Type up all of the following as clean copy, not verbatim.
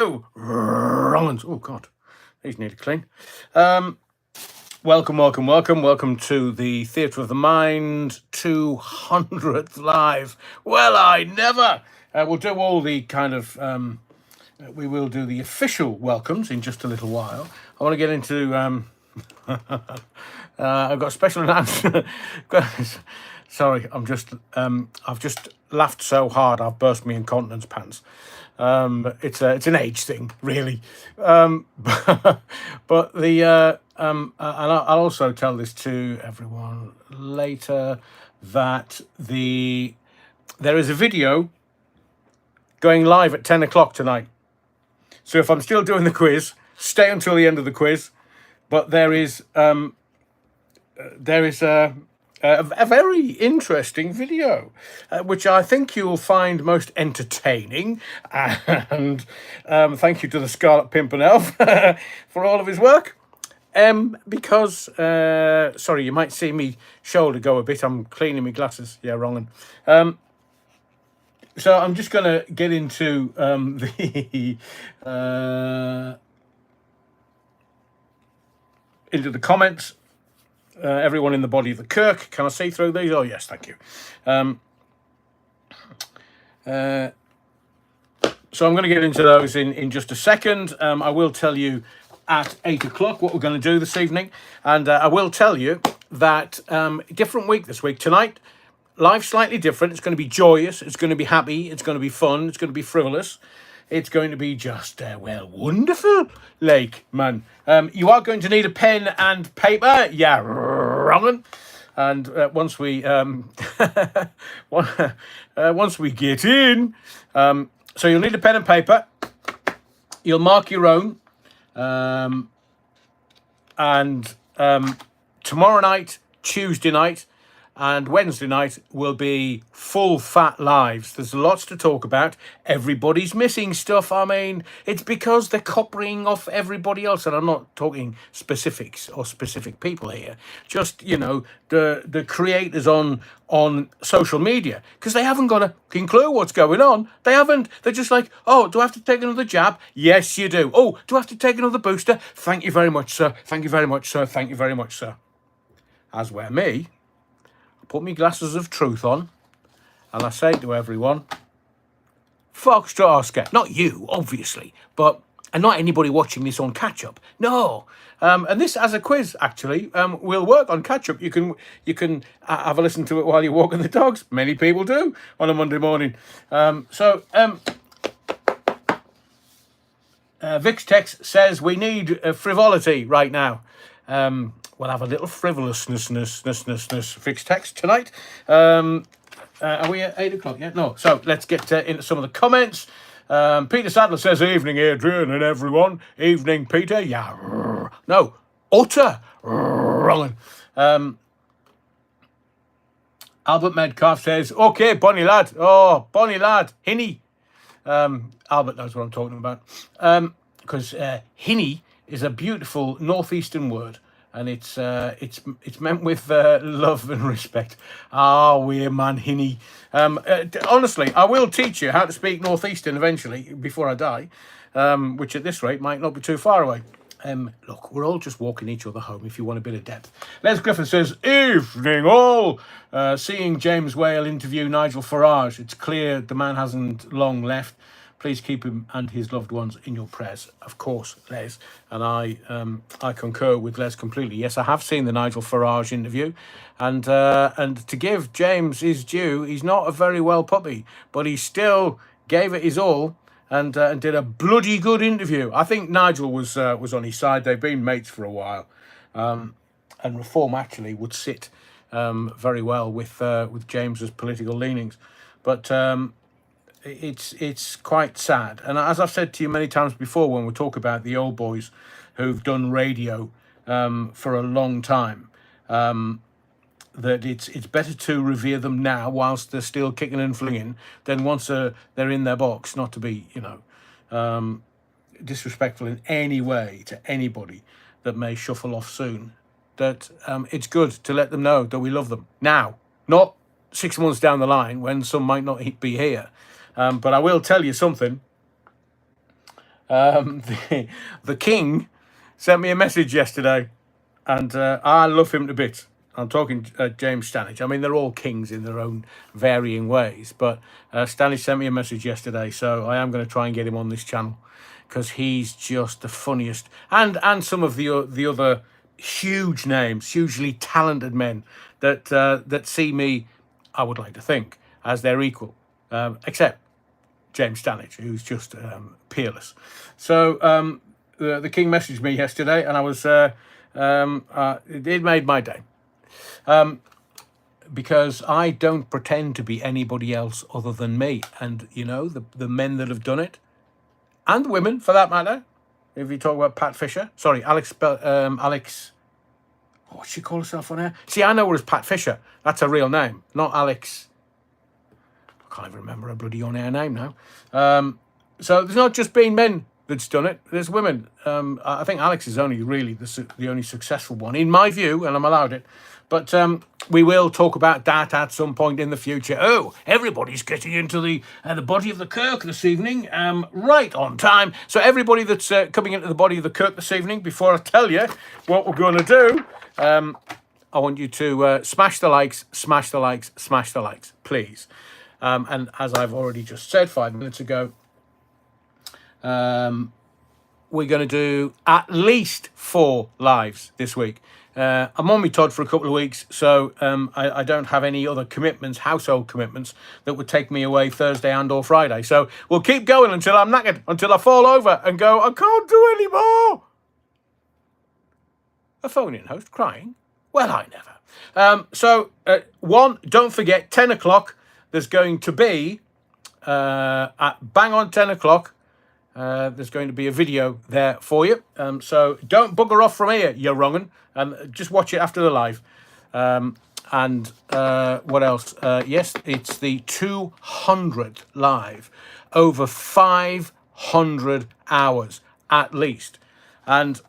Wrong. Oh, God. These need to clean. Welcome to the Theatre of the Mind 200th live. Well, I never. We'll do all the kind of. We will do the official welcomes in just a little while. I want to get into. I've got a special announcement. Sorry, I've just laughed so hard I've burst my incontinence pants. It's an age thing, really. But and I'll also tell this to everyone later that there is a video going live at 10 o'clock tonight. So if I'm still doing the quiz, stay until the end of the quiz. But there is a very interesting video, which I think you'll find most entertaining. And thank you to the Scarlet Pimpernel for all of his work. Because, sorry, you might see me shoulder go a bit. I'm cleaning my glasses. Yeah, wrong one. So I'm just going to get into into the comments. Everyone in the body of the Kirk. Can I see through these? Oh, yes, thank you. So I'm going to get into those in just a second. I will tell you at 8 o'clock what we're going to do this evening. And I will tell you that different week this week. Tonight, life slightly different. It's going to be joyous. It's going to be happy. It's going to be fun. It's going to be frivolous. It's going to be just, wonderful. Like, man. You are going to need a pen and paper. Yeah, wrong. And once we once we get in, so you'll need a pen and paper. You'll mark your own. And tomorrow night, Tuesday night, and Wednesday night will be full fat lives. There's lots to talk about. Everybody's missing stuff. I mean, it's because they're copying off everybody else. And I'm not talking specifics or specific people here. Just, the creators on social media. Because they haven't got a fucking clue what's going on. They haven't. They're just like, oh, do I have to take another jab? Yes, you do. Oh, do I have to take another booster? Thank you very much, sir. Thank you very much, sir. Thank you very much, sir. As where me, put me glasses of truth on, and I say to everyone, Foxtrot Oscar, not you, obviously, and not anybody watching this on catch-up. No. And this, as a quiz, actually, will work on catch-up. You can have a listen to it while you're walking the dogs. Many people do on a Monday morning. Vix Tex says we need frivolity right now. We'll have a little frivolousness, fixed text tonight. Are we at 8 o'clock yet? No. So let's get into some of the comments. Peter Sadler says, evening, Adrian and everyone. Evening, Peter. Yeah. No. Utter. Wrong. Albert Medcalf says, okay, Bonnie lad. Oh, Bonnie lad. Hinny. Albert knows what I'm talking about. Because hinny is a beautiful northeastern word. And it's meant with love and respect. We're man hinny. Honestly, I will teach you how to speak northeastern eventually before I die, which at this rate might not be too far away. Look, we're all just walking each other home if you want a bit of depth. Les Griffin says, evening all. Seeing James Whale interview Nigel Farage, it's clear the man hasn't long left. Please keep him and his loved ones in your prayers. Of course, Les. And I concur with Les completely. Yes, I have seen the Nigel Farage interview. And to give James his due, he's not a very well puppy, but he still gave it his all and did a bloody good interview. I think Nigel was on his side. They've been mates for a while. And Reform actually would sit very well with James's political leanings. But it's quite sad. And as I've said to you many times before, when we talk about the old boys who've done radio for a long time, that it's better to revere them now whilst they're still kicking and flinging than once they're in their box. Not to be disrespectful in any way to anybody that may shuffle off soon. That it's good to let them know that we love them now, not 6 months down the line when some might not be here. But I will tell you something. The king sent me a message yesterday, and I love him to bits. I'm talking James Stanage. I mean, they're all kings in their own varying ways, but Stanage sent me a message yesterday, so I am going to try and get him on this channel because he's just the funniest, and some of the other huge names, hugely talented men that see me, I would like to think, as their equal, except James Stanage, who's just peerless. So the king messaged me yesterday, and I was it made my day, because I don't pretend to be anybody else other than me. And you know, the men that have done it, and women for that matter. If you talk about Pat Fisher, sorry, Alex. What she call herself on air? See, I know her as Pat Fisher. That's her real name, not Alex. I can't even remember her bloody on-air name now. So there's not just been men that's done it. There's women. I think Alex is only really the only successful one, in my view, and I'm allowed it. But we will talk about that at some point in the future. Oh, everybody's getting into the body of the Kirk this evening, right on time. So everybody that's coming into the body of the Kirk this evening, before I tell you what we're going to do, I want you to smash the likes, smash the likes, smash the likes, please. And as I've already just said 5 minutes ago, we're going to do at least 4 lives this week. I'm on my Todd for a couple of weeks, so I don't have any other commitments, household commitments, that would take me away Thursday and or Friday. So we'll keep going until I'm knackered, until I fall over and go, I can't do any more. A phone-in host crying? Well, I never. So, don't forget, 10 o'clock, there's going to be, at bang on 10 o'clock, there's going to be a video there for you. So don't bugger off from here, you wrong'un. Just watch it after the live. And what else? Yes, it's the 200th live. Over 500 hours at least. And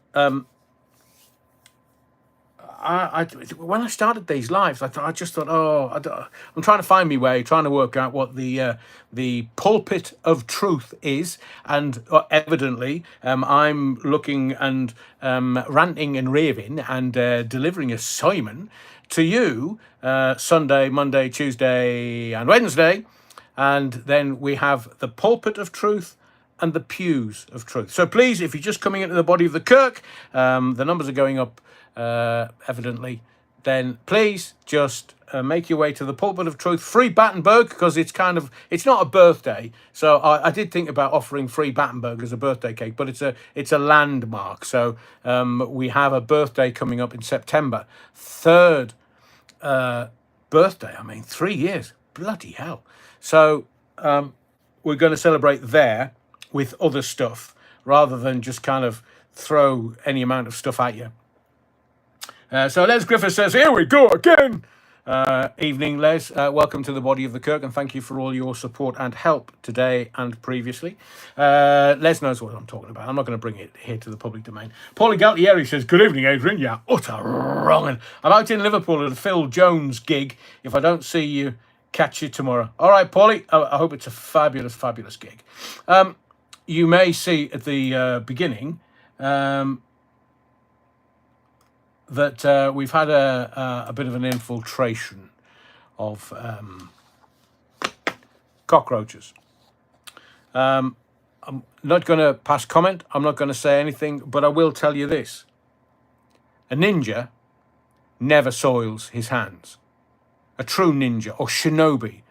when I started these lives, I just thought, I'm trying to find my way, trying to work out what the pulpit of truth is, and evidently, I'm looking and ranting and raving and delivering a sermon to you Sunday, Monday, Tuesday, and Wednesday, and then we have the pulpit of truth and the pews of truth. So please, if you're just coming into the body of the Kirk, the numbers are going up evidently, then please just make your way to the pulpit of truth, free Battenberg, because it's not a birthday. So I did think about offering free Battenberg as a birthday cake, but it's a landmark. So we have a birthday coming up in September, 3rd birthday. I mean, 3 years, bloody hell. So we're going to celebrate there with other stuff rather than just kind of throw any amount of stuff at you. So Les Griffith says, here we go again. Evening, Les. Welcome to the body of the Kirk, and thank you for all your support and help today and previously. Les knows what I'm talking about. I'm not going to bring it here to the public domain. Paulie Galtieri says, good evening, Adrian. Yeah, utter wrong. I'm out in Liverpool at a Phil Jones gig. If I don't see you, catch you tomorrow. All right, Paulie. I hope it's a fabulous, fabulous gig. You may see at the beginning that we've had a bit of an infiltration of cockroaches. I'm not going to pass comment. I'm not going to say anything, but I will tell you this. A ninja never soils his hands. A true ninja, or shinobi.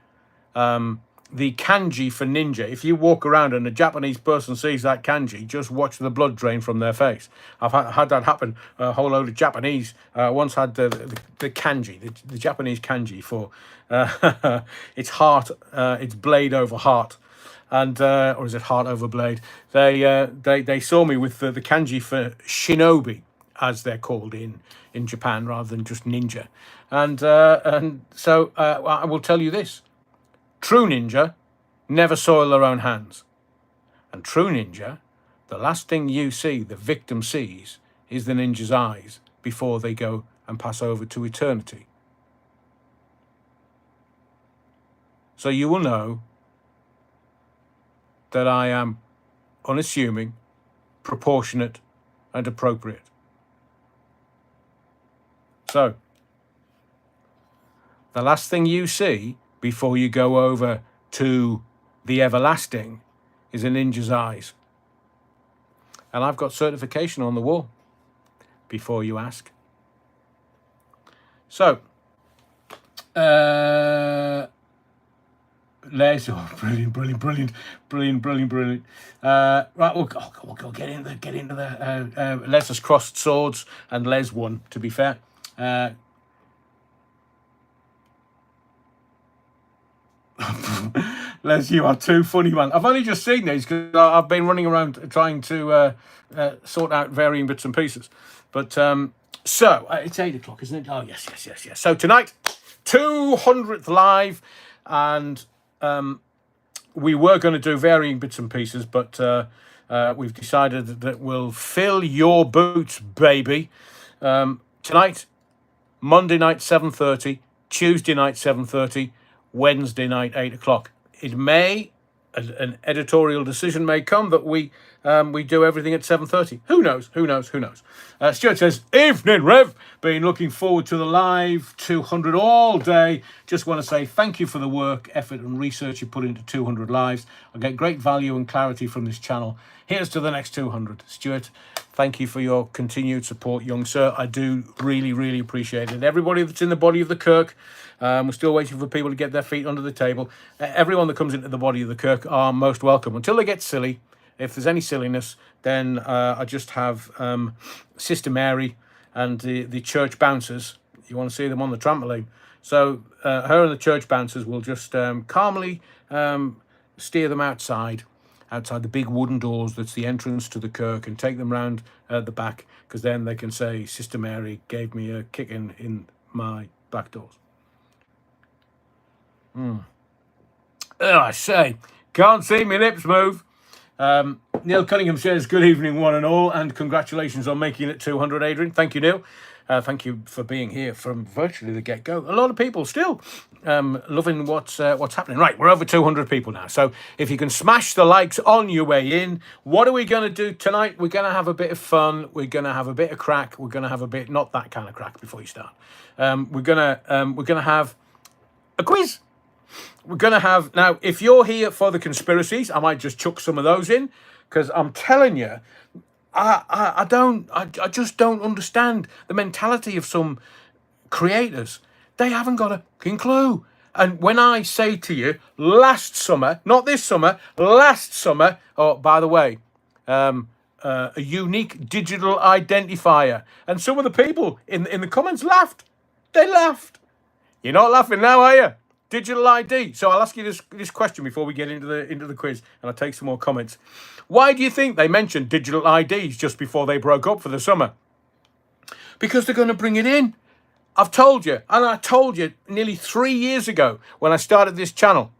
The kanji for ninja, if you walk around and a Japanese person sees that kanji, just watch the blood drain from their face. I've had that happen. A whole load of Japanese once had the kanji, the Japanese kanji for it's heart, it's blade over heart, and or is it heart over blade? They saw me with the kanji for shinobi, as they're called in Japan, rather than just ninja, and so I will tell you this. True ninja never soil their own hands. And true ninja, the last thing you see, the victim sees, is the ninja's eyes before they go and pass over to eternity. So you will know that I am unassuming, proportionate, and appropriate. So, the last thing you see before you go over to the everlasting is a ninja's eyes. And I've got certification on the wall, before you ask. So, Les, brilliant. Right, we'll get into the Les has crossed swords and Les won, to be fair. Les, you are too funny, man. I've only just seen these because I've been running around trying to sort out varying bits and pieces. But so it's 8 o'clock, isn't it? Oh yes. So tonight, 200th live, and we were going to do varying bits and pieces, but we've decided that we'll fill your boots, baby. Tonight, Monday night 7:30, Tuesday night 7:30. Wednesday night 8 o'clock. It may, an editorial decision may come that we do everything at 7:30. Who knows? Stuart says, evening Rev, been looking forward to the live 200 all day. Just want to say thank you for the work, effort and research you put into 200 lives. I get great value and clarity from this channel. Here's to the next 200. Stuart, thank you for your continued support, young sir. I do really appreciate it. Everybody that's in the body of the Kirk, we're still waiting for people to get their feet under the table. Everyone that comes into the body of the Kirk are most welcome until they get silly. If there's any silliness, then I just have Sister Mary and the church bouncers. You want to see them on the trampoline. So her and the church bouncers will just calmly steer them outside the big wooden doors that's the entrance to the Kirk, and take them round the back, because then they can say, Sister Mary gave me a kicking in my back doors. Oh, I say, can't see me lips move. Neil Cunningham says, good evening one and all, and congratulations on making it 200, Adrian. Thank you, Neil. Thank you for being here from virtually the get-go. A lot of people still loving what's happening. Right, we're over 200 people now. So if you can smash the likes on your way in, what are we going to do tonight? We're going to have a bit of fun. We're going to have a bit of crack. We're going to have a bit, not that kind of crack before you start. We're going to have a quiz. We're going to have, now, if you're here for the conspiracies, I might just chuck some of those in, because I'm telling you, I just don't understand the mentality of some creators. They haven't got a fucking clue. And when I say to you, last summer, not this summer, last summer, oh, by the way, a unique digital identifier. And some of the people in the comments laughed. They laughed. You're not laughing now, are you? Digital ID. So I'll ask you this question before we get into the quiz, and I'll take some more comments. Why do you think they mentioned digital IDs just before they broke up for the summer? Because they're going to bring it in. I've told you, and I told you nearly 3 years ago when I started this channel.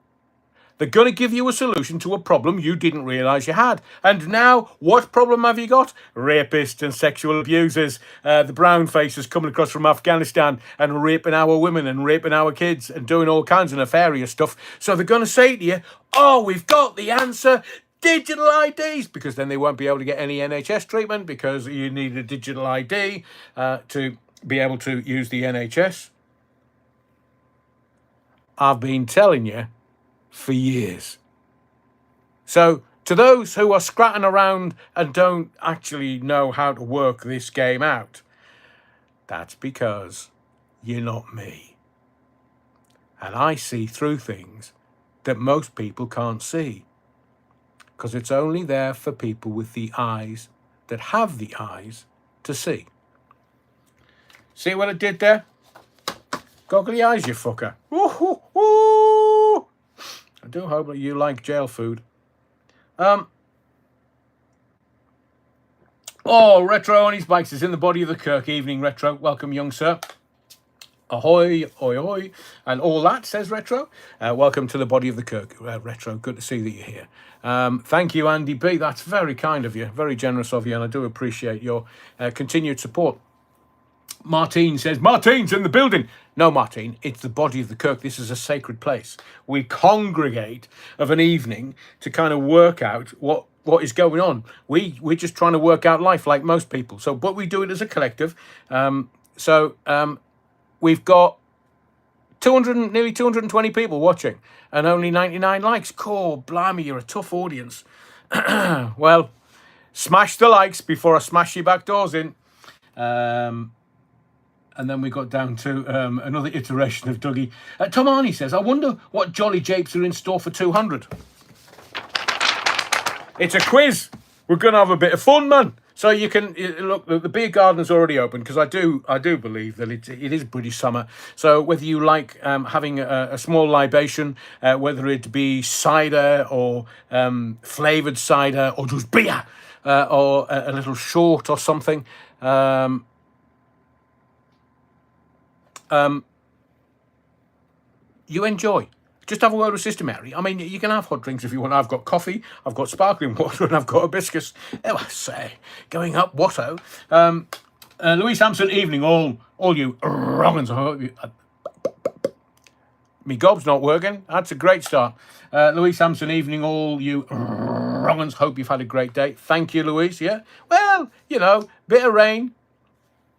They're going to give you a solution to a problem you didn't realise you had. And now, what problem have you got? Rapists and sexual abusers, the brown faces coming across from Afghanistan and raping our women and raping our kids and doing all kinds of nefarious stuff. So they're going to say to you, oh, we've got the answer, digital IDs, because then they won't be able to get any NHS treatment because you need a digital ID to be able to use the NHS. I've been telling you for years. So to those who are scratching around and don't actually know how to work this game out, that's because you're not me. And I see through things that most people can't see, because it's only there for people with the eyes that have the eyes to see. See what I did there? Goggly eyes, you fucker. Ooh, ooh, ooh. I do hope that you like jail food. Oh, Retro on his bikes is in the body of the Kirk. Evening, Retro. Welcome, young sir. Ahoy, oi, oi. And all that, says Retro. Welcome to the body of the Kirk, Retro. Good to see that you're here. Thank you, Andy B. That's very kind of you. Very generous of you, and I do appreciate your continued support. Martine says, Martine's in the building. No, Martine, it's the body of the Kirk. This is a sacred place. We congregate of an evening to kind of work out what what is going on. We're just trying to work out life like most people. So, but we do it as a collective. We've got 200, nearly 220 people watching, and only 99 likes. Cool, blimey, you're a tough audience. Well, smash the likes before I smash your back doors in. And then we got down to another iteration of Dougie. Tom Arney says, I wonder what jolly japes are in store for 200. It's a quiz. We're going to have a bit of fun, man. So you can look. The beer garden's already open because I do believe that it is British summer. So whether you like having a small libation, whether it be cider or flavoured cider or just beer or a little short or something. You enjoy. Just have a word with Sister Mary. I mean, you can have hot drinks if you want. I've got coffee, I've got sparkling water, and I've got hibiscus. Oh, I say, going up, whatto. Louise Hampson, evening, all you wrong'uns. I hope you... me gob's not working. That's a great start. Louise Hampson, evening, all you wrong'uns. Hope you've had a great day. Thank you, Louise. Yeah. Well, you know, bit of rain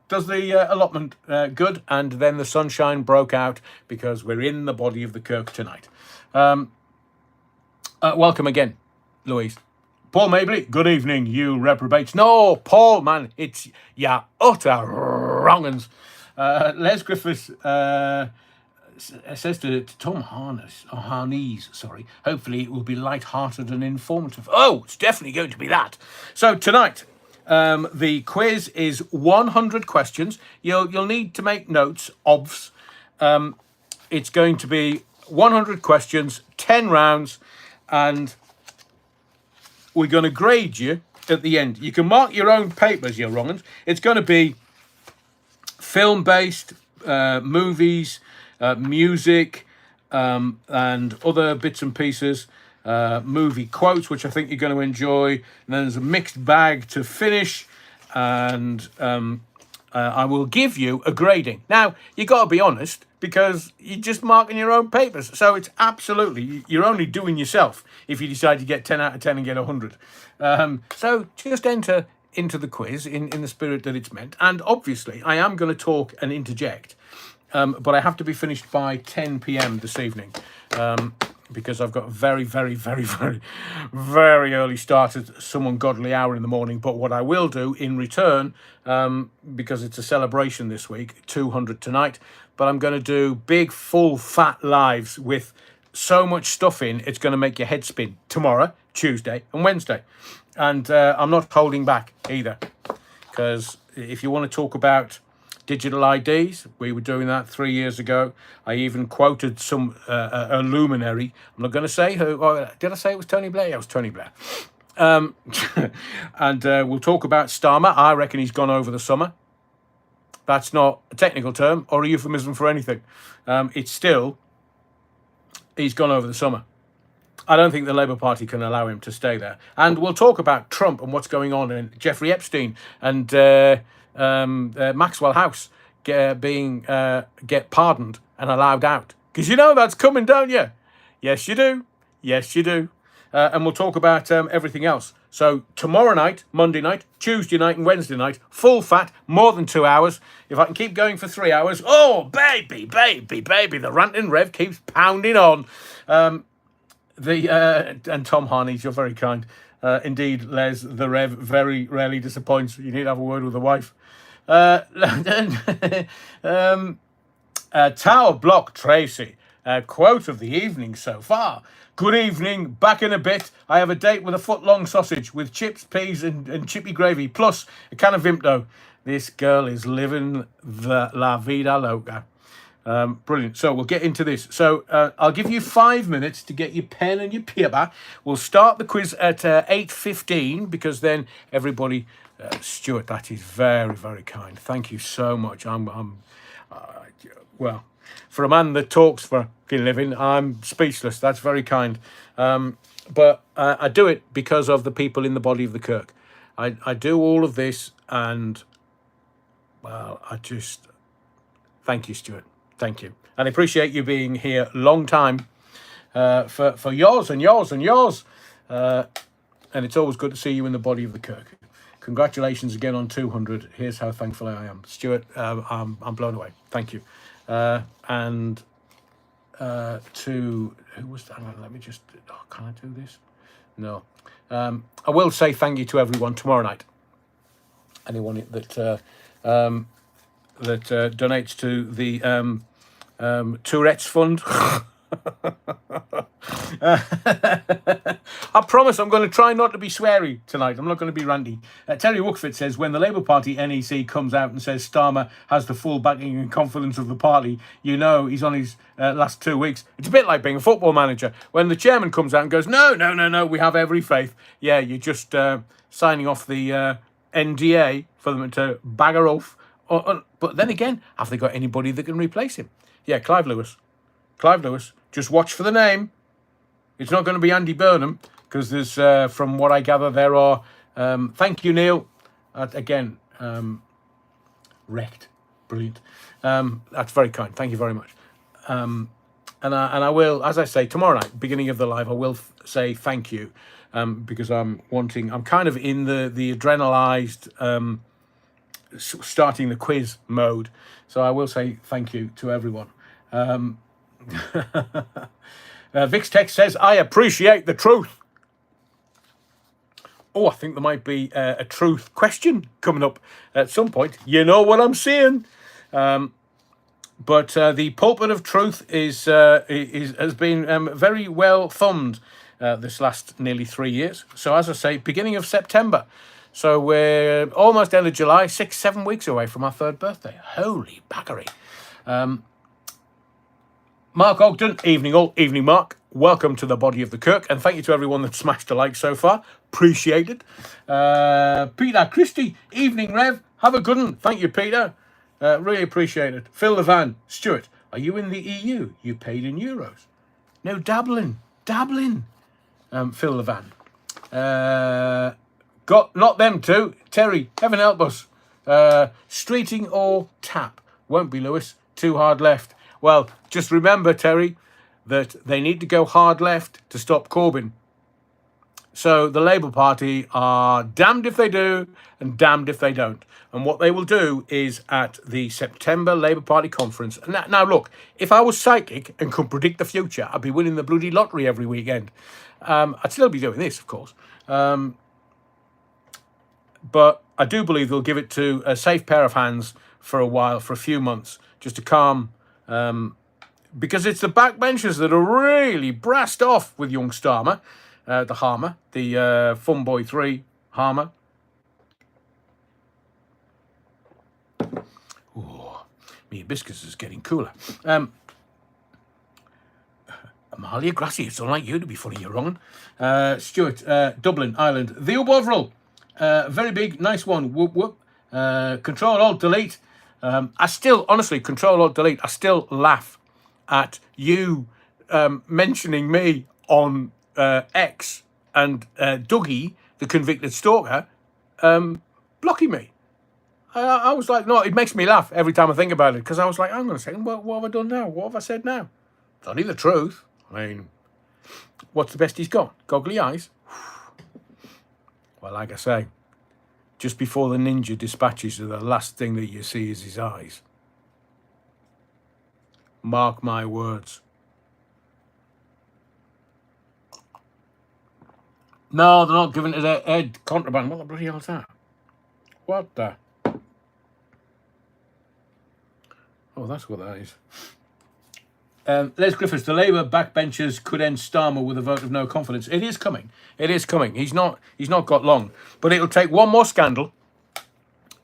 does the allotment good, and then the sunshine broke out because we're in the body of the Kirk tonight. Welcome again, Louise. Paul Mabley, good evening, you reprobates. No, Paul, man, it's ya utter wrong'uns. Les Griffiths says to Tom Harney's, hopefully it will be light-hearted and informative. Oh, it's definitely going to be that. So tonight, the quiz is 100 questions. You'll need to make notes, obvs. It's going to be 100 questions, 10 rounds, and we're going to grade you at the end. You can mark your own papers, you wrong'uns. It's going to be film-based, movies, music, and other bits and pieces. Movie quotes, which I think you're going to enjoy. And then there's a mixed bag to finish, and I will give you a grading. Now, you got to be honest, because you're just marking your own papers. So it's absolutely, you're only doing yourself if you decide to get 10 out of 10 and get 100. So just enter into the quiz in the spirit that it's meant. And obviously, I am going to talk and interject, but I have to be finished by 10 p.m. this evening. Because I've got a very, very, very, very, very early start at some ungodly hour in the morning. But what I will do in return, because it's a celebration this week, 200 tonight, but I'm going to do big, full, fat lives with so much stuff in, it's going to make your head spin tomorrow, Tuesday and Wednesday. And I'm not holding back either, because if you want to talk about digital IDs, we were doing that 3 years ago. I even quoted some a luminary. I'm not going to say who. Oh, did I say it was Tony Blair? Yeah, it was Tony Blair. And we'll talk about Starmer. I reckon he's gone over the summer. That's not a technical term or a euphemism for anything. It's still, he's gone over the summer. I don't think the Labour Party can allow him to stay there. And we'll talk about Trump and what's going on, and Jeffrey Epstein and Maxwell House get pardoned and allowed out, because you know that's coming, don't you? Yes you do, yes you do. And we'll talk about everything else. So tomorrow night, Monday night, Tuesday night and Wednesday night, full fat, more than 2 hours. If I can keep going for 3 hours, oh baby, the ranting rev keeps pounding on. And Tom Harney, you're very kind. Indeed, Les, the rev very rarely disappoints. You need to have a word with the wife. Tower Block Tracy, quote of the evening so far. Good evening, back in a bit. I have a date with a foot-long sausage with chips, peas and chippy gravy, plus a can of Vimto. This girl is living the la vida loca. Brilliant. So we'll get into this. So I'll give you 5 minutes to get your pen and your paper. We'll start the quiz at 8:15, because then everybody... Stuart, that is very, very kind. Thank you so much. Well, for a man that talks for a living, I'm speechless. That's very kind. But I do it because of the people in the body of the Kirk. I do all of this, and, well, I just... Thank you, Stuart. Thank you. And I appreciate you being here long time for yours and yours and yours. and it's always good to see you in the body of the Kirk. Congratulations again on 200. Here's how thankful I am. Stuart, I'm blown away. Thank you. And to, who was that? Let me just, can I do this? No. I will say thank you to everyone tomorrow night. Anyone that donates to the Tourette's Fund. I promise I'm going to try not to be sweary tonight. I'm not going to be randy. Terry Wookford says, when the Labour Party NEC comes out and says Starmer has the full backing and confidence of the party, you know he's on his last 2 weeks. It's a bit like being a football manager. When the chairman comes out and goes, no, we have every faith. Yeah, you're just signing off the NDA for them to bagger off. But then again, have they got anybody that can replace him? Yeah, Clive Lewis. Just watch for the name. It's not going to be Andy Burnham, because there's, from what I gather, there are. Thank you, Neil. Again, wrecked, brilliant. That's very kind. Thank you very much. And I will, as I say, tomorrow night, beginning of the live, I will say thank you, because I'm kind of in the adrenalized, starting the quiz mode. So I will say thank you to everyone. Vix Text says, I appreciate the truth. Oh, I think there might be a truth question coming up at some point. You know what I'm saying. But the pulpit of truth has been very well thumbed this last nearly 3 years. So as I say, beginning of September. So we're almost end of July, 6-7 weeks away from our 3rd birthday. Holy baggery. Mark Ogden, evening all, evening Mark. Welcome to the body of the Kirk, and thank you to everyone that smashed a like so far. Appreciate it. Peter Christie, evening Rev. Have a good one. Thank you, Peter. Really appreciate it. Phil Levan, Stuart, are you in the EU? You paid in euros. No, dabbling. Phil Levan. Got not them two. Terry, heaven help us. Streeting or tap? Won't be Lewis. Too hard left. Well, just remember, Terry, that they need to go hard left to stop Corbyn. So the Labour Party are damned if they do and damned if they don't. And what they will do is at the September Labour Party conference. Now, look, if I was psychic and could predict the future, I'd be winning the bloody lottery every weekend. I'd still be doing this, of course. But I do believe they'll give it to a safe pair of hands for a while, for a few months, just to calm. Because it's the backbenchers that are really brassed off with young Starmer, the Harmer, the Fun Boy 3 Harmer. Ooh, me hibiscus is getting cooler. Amalia Grassi, it's unlike you to be funny, you're wrong. Stuart, Dublin, Ireland. The Bovril, very big, nice one. Whoop, whoop. Control, Alt, Delete. I still, honestly, Control, Alt, Delete, I still laugh at you mentioning me on X and Dougie, the convicted stalker, blocking me. I was like, no, it makes me laugh every time I think about it, because I was like, hang on a second, what have I done now? What have I said now? It's only the truth. I mean, what's the best he's got? Goggly eyes? Well, like I say, just before the ninja dispatches, the last thing that you see is his eyes. Mark my words. No, they're not giving it to Ed Contraband. What the bloody hell is that? What the? Oh, that's what that is. Les Griffiths, the Labour backbenchers could end Starmer with a vote of no confidence. It is coming. He's not got long. But it'll take one more scandal.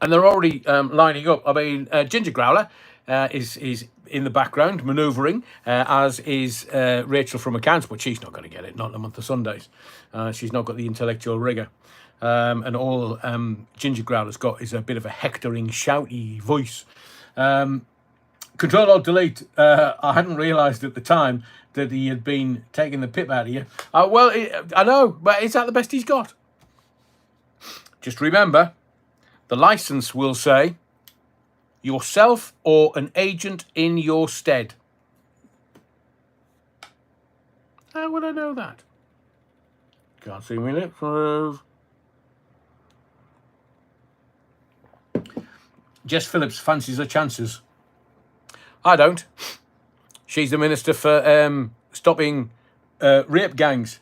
And they're already lining up. I mean, Ginger Growler is in the background, manoeuvring, as is Rachel from Accounts, but she's not going to get it, not in a month of Sundays. She's not got the intellectual rigour. And all Ginger Growler's got is a bit of a hectoring, shouty voice. Control, Alt, Delete. I hadn't realised at the time that he had been taking the pip out of you. Well, I know, but is that the best he's got? Just remember, the licence will say, yourself or an agent in your stead. How would I know that? Can't see me lips move. Jess Phillips fancies her chances. I don't. She's the minister for stopping rape gangs.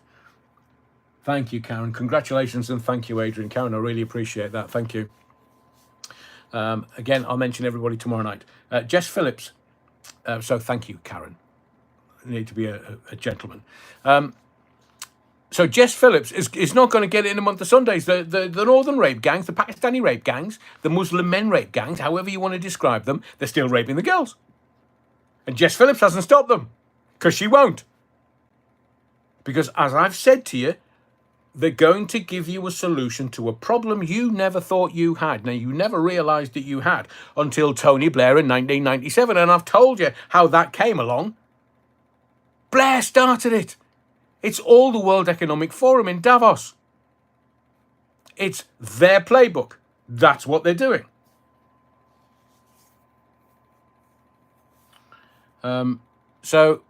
Thank you, Karen. Congratulations and thank you, Adrian. Karen, I really appreciate that. Thank you. Again, I'll mention everybody tomorrow night. Jess Phillips. So thank you, Karen. You need to be a gentleman. So Jess Phillips is not going to get it in a month of Sundays. The northern rape gangs, the Pakistani rape gangs, the Muslim men rape gangs, however you want to describe them, they're still raping the girls. And Jess Phillips hasn't stopped them, because she won't. Because as I've said to you, they're going to give you a solution to a problem you never thought you had. Now, you never realised that you had until Tony Blair in 1997. And I've told you how that came along. Blair started it. It's all the World Economic Forum in Davos. It's their playbook. That's what they're doing. So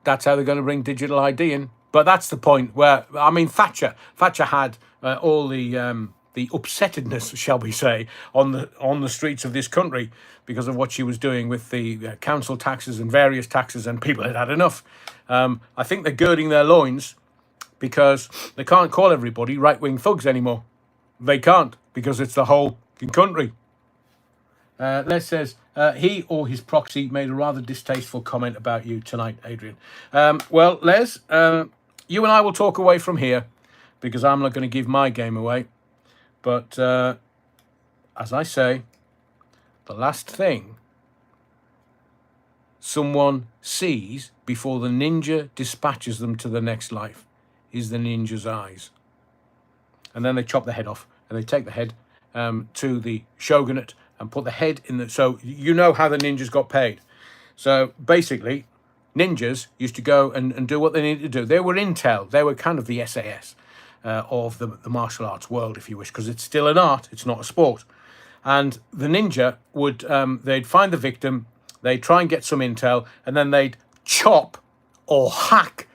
that's how they're going to bring digital ID in. But that's the point where, I mean, Thatcher had all the upsettedness, shall we say, on the streets of this country because of what she was doing with the council taxes and various taxes, and people had had enough. I think they're girding their loins because they can't call everybody right-wing thugs anymore. They can't, because it's the whole country. Les says, he or his proxy made a rather distasteful comment about you tonight, Adrian. Well, Les, you and I will talk away from here, because I'm not going to give my game away. But as I say, the last thing someone sees before the ninja dispatches them to the next life is the ninja's eyes. And then they chop the head off, and they take the head to the shogunate and put the head in the... So you know how the ninjas got paid. So basically, ninjas used to go and do what they needed to do. They were intel. They were kind of the SAS of the martial arts world, if you wish, because it's still an art. It's not a sport. And the ninja would... they'd find the victim, they'd try and get some intel, and then they'd chop or hack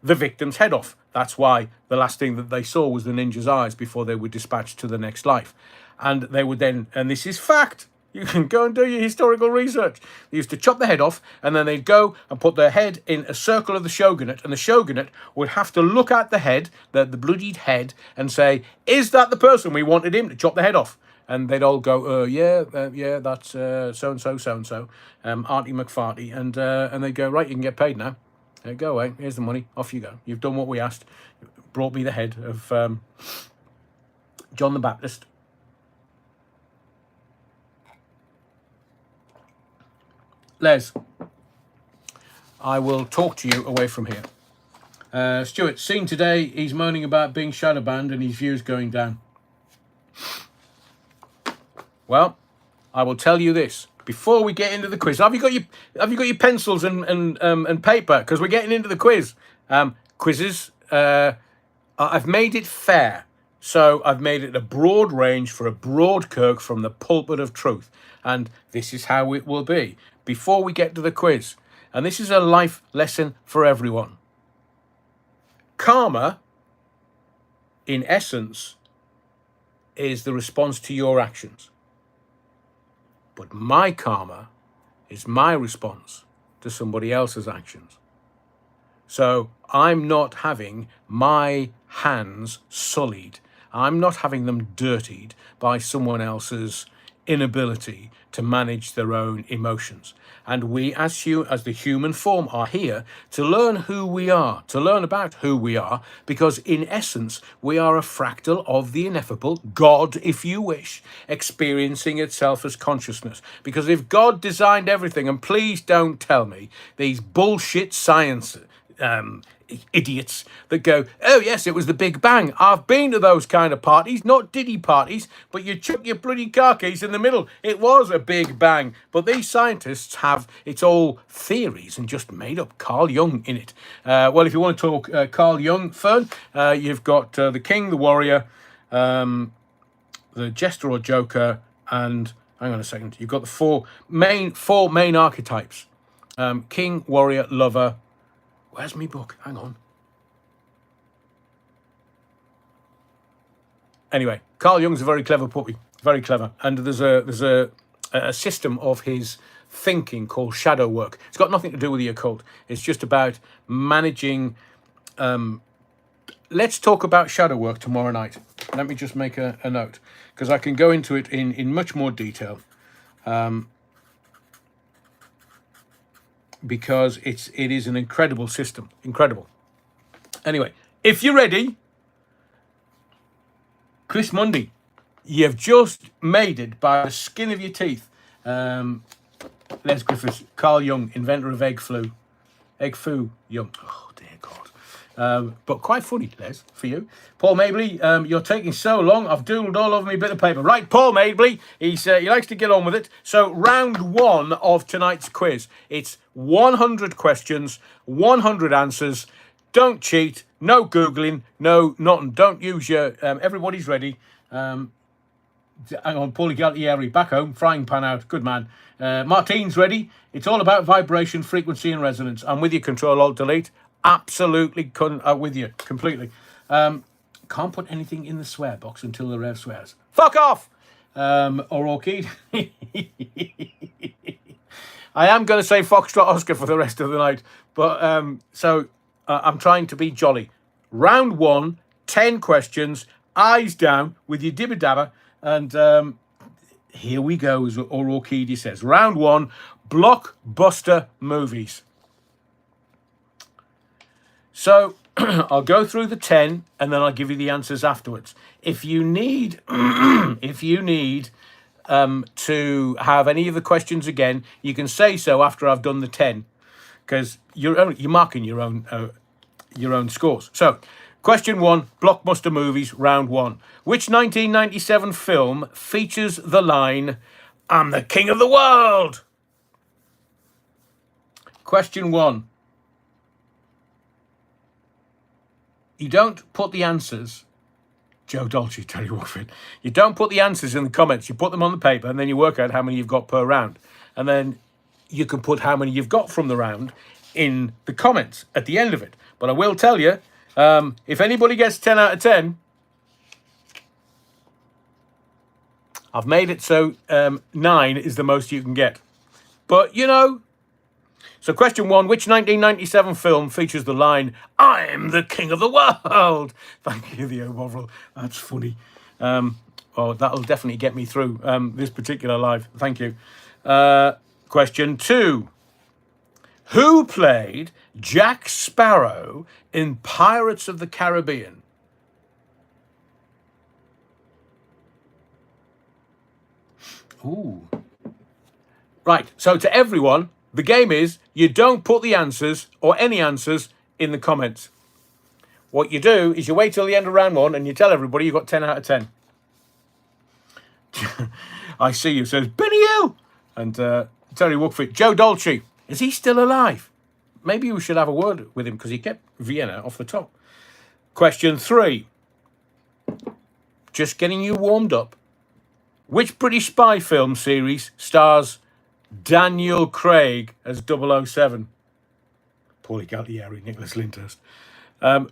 the victim's head off. That's why the last thing that they saw was the ninja's eyes before they were dispatched to the next life. And they would then, and this is fact, you can go and do your historical research. They used to chop the head off, and then they'd go and put their head in a circle of the shogunate, and the shogunate would have to look at the head, the bloodied head, and say, is that the person we wanted him to chop the head off? And they'd all go, yeah, that's so-and-so, so-and-so, Artie McFarty. And they'd go, right, you can get paid now. Go away, here's the money, off you go. You've done what we asked. Brought me the head of John the Baptist. Les, I will talk to you away from here. Stuart, seen today, he's moaning about being shadow banned and his views going down. Well, I will tell you this. Before we get into the quiz, have you got your pencils and paper? Because we're getting into the quiz. Quizzes, I've made it fair. So I've made it a broad range for a broad kirk from the pulpit of truth. And this is how it will be. Before we get to the quiz, and this is a life lesson for everyone. Karma, in essence, is the response to your actions. But my karma is my response to somebody else's actions. So I'm not having my hands sullied. I'm not having them dirtied by someone else's inability to manage their own emotions. And we as the human form are here to learn who we are, to learn about who we are, because in essence we are a fractal of the ineffable, God if you wish, experiencing itself as consciousness. Because if God designed everything, and please don't tell me these bullshit science idiots that go, oh yes, it was the Big Bang. I've been to those kind of parties, not diddy parties, but you chuck your bloody car keys in the middle. It was a Big Bang. But these scientists have, it's all theories and just made up Carl Jung in it. Well, if you want to talk Carl Jung, Fern, you've got the King, the Warrior, the Jester or Joker, and hang on a second, you've got the four main archetypes. King, Warrior, Lover. Where's me book? Hang on. Anyway, Carl Jung's a very clever puppy, very clever. And there's a system of his thinking called shadow work. It's got nothing to do with the occult. It's just about managing. Let's talk about shadow work tomorrow night. Let me just make a note, because I can go into it in much more detail. Because it is an incredible system. Incredible. Anyway, if you're ready, Chris Mundy, you've just made it by the skin of your teeth. Les Griffiths, Carl Jung, inventor of egg flu Jung. Oh, dear God. But quite funny, Les, for you. Paul Mabley, you're taking so long. I've doodled all over me bit of paper. Right, Paul Mabley, he likes to get on with it. So round one of tonight's quiz. It's 100 questions, 100 answers. Don't cheat. No Googling. No, nothing. Don't use your... everybody's ready. Hang on, Paulie Galtieri, back home, frying pan out. Good man. Martine's ready. It's all about vibration, frequency, and resonance. I'm with you, Control-Alt-Delete. Absolutely with you, completely. Can't put anything in the swear box until the Rev swears. Fuck off! Or Orchid. I am going to say Foxtrot Oscar for the rest of the night. But, I'm trying to be jolly. Round one, 10 questions, eyes down with your dibba dabba, and here we go, as Orchid says. Round one, blockbuster movies. So I'll go through the 10 and then I'll give you the answers afterwards. If you need, to have any of the questions again, you can say so after I've done the 10, because you're marking your own scores. So, question one: blockbuster movies, round one. Which 1997 film features the line, "I'm the king of the world"? Question one. You don't put the answers, Joe Dolce, Terry Woodford. You don't put the answers in the comments. You put them on the paper, and then you work out how many you've got per round. And then you can put how many you've got from the round in the comments at the end of it. But I will tell you, if anybody gets 10 out of 10, I've made it so 9 is the most you can get. But, So question one, which 1997 film features the line, "I'm the king of the world"? Thank you, Theo Bovril. That's funny. That'll definitely get me through this particular live. Thank you. Question two. Who played Jack Sparrow in Pirates of the Caribbean? Ooh. Right, so to everyone, the game is you don't put the answers or any answers in the comments. What you do is you wait till the end of round one and you tell everybody you got 10 out of 10. I see you, says Benny Hill. And Terry Woodford. Joe Dolce, is he still alive? Maybe we should have a word with him, because he kept Vienna off the top. Question three. Just getting you warmed up. Which British spy film series stars Daniel Craig as 007? Paulie Galtieri, Nicholas Lyndhurst.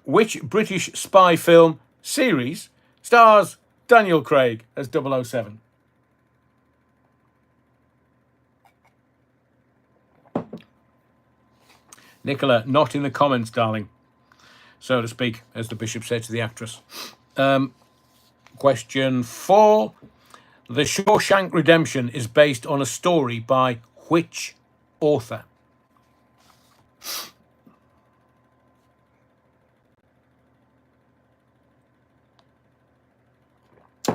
Which British spy film series stars Daniel Craig as 007? Nicola, not in the comments, darling, so to speak, as the bishop said to the actress. Question four. The Shawshank Redemption is based on a story by which author?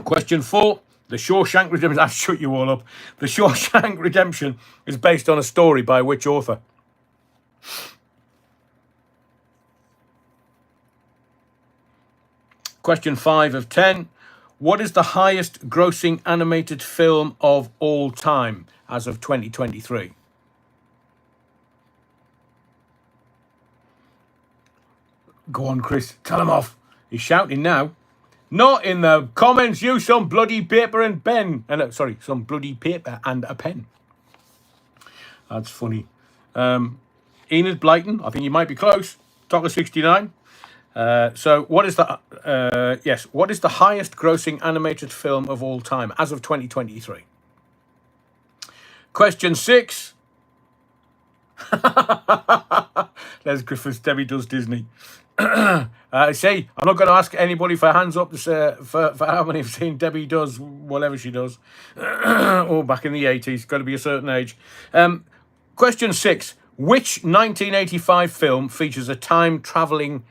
Question four. The Shawshank Redemption... I've shut you all up. The Shawshank Redemption is based on a story by which author? Question 5 of 10. What is the highest grossing animated film of all time as of 2023? Go on, Chris. Tell him off. He's shouting now. Not in the comments. Use some bloody paper and pen. Some bloody paper and a pen. That's funny. Enid Blyton. I think you might be close. Talk of 69. So what is the what is the highest grossing animated film of all time as of 2023? Question 6. Les Griffiths, Debbie Does Disney. See, I'm not going to ask anybody for hands up to say, for how many have seen Debbie Does whatever she does. Back in the 80s, got to be a certain age. Question 6. Which 1985 film features a time-traveling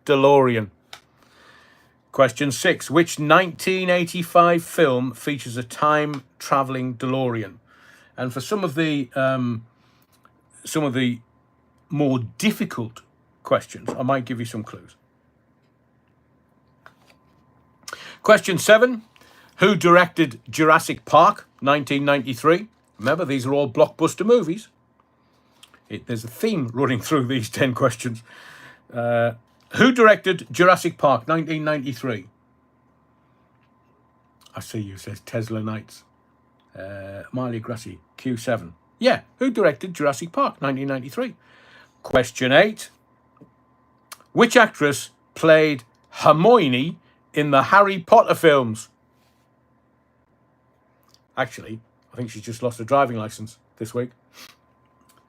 DeLorean? Question 6. Which 1985 film features a time-traveling DeLorean? And for some of the more difficult questions, I might give you some clues. Question 7. Who directed Jurassic Park, 1993? Remember, these are all blockbuster movies. There's a theme running through these 10 questions. Who directed Jurassic Park, 1993? I see you, says Tesla Knights. Miley Grassy, Q7. Yeah, who directed Jurassic Park, 1993? Question 8. Which actress played Hermione in the Harry Potter films? Actually, I think she's just lost her driving license this week.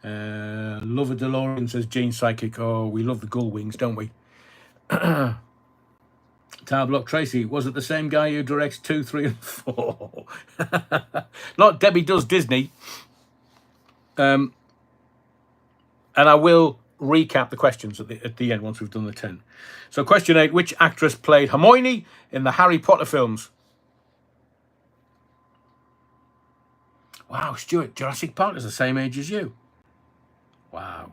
Love a DeLorean, says Gene Psychic. Oh, we love the gull wings, don't we? Tower Block Tracy, was it the same guy who directs 2, 3, and 4? Not Debbie Does Disney. And I will recap the questions at the end once we've done the 10. So question 8, which actress played Hermione in the Harry Potter films? Wow, Stuart, Jurassic Park is the same age as you. Wow.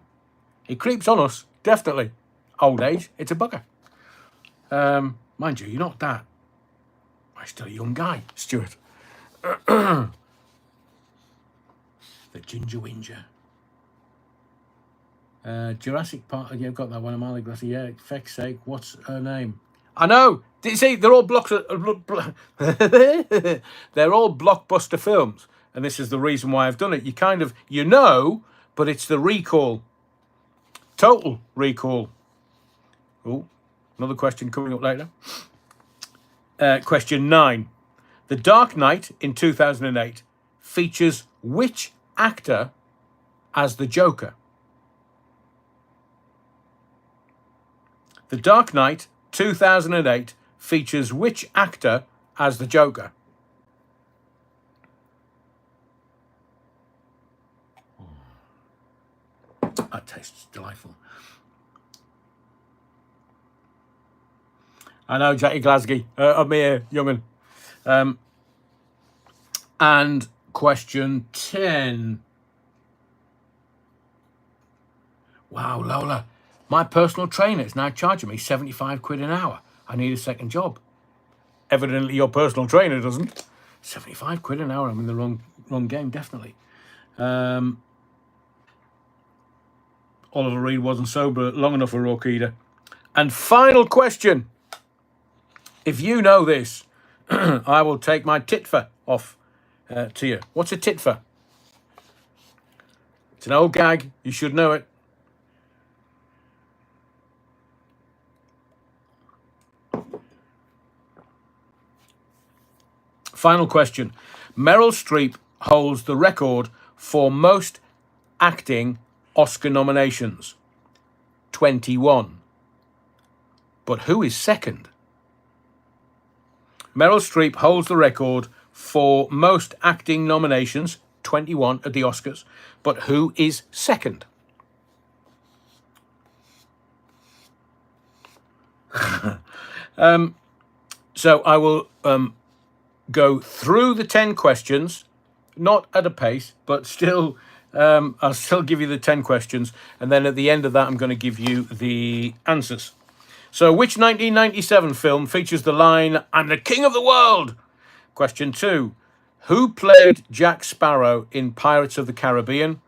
It creeps on us, definitely. Old age, it's a bugger. Mind you, you're not that. I'm still a young guy, Stuart. The Ginger Whinger. Jurassic Park, you've got that one, Amalia Grassy. Yeah, feck's sake, what's her name? I know. Did you see? They're all they're all blockbuster films, and this is the reason why I've done it. You kind of, but it's the recall. Total Recall. Oh, another question coming up later. Question 9. The Dark Knight in 2008 features which actor as the Joker? The Dark Knight 2008 features which actor as the Joker? That tastes delightful. I know, Jackie Glasgow. I'm here, young'un. And question 10. Wow, Lola. My personal trainer is now charging me 75 quid an hour. I need a second job. Evidently, your personal trainer doesn't. 75 quid an hour. I'm in the wrong game, definitely. Oliver Reed wasn't sober long enough for Rock Eater. And final question. If you know this, I will take my titfer off to you. What's a titfer? It's an old gag. You should know it. Final question. Meryl Streep holds the record for most acting Oscar nominations. 21. But who is second? Meryl Streep holds the record for most acting nominations, 21 at the Oscars. But who is second? So I will go through the 10 questions, not at a pace, but still, I'll still give you the 10 questions. And then at the end of that, I'm going to give you the answers. So which 1997 film features the line, "I'm the king of the world"? Question 2. Who played Jack Sparrow in Pirates of the Caribbean?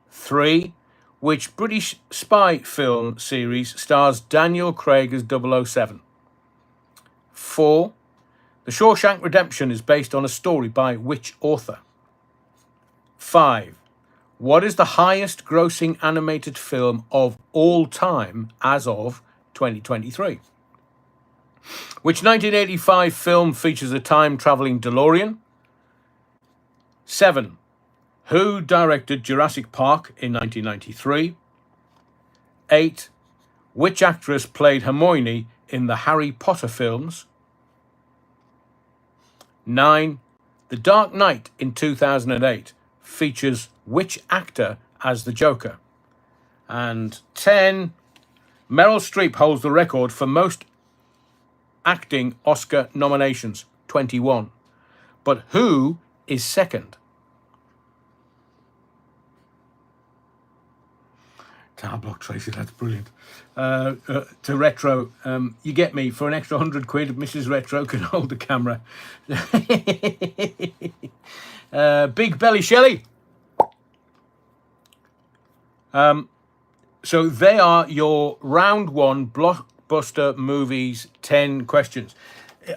3. Which British spy film series stars Daniel Craig as 007? 4. The Shawshank Redemption is based on a story by which author? 5. What is the highest grossing animated film of all time as of 2023. Which 1985 film features a time-traveling DeLorean? 7. Who directed Jurassic Park in 1993? 8. Which actress played Hermione in the Harry Potter films? 9. The Dark Knight in 2008 features which actor as the Joker? And 10. Meryl Streep holds the record for most acting Oscar nominations, 21. But who is second? Tower Block Tracy, that's brilliant. To Retro, you get me for an extra 100 quid. Mrs. Retro can hold the camera. Big Belly Shelley. So they are your round one Blockbuster movies 10 questions.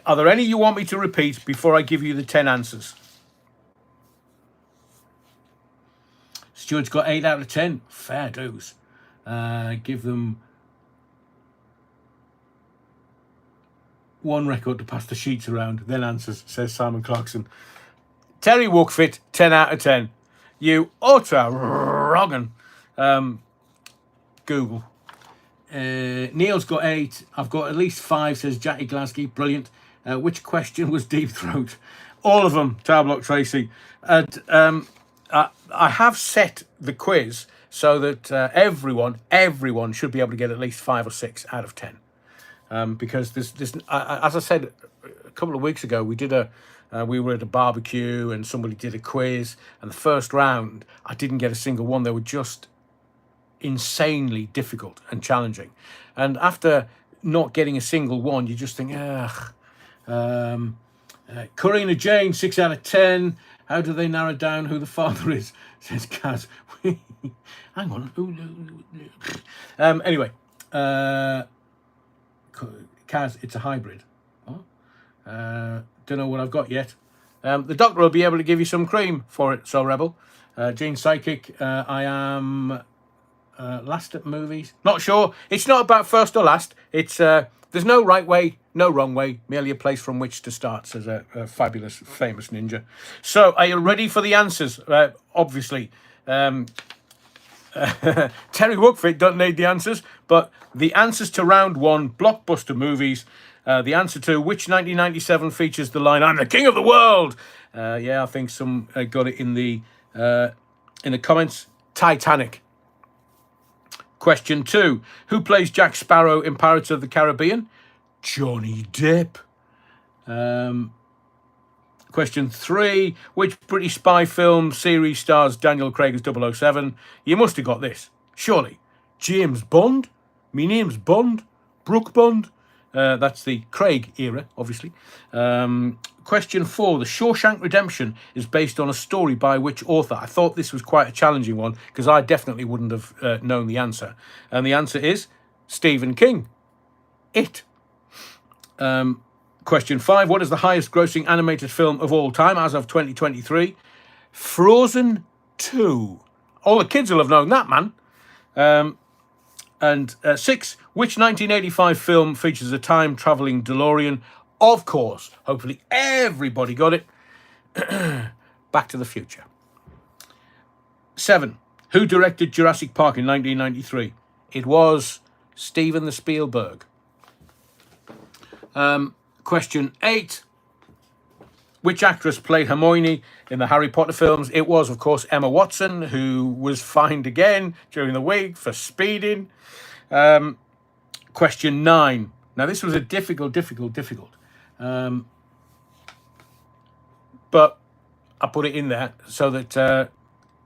Are there any you want me to repeat before I give you the 10 answers? Stuart's got 8 out of 10. Fair dues. Give them one record to pass the sheets around, then answers, says Simon Clarkson. Terry Wookfit, 10 out of 10. You utter wrong'un. Google. Neil's got 8. I've got at least 5, says Jackie Glasky. Brilliant. Which question was Deep Throat? All of them, Tower Block Tracy. I have set the quiz so that everyone should be able to get at least 5 or 6 out of 10. Because this, as I said a couple of weeks ago, we were at a barbecue and somebody did a quiz, and the first round I didn't get a single one. They were just insanely difficult and challenging, and after not getting a single one, you just think, Corina Jane, 6 out of 10. How do they narrow down who the father is? Says Kaz. Hang on. Anyway, Kaz, it's a hybrid. Oh. Don't know what I've got yet. The doctor will be able to give you some cream for it, so Rebel. Gene Psychic, I am last at movies. Not sure. It's not about first or last. It's there's no right way, no wrong way, merely a place from which to start, says a fabulous, famous ninja. So, are you ready for the answers? Obviously. Terry Wookfit don't need the answers, but the answers to round one, Blockbuster movies. The answer to which 1997 features the line, "I'm the king of the world." I think some got it in the comments. Titanic. Question 2. Who plays Jack Sparrow in Pirates of the Caribbean? Johnny Depp. Question 3. Which British spy film series stars Daniel Craig as 007? You must have got this. Surely. James Bond? Me name's Bond. Brooke Bond? That's the Craig era, obviously. Question 4. The Shawshank Redemption is based on a story by which author? I thought this was quite a challenging one because I definitely wouldn't have known the answer. And the answer is Stephen King. It. Question 5. What is the highest grossing animated film of all time as of 2023? Frozen 2. All the kids will have known that, man. And 6. Which 1985 film features a time-travelling DeLorean? Of course. Hopefully everybody got it. Back to the Future. 7. Who directed Jurassic Park in 1993? It was Steven the Spielberg. Question 8. Which actress played Hermione in the Harry Potter films? It was, of course, Emma Watson, who was fined again during the week for speeding. Question 9. Now, this was a difficult. But I put it in there so that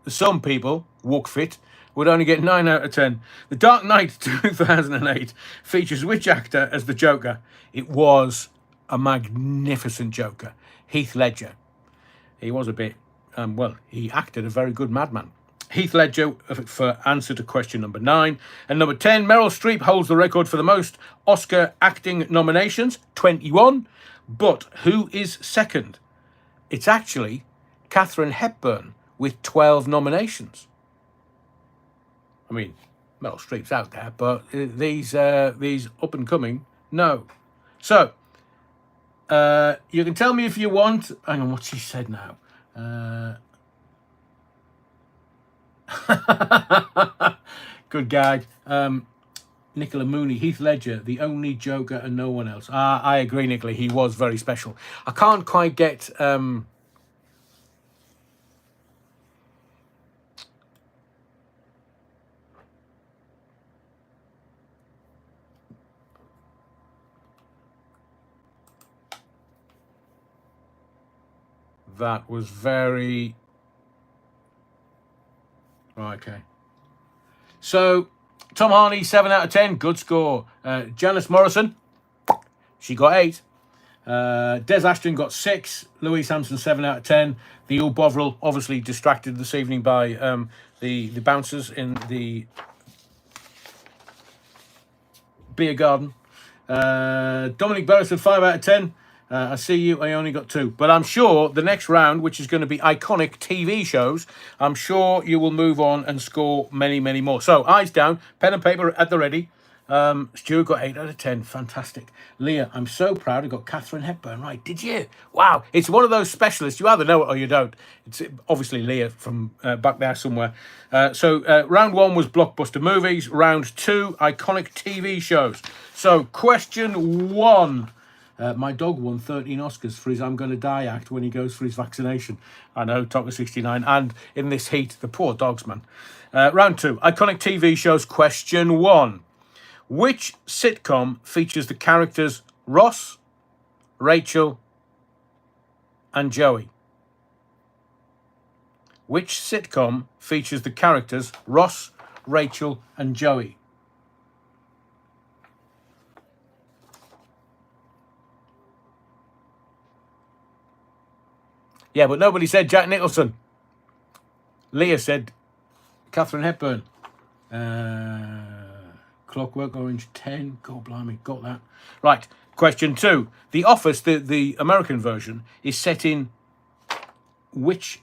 some people, Wookfit, would only get 9 out of 10. The Dark Knight 2008 features which actor as the Joker? It was a magnificent Joker. Heath Ledger. He was a bit, he acted a very good madman. Heath Ledger for answer to question number 9. And number 10, Meryl Streep holds the record for the most Oscar acting nominations, 21. But who is second? It's actually Katharine Hepburn with 12 nominations. I mean, Meryl Streep's out there, but these up and coming, no. So you can tell me if you want. Hang on, what she said now. Good gag. Nicola Mooney, Heath Ledger, the only Joker and no one else. I agree, Nicola. He was very special. I can't quite get. That was very. Okay. So, Tom Harney, 7 out of 10. Good score. Janice Morrison, she got 8. Des Ashton got 6. Louise Hampson, 7 out of 10. The old Bovril, obviously distracted this evening by the bouncers in the beer garden. Dominic Beresford, 5 out of 10. I see you. I only got 2. But I'm sure the next round, which is going to be iconic TV shows, I'm sure you will move on and score many, many more. So, eyes down, pen and paper at the ready. Stuart got 8 out of 10. Fantastic. Leah, I'm so proud I got Katharine Hepburn right. Did you? Wow. It's one of those specialists. You either know it or you don't. It's obviously Leah from back there somewhere. So, round 1 was blockbuster movies. Round 2, iconic TV shows. So, question 1. My dog won 13 Oscars for his I'm Gonna Die act when he goes for his vaccination. I know, Tonka 69. And in this heat, the poor dogs, man. Round 2, iconic TV shows. Question 1. Which sitcom features the characters Ross, Rachel, and Joey? Which sitcom features the characters Ross, Rachel, and Joey? Yeah, but nobody said Jack Nicholson. Leah said Katharine Hepburn. Clockwork Orange, 10. God blimey, got that. Right, question 2. The Office, the American version, is set in which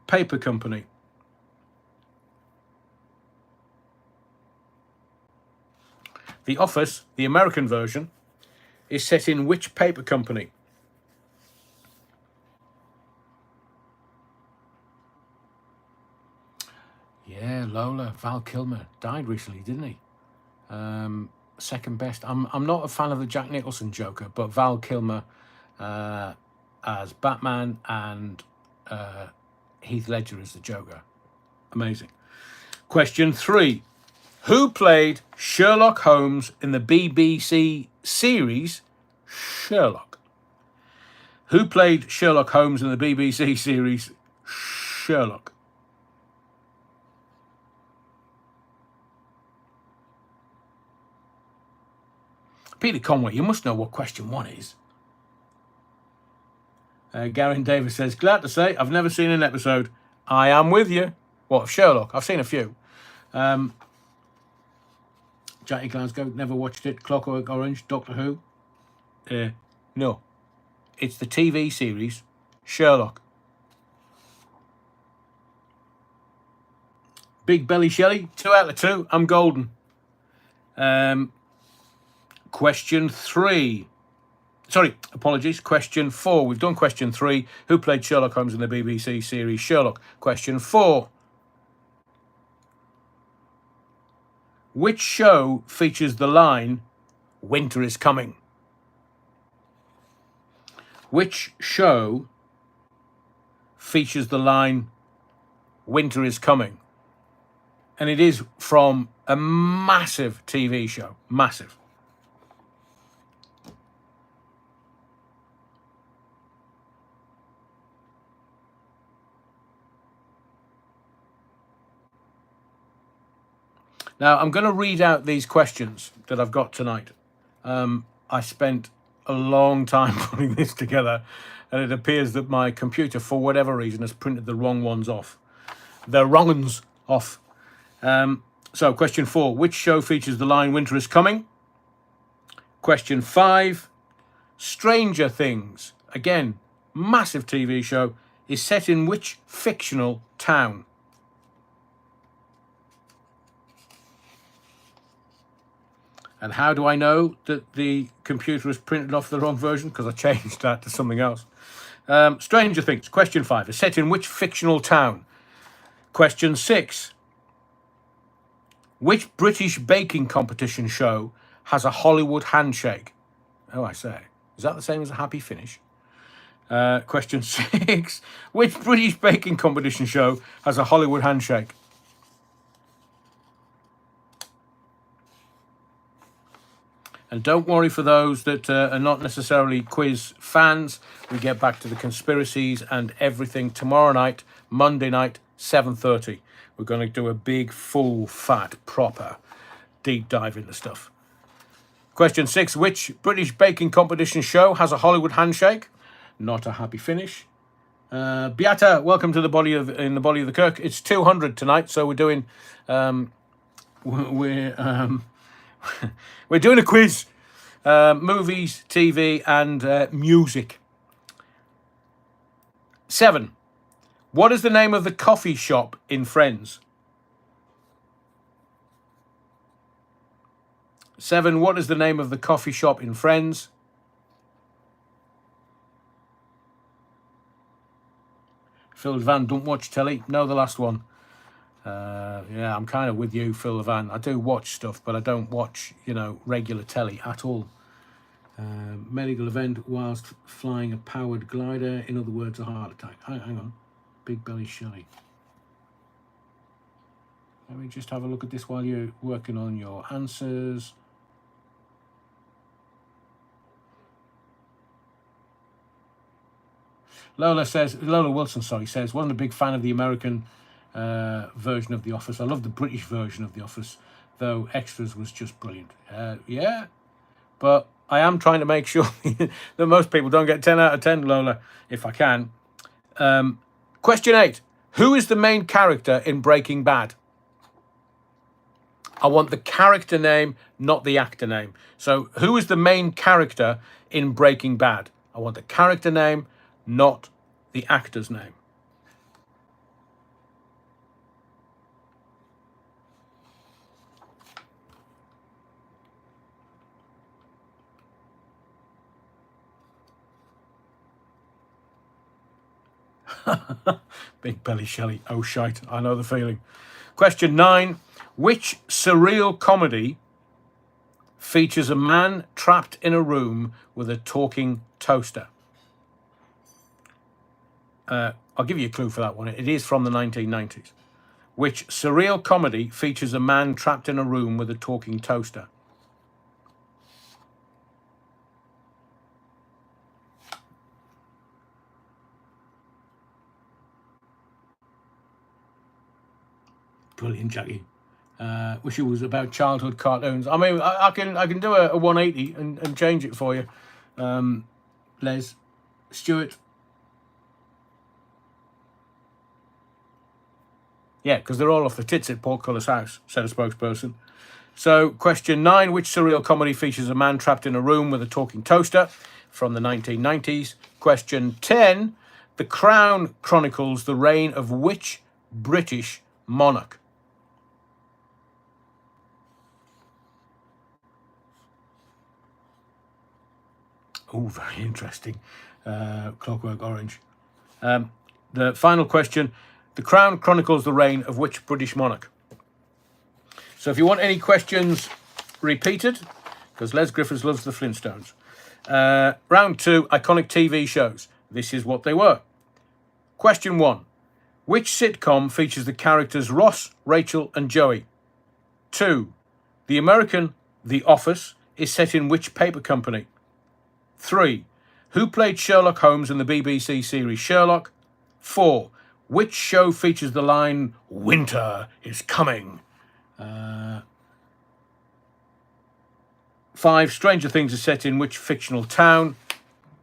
paper company? The Office, the American version, is set in which paper company? Yeah, Lola, Val Kilmer died recently, didn't he? Second best. I'm not a fan of the Jack Nicholson Joker, but Val Kilmer as Batman and Heath Ledger as the Joker. Amazing. Question 3. Who played Sherlock Holmes in the BBC series Sherlock? Who played Sherlock Holmes in the BBC series Sherlock? Peter Conway, you must know what question 1 is. Garen Davis says, glad to say I've never seen an episode. I am with you. What, Sherlock? I've seen a few. Jackie Glasgow, never watched it. Clockwork Orange, Doctor Who. No. It's the TV series Sherlock. Big Belly Shelley, 2 out of 2. I'm golden. Question 3. Sorry, apologies. Question 4. We've done question 3. Who played Sherlock Holmes in the BBC series Sherlock? Question 4. Which show features the line, winter is coming? Which show features the line, winter is coming? And it is from a massive TV show. Massive. Now, I'm going to read out these questions that I've got tonight. I spent a long time putting this together, and it appears that my computer, for whatever reason, has printed the wrong ones off. The wrong ones off. So, question 4. Which show features the line, winter is coming? Question 5. Stranger Things, again, massive TV show, is set in which fictional town? And how do I know that the computer has printed off the wrong version? Because I changed that to something else. Stranger Things. Question 5. Is set in which fictional town? Question 6. Which British baking competition show has a Hollywood handshake? Oh, I say. Is that the same as a happy finish? Question 6. Which British baking competition show has a Hollywood handshake? And don't worry for those that are not necessarily quiz fans. We get back to the conspiracies and everything tomorrow night, Monday night, 7:30. We're going to do a big, full, fat, proper deep dive into stuff. Question 6. Which British baking competition show has a Hollywood handshake? Not a happy finish. Beata, welcome to the body of the Kirk. It's 200 tonight, so we're doing we're doing a quiz, movies, TV, and music. 7. What is the name of the coffee shop in Friends? 7. What is the name of the coffee shop in Friends? Phil Van, don't watch telly. No, the last one. Yeah, I'm kind of with you, Phil Van. I do watch stuff, but I don't watch, regular telly at all. Medical event whilst flying a powered glider. In other words, a heart attack. Hang on. Big Belly Shelley. Let me just have a look at this while you're working on your answers. Lola Wilson, says, wasn't a big fan of the American version of The Office. I love the British version of The Office, though Extras was just brilliant. Yeah, but I am trying to make sure that most people don't get 10 out of 10, Lola, if I can. Question 8. Who is the main character in Breaking Bad? I want the character name, not the actor name. So who is the main character in Breaking Bad? I want the character name, not the actor's name. Big Belly Shelley. Oh, shite. I know the feeling. Question 9. Which surreal comedy features a man trapped in a room with a talking toaster? I'll give you a clue for that one. It is from the 1990s. Which surreal comedy features a man trapped in a room with a talking toaster? Brilliant, Jackie. Wish it was about childhood cartoons. I mean, I can do a 180 and change it for you. Les, Stuart. Yeah, because they're all off the tits at Portcullis House, said a spokesperson. So, question 9. Which surreal comedy features a man trapped in a room with a talking toaster? From the 1990s. Question 10. The Crown chronicles the reign of which British monarch? Oh, very interesting. Clockwork Orange. The final question. The Crown chronicles the reign of which British monarch? So if you want any questions repeated, because Les Griffiths loves the Flintstones. Round 2, iconic TV shows. This is what they were. Question 1. Which sitcom features the characters Ross, Rachel, and Joey? 2. The American The Office is set in which paper company? 3. Who played Sherlock Holmes in the BBC series Sherlock? 4. Which show features the line, "Winter is coming"? 5. Stranger Things is set in which fictional town?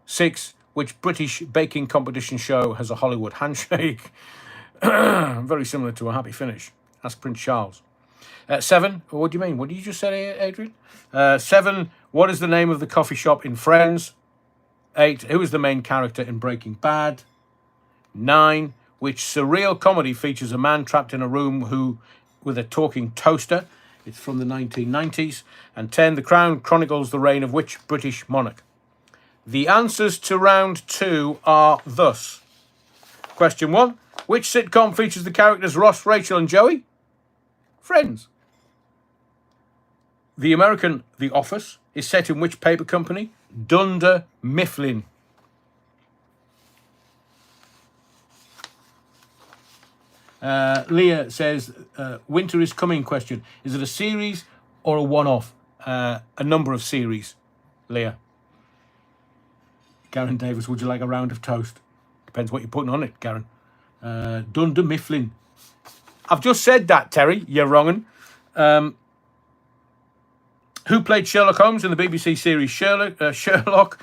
6. Which British baking competition show has a Hollywood handshake? Very similar to a happy finish. Ask Prince Charles. 7. What do you mean? What did you just say, Adrian? 7. What is the name of the coffee shop in Friends? 8. Who is the main character in Breaking Bad? 9. Which surreal comedy features a man trapped in a room with a talking toaster? It's from the 1990s. And 10, The Crown chronicles the reign of which British monarch? The answers to round 2 are thus. Question 1. Which sitcom features the characters Ross, Rachel and Joey? Friends. The American The Office is set in which paper company? Dunder Mifflin. Leah says, Winter is Coming question. Is it a series or a one-off? A number of series, Leah. Garen Davis, would you like a round of toast? Depends what you're putting on it, Garen. Dunder Mifflin. I've just said that, Terry. You're wrong. Who played Sherlock Holmes in the BBC series Sherlock?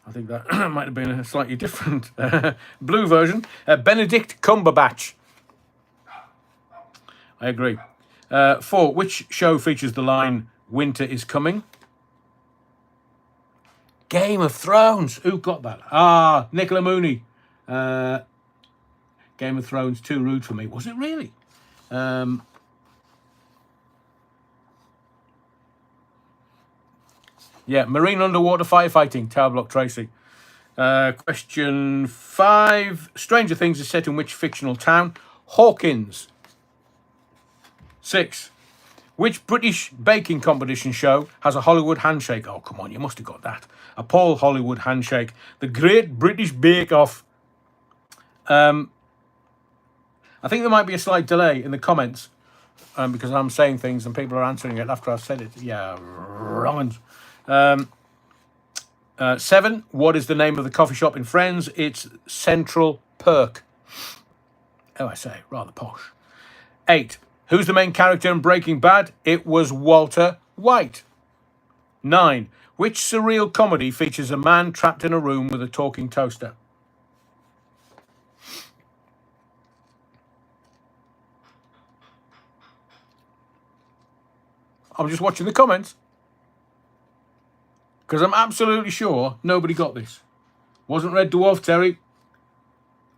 I think that might have been a slightly different blue version. Benedict Cumberbatch. I agree. 4. Which show features the line, Winter is Coming? Game of Thrones. Who got that? Nicola Mooney. Game of Thrones, too rude for me. Was it really? Yeah, marine underwater firefighting. Tower Block Tracy. Question 5. Stranger Things is set in which fictional town? Hawkins. 6. Which British baking competition show has a Hollywood handshake? Oh, come on, you must have got that. A Paul Hollywood handshake. The Great British Bake Off. I think there might be a slight delay in the comments because I'm saying things and people are answering it after I've said it. Yeah, wrong. 7. What is the name of the coffee shop in Friends? It's Central Perk. Oh, I say, rather posh. 8. Who's the main character in Breaking Bad? It was Walter White. 9. Which surreal comedy features a man trapped in a room with a talking toaster? I'm just watching the comments because I'm absolutely sure nobody got this. Wasn't Red Dwarf, Terry?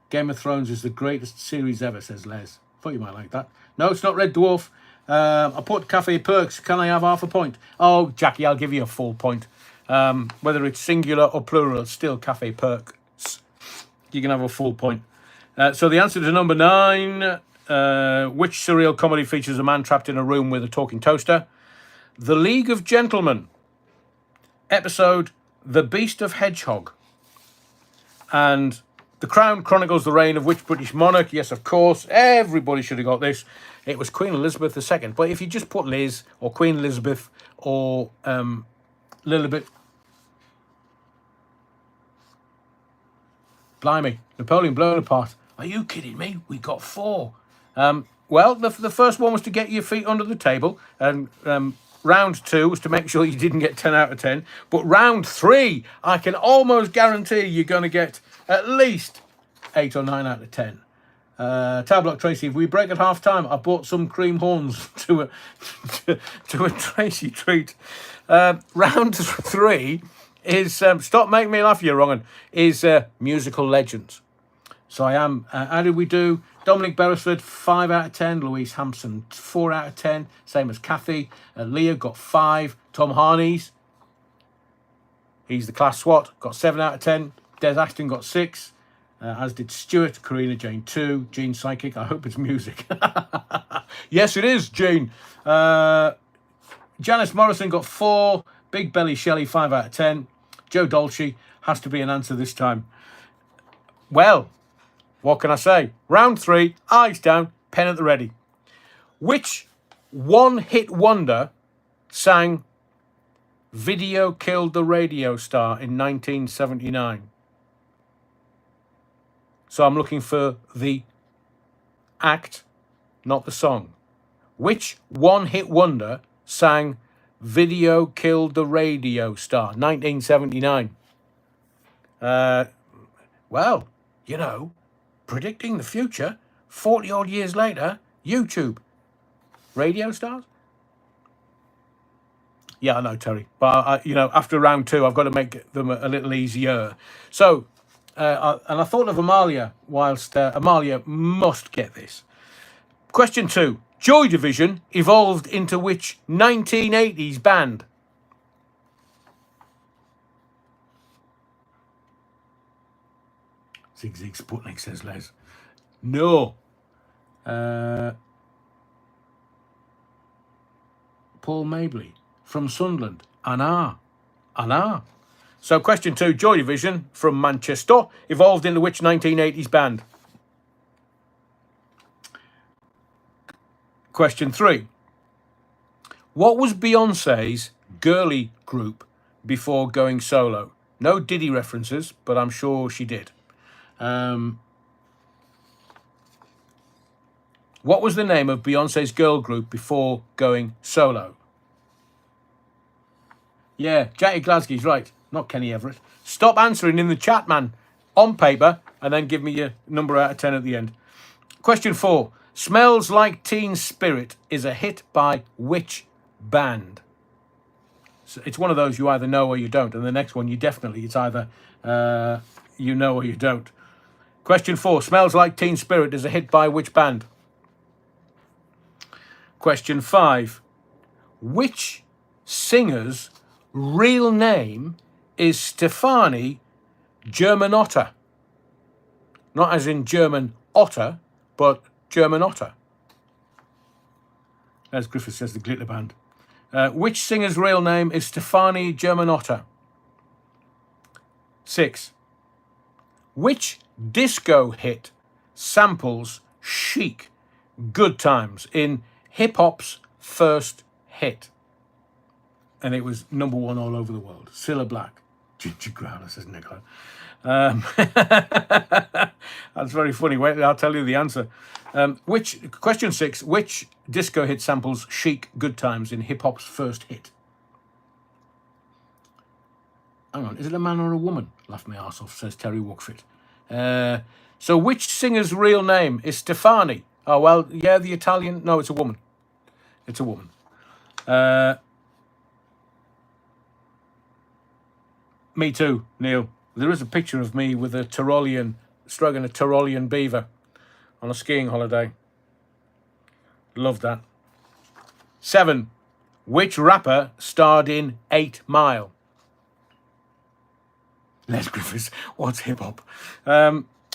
Game of Thrones is the greatest series ever, says Les. Thought you might like that. No, it's not Red Dwarf. I put Cafe Perks. Can I have half a point? Oh, Jackie, I'll give you a full point. Whether it's singular or plural, it's still Cafe Perks. You can have a full point. So the answer to number 9, which surreal comedy features a man trapped in a room with a talking toaster? The League of Gentlemen. Episode The Beast of Hedgehog. And The Crown chronicles the reign of which British monarch? Yes, of course. Everybody should have got this. It was Queen Elizabeth II. But if you just put Liz or Queen Elizabeth or Lilibet. Blimey. Napoleon Bonaparte. Are you kidding me? We got 4. Well, the first one was to get your feet under the table. And round 2 was to make sure you didn't get 10 out of 10. But round 3, I can almost guarantee you're going to get at least 8 or 9 out of 10. Tower Block Tracy, if we break at half time, I bought some cream horns to a Tracy treat. Round 3 is, stop making me laugh, you're wrong, is musical legends. So I am, how did we do? Dominic Beresford, 5 out of 10. Louise Hampson, 4 out of 10. Same as Kathy. Leah got 5. Tom Harney's, he's the class SWAT, got 7 out of 10. Des Ashton got 6. As did Stuart. Karina Jane 2. Jean Psychic, I hope it's music. Yes, it is, Jean. Janice Morrison got 4. Big Belly Shelley, 5 out of 10. Joe Dolce has to be an answer this time. Well, what can I say? Round 3, eyes down, pen at the ready. Which one-hit wonder sang Video Killed the Radio Star in 1979? So I'm looking for the act, not the song. Which one-hit wonder sang Video Killed the Radio Star, 1979? Well, you know, predicting the future, 40-odd years later, YouTube. Radio stars? Yeah, I know, Terry. But, you know, after round 2, I've got to make them a little easier. So, and I thought of Amalia, whilst Amalia must get this. Question 2. Joy Division evolved into which 1980s band? Zig Zig Sputnik, says Les. No. Paul Mabley from Sunderland. Anna. So question 2, Joy Division from Manchester evolved into which 1980s band? Question 3. What was Beyonce's girly group before going solo? No Diddy references, but I'm sure she did. What was the name of Beyonce's girl group before going solo? Yeah, Jackie Glasgow's right, not Kenny Everett. Stop answering in the chat, man, on paper, and then give me your number out of 10 at the end. Question 4. Smells Like Teen Spirit is a hit by which band? So it's one of those you either know or you don't, and the next one it's either you know or you don't. Question 4. Smells Like Teen Spirit is a hit by which band? Question 5. Which singer's real name is Stefani Germanotta? Not as in German otter, but German otter. As Griffith says, the Glitter Band. Which singer's real name is Stefani Germanotta? 6. Which disco hit samples Chic, Good Times in hip-hop's first hit? And it was number 1 all over the world. Cilla Black. Ginger Growler, says Nicola. That's very funny. Wait, I'll tell you the answer. Question 6. Which disco hit samples Chic, Good Times in hip-hop's first hit? Hang on, is it a man or a woman? Laughed my arse off, says Terry Wookfit. So which singer's real name is Stefani? Oh, well, yeah, the Italian. No, it's a woman. It's a woman. Me too, Neil. There is a picture of me with a Tyrolean, stroking a Tyrolean beaver on a skiing holiday. Love that. 7. Which rapper starred in 8 Mile? Les Griffiths. What's hip-hop?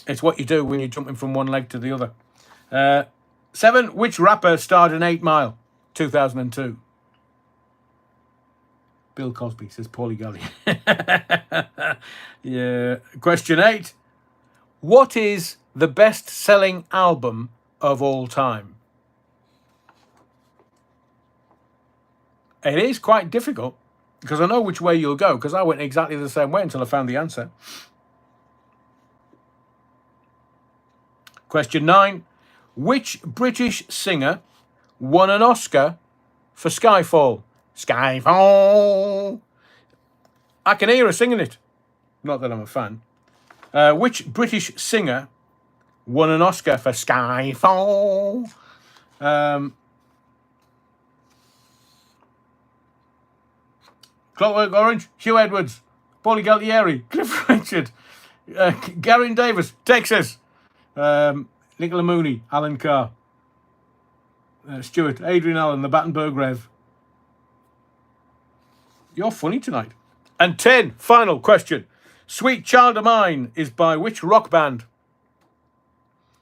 It's what you do when you're jumping from one leg to the other. 7. Which rapper starred in 8 Mile? 2002. Bill Cosby, says Paulie Gully. Yeah. Question 8. What is the best-selling album of all time? It is quite difficult, because I know which way you'll go, because I went exactly the same way until I found the answer. Question 9. Which British singer won an Oscar for Skyfall? Skyfall. I can hear her singing it. Not that I'm a fan. Which British singer won an Oscar for Skyfall? Clockwork Orange, Hugh Edwards, Paulie Galtieri, Cliff Richard, Garen Davis, Texas, Nicola Mooney, Alan Carr, Stewart, Adrian Allen, the Battenberg Rev. You're funny tonight. And 10, final question. Sweet Child of Mine is by which rock band?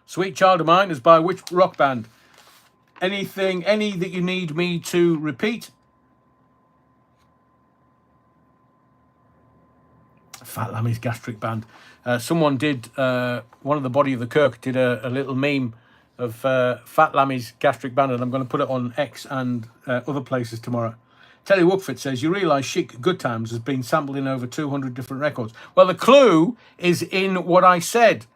Sweet Child of Mine is by which rock band? Any that you need me to repeat? Fat Lammy's Gastric Band. Someone did, one of the Body of the Kirk did a little meme of Fat Lammy's Gastric Band, and I'm going to put it on X and other places tomorrow. Terry Wookfit says, you realise Chic Good Times has been sampled in over 200 different records. Well, the clue is in what I said.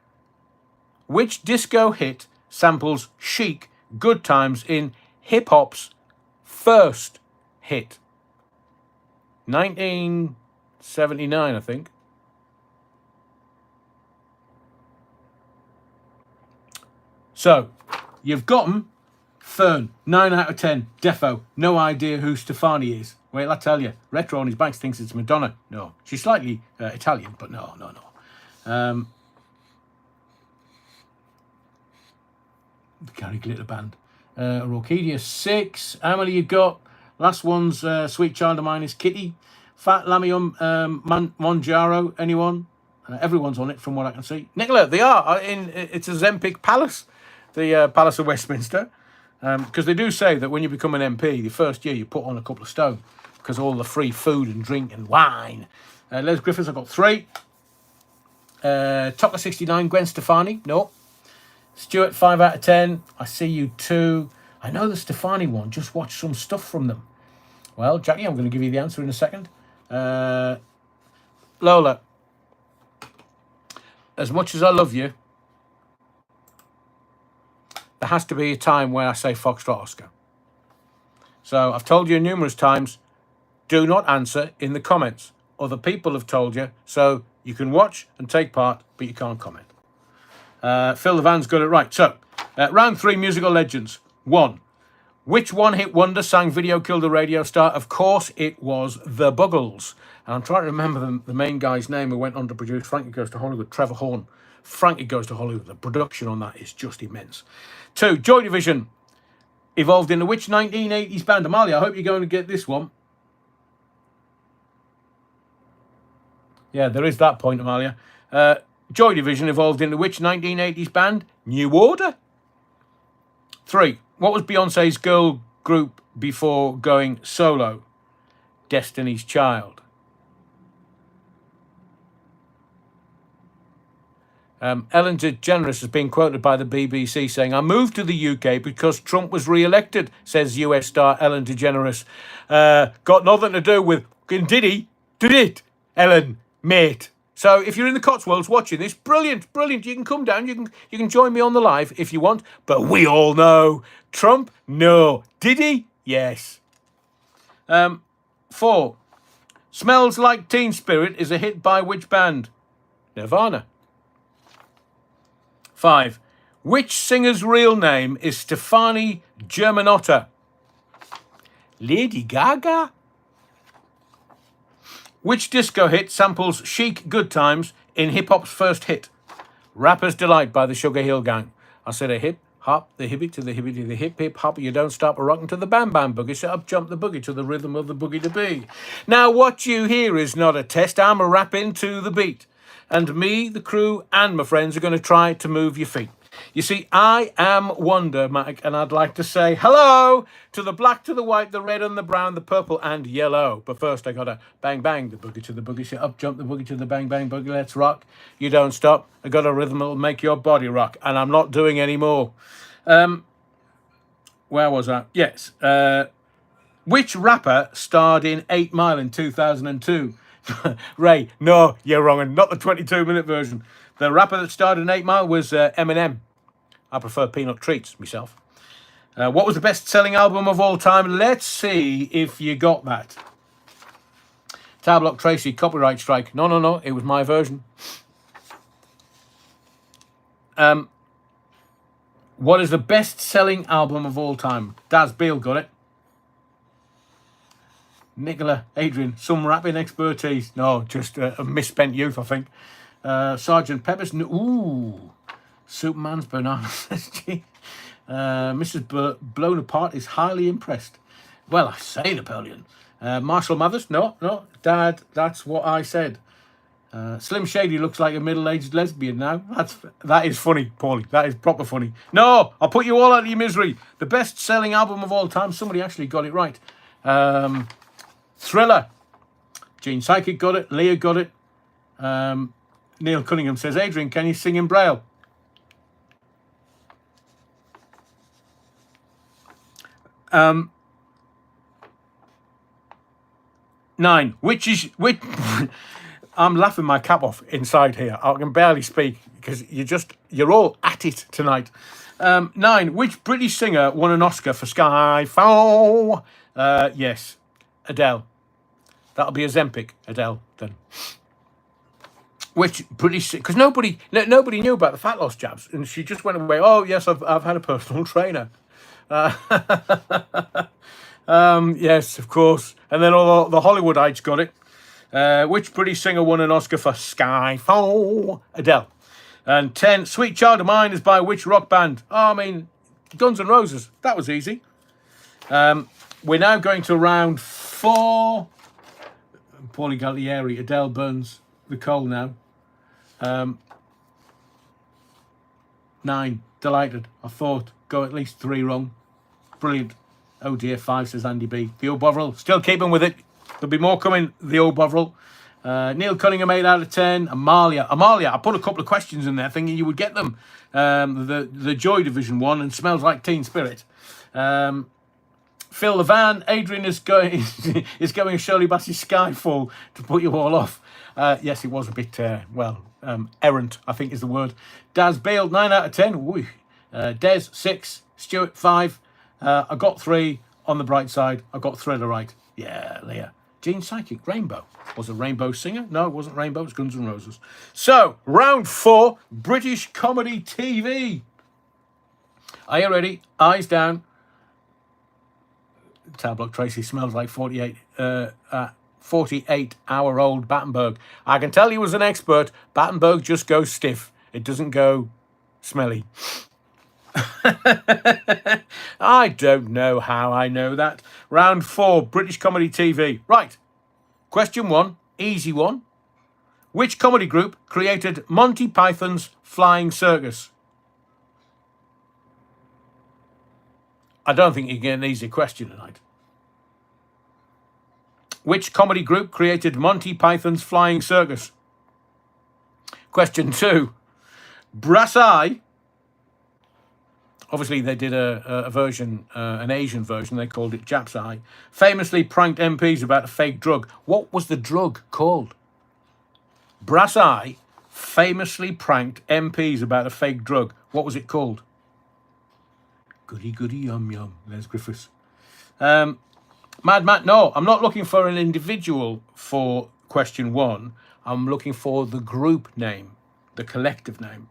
Which disco hit samples Chic Good Times in hip-hop's first hit? 1979, I think. So, you've got them. Fern, 9 out of 10. Defo, no idea who Stefani is. Wait, I'll tell you. Retro on his banks thinks it's Madonna. No, she's slightly Italian, but no. The Gary Glitter Band. Orchidia 6. How many you got? Last one's Sweet Child of Mine is Kitty. Fat Lamium Monjaro. Anyone? Everyone's on it from what I can see. Nicola, they are. It's a Zempic Palace. The Palace of Westminster. Because they do say that when you become an MP, the first year you put on a couple of stone. Because all the free food and drink and wine. Les Griffiths, I've got 3. Tucker 69, Gwen Stefani. No. Stuart, 5 out of 10. I see you 2. I know the Stefani one. Just watch some stuff from them. Well, Jackie, I'm going to give you the answer in a second. Lola, as much as I love you, there has to be a time where I say Foxtrot Oscar. So I've told you numerous times, do not answer in the comments. Other people have told you, so you can watch and take part, but you can't comment. Phil Levan's got it right. So, round 3, musical legends. 1. Which one-hit wonder sang Video Killed the Radio Star? Of course, it was The Buggles. And I'm trying to remember the main guy's name who went on to produce Frankie Goes to Hollywood, Trevor Horn. Frankie Goes to Hollywood. The production on that is just immense. 2. Joy Division evolved into which 1980s band? Amalia, I hope you're going to get this one. Yeah, there is that point, Amalia. Joy Division evolved into which 1980s band? New Order. 3. What was Beyonce's girl group before going solo? Destiny's Child. Ellen DeGeneres has been quoted by the BBC saying, I moved to the UK because Trump was re-elected, says US star Ellen DeGeneres. Got nothing to do with, did he? Did it, Ellen, mate? So if you're in the Cotswolds watching this, brilliant, brilliant. You can come down. You can join me on the live if you want. But we all know Trump, no. Did he? Yes. 4. Smells Like Teen Spirit is a hit by which band? Nirvana. 5. Which singer's real name is Stefani Germanotta? Lady Gaga? Which disco hit samples Chic Good Times in hip-hop's first hit? Rapper's Delight by the Sugar Hill Gang. I said a hip, hop, the hippie to the hippie to the hip, hip, hop. You don't stop a rockin' to the bam, bam, boogie. Set up, jump the boogie to the rhythm of the boogie to be. Now, what you hear is not a test. I'm a rapping to the beat. And me, the crew, and my friends are going to try to move your feet. You see, I am Wonder Mike, and I'd like to say hello to the black, to the white, the red and the brown, the purple and yellow. But first, I got to bang, bang, the boogie to the boogie. Sit up, jump the boogie to the bang, bang, boogie. Let's rock. You don't stop. I got a rhythm that'll make your body rock, and I'm not doing any more. Where was I? Yes. Which rapper starred in 8 Mile in 2002? Ray, no, you're wrong, and not the 22-minute version. The rapper that starred in 8 Mile was Eminem. I prefer Peanut Treats myself. What was the best-selling album of all time? Let's see if you got that. Tablock Tracy, copyright strike. No, it was my version. What is the best-selling album of all time? Daz Beale got it. Nicola, Adrian, some rapping expertise. No, just a misspent youth, I think. Sergeant Pepper's. Ooh. Superman's banana. Mrs. Blown Apart is highly impressed. Well, I say Napoleon. Marshall Mathers. No. Dad, that's what I said. Slim Shady looks like a middle-aged lesbian now. That is funny, Paulie. That is proper funny. No, I'll put you all out of your misery. The best-selling album of all time. Somebody actually got it right. Thriller. Gene Psychic got it. Leah got it. Neil Cunningham says, Adrian, can you sing in Braille? Nine. Which I'm laughing my cap off inside here. I can barely speak because you're all at it tonight. 9. Which British singer won an Oscar for Sci-fi? Yes, Adele. That'll be a Zempic, Adele, then. Which British, because nobody knew about the fat loss jabs, and she just went away. Oh yes, I've had a personal trainer. Yes, of course. And then all the Hollywoodites got it. Which British singer won an Oscar for Skyfall? Adele. And 10. Sweet Child of Mine is by which rock band? Oh, I mean, Guns N' Roses. That was easy. We're now going to round 4. Paulie Galtieri, Adele Burns, the Cole now. 9. Delighted. I thought go at least 3 wrong. Brilliant. Oh dear, 5 says Andy B. The old Bovril. Still keeping with it. There'll be more coming. The old Bovril. Neil Cunningham, 8 out of 10. Amalia, I put a couple of questions in there thinking you would get them. The Joy Division one and Smells Like Teen Spirit. Phil Levan, Adrian is going Shirley Bassey's Skyfall to put you all off. Yes, it was a bit errant, I think is the word. Daz Bale, 9 out of 10. Ooh. Des, 6. Stuart, 5. I got 3 on the bright side. I got Thriller right. Yeah, Leah. Gene Psychic, Rainbow. Was a Rainbow singer? No, it wasn't Rainbow. It's Guns N' Roses. So, round 4, British comedy TV. Are you ready? Eyes down. Tablock Tracy, Smells Like 48-hour-old Battenberg. I can tell you as an expert, Battenberg just goes stiff. It doesn't go smelly. I don't know how I know that. Round 4, British comedy TV. Right. Question 1, easy one. Which comedy group created Monty Python's Flying Circus? I don't think you can get an easy question tonight. Which comedy group created Monty Python's Flying Circus? Question 2, Brass Eye. Obviously, they did a version, an Asian version. They called it Jap's Eye. Famously pranked MPs about a fake drug. What was the drug called? Brass Eye famously pranked MPs about a fake drug. What was it called? Goody, goody, yum, yum. There's Griffiths. Mad Matt, no. I'm not looking for an individual for question 1. I'm looking for the group name, the collective name.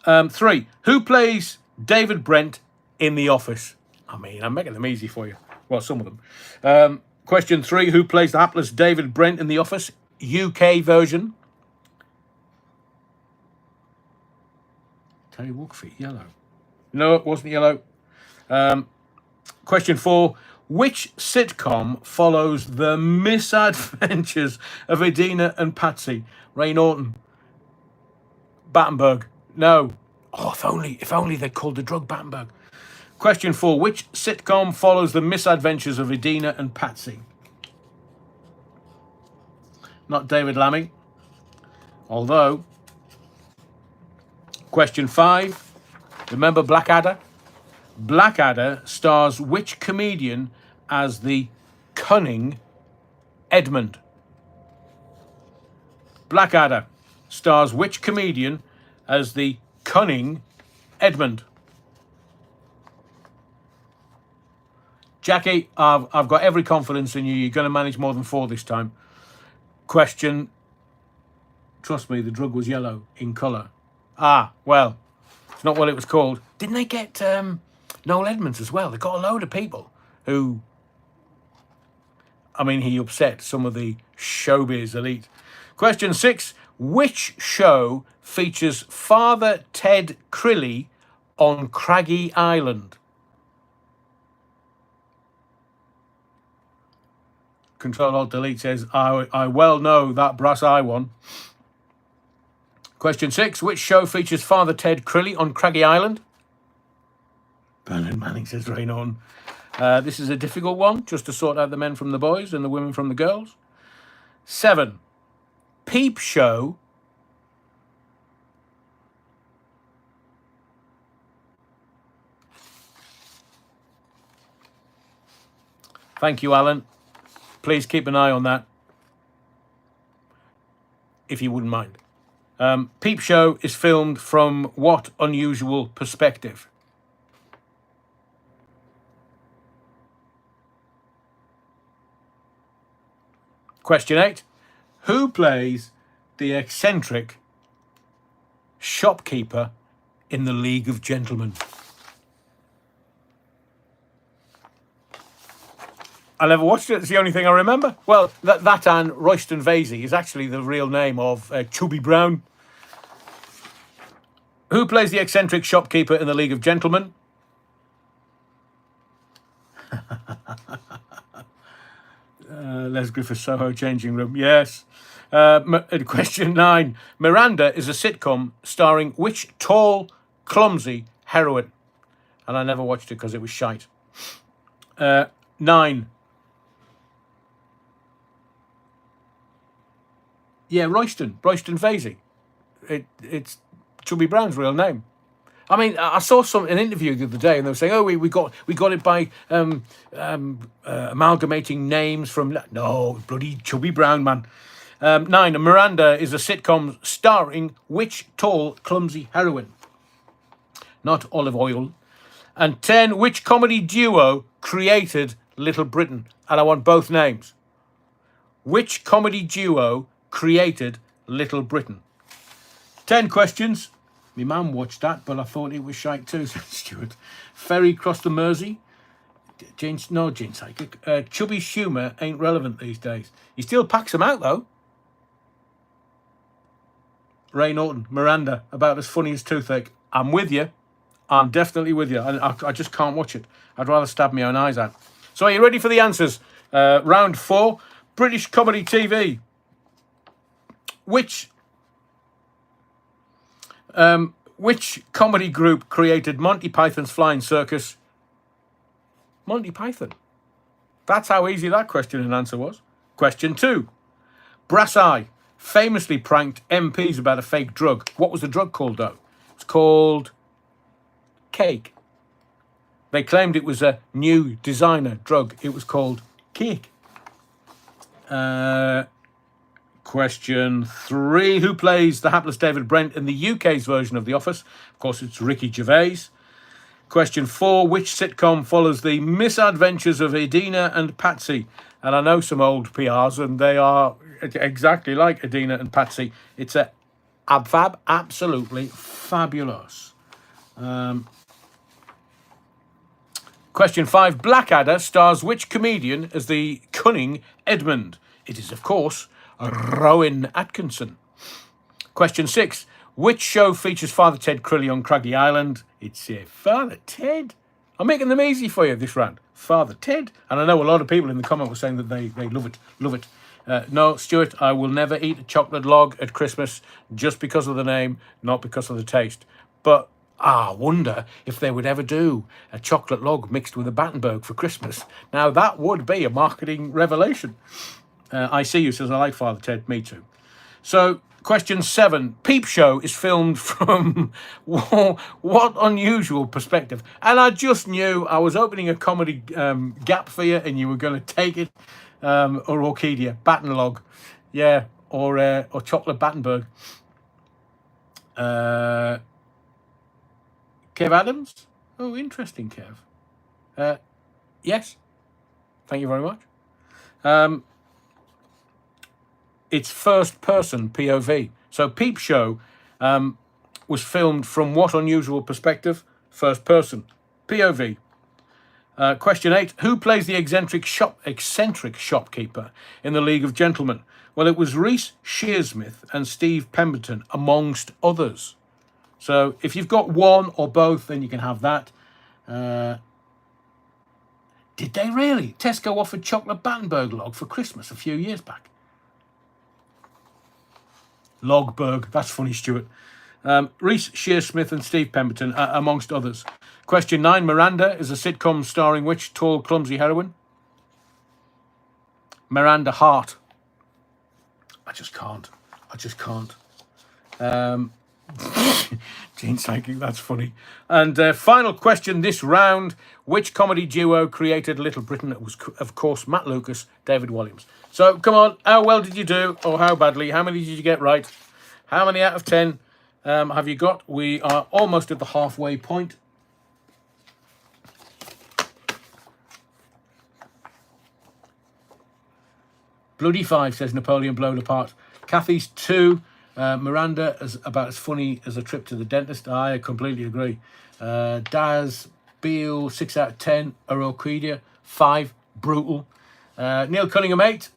3, who plays David Brent in The Office? I mean, I'm making them easy for you. Well, some of them. Question 3, who plays the hapless David Brent in The Office? UK version. Terry Woolfie, yellow. No, it wasn't yellow. Question 4, which sitcom follows the misadventures of Edina and Patsy? Ray Norton. Battenberg. No. Oh, if only they called the drug Battenberg. Question 4. Which sitcom follows the misadventures of Edina and Patsy? Not David Lammy. Although. Question 5. Remember Blackadder? Blackadder stars which comedian as the cunning Edmund? Blackadder stars which comedian as the cunning Edmund? Jackie, I've got every confidence in you. You're going to manage more than 4 this time. Question. Trust me, the drug was yellow in colour. Ah, well, it's not what it was called. Didn't they get Noel Edmonds as well? They got a load of people who, I mean, he upset some of the showbiz elite. Question 6. Which show features Father Ted Crilly on Craggy Island? Control-Alt-Delete says, I well know that Brass Eye one. Question 6. Which show features Father Ted Crilly on Craggy Island? Bernard Manning says, rain on. This is a difficult one, just to sort out the men from the boys and the women from the girls. 7. Peep Show. Thank you, Alan. Please keep an eye on that, if you wouldn't mind. Peep Show is filmed from what unusual perspective? Question 8. Who plays the eccentric shopkeeper in The League of Gentlemen? I never watched it. It's the only thing I remember. Well, that and Royston Vasey is actually the real name of Chubby Brown. Who plays the eccentric shopkeeper in The League of Gentlemen? Les Griffith's Soho changing room. Yes. Question 9. Miranda is a sitcom starring which tall, clumsy heroine? And I never watched it because it was shite. 9. Yeah, Royston Vasey. It's Chubby Brown's real name. I mean, I saw an interview the other day, and they were saying, "Oh, we got it by amalgamating names from." No, bloody Chubby Brown, man. 9. Miranda is a sitcom starring which tall, clumsy heroine? Not Olive Oil. And 10. Which comedy duo created Little Britain? And I want both names. Which comedy duo created Little Britain? 10 questions. My mum watched that, but I thought it was shite too, said Stuart. Ferry crossed the Mersey. Jane Psychic. Chubby's humour ain't relevant these days. He still packs them out, though. Ray Norton, Miranda, about as funny as toothache. I'm with you. I'm definitely with you. I just can't watch it. I'd rather stab my own eyes out. So are you ready for the answers? Round 4. British comedy TV. Which comedy group created Monty Python's Flying Circus? Monty Python. That's how easy that question and answer was. Question 2. Brass Eye famously pranked MPs about a fake drug. What was the drug called, though? It's called cake. They claimed it was a new designer drug. It was called cake. Question 3. Who plays the hapless David Brent in the UK's version of The Office? Of course, it's Ricky Gervais. Question 4. Which sitcom follows the misadventures of Edina and Patsy? And I know some old PRs, and they are exactly like Edina and Patsy. It's absolutely fabulous. Question 5. Blackadder stars which comedian as the cunning Edmund? It is, of course, Rowan Atkinson. Question 6. Which show features Father Ted Crilly on Craggy Island? It's Father Ted. I'm making them easy for you this round. Father Ted. And I know a lot of people in the comment were saying that they love it. Love it. No, Stuart, I will never eat a chocolate log at Christmas just because of the name, not because of the taste. But I wonder if they would ever do a chocolate log mixed with a Battenberg for Christmas. Now, that would be a marketing revelation. I see you, says, I like Father Ted. Me too. So, question 7. Peep Show is filmed from what unusual perspective? And I just knew I was opening a comedy gap for you, and you were going to take it. Or Orchidia, Battenlog. Yeah, or Chocolate Battenberg. Kev Adams? Oh, interesting, Kev. Yes. Thank you very much. It's first person POV. So Peep Show was filmed from what unusual perspective? First person POV. Question 8. Who plays the eccentric shopkeeper in The League of Gentlemen? Well, it was Reece Shearsmith and Steve Pemberton, amongst others. So if you've got one or both, then you can have that. Did they really? Tesco offered chocolate Battenberg log for Christmas a few years back. Logberg. That's funny, Stuart. Reece Shearsmith and Steve Pemberton, amongst others. Question 9. Miranda is a sitcom starring which tall, clumsy heroine? Miranda Hart. I just can't. Gene Psychic, that's funny. And final question this round. Which comedy duo created Little Britain? It was, of course, Matt Lucas, David Walliams. So, come on. How well did you do? Or how badly? How many did you get right? How many out of 10 have you got? We are almost at the halfway point. Bloody 5, says Napoleon blown apart. Kathy's 2. Miranda is about as funny as a trip to the dentist. I completely agree. Daz Beale, 6 out of 10. Orchidia, 5. Brutal. Neil Cunningham, 8.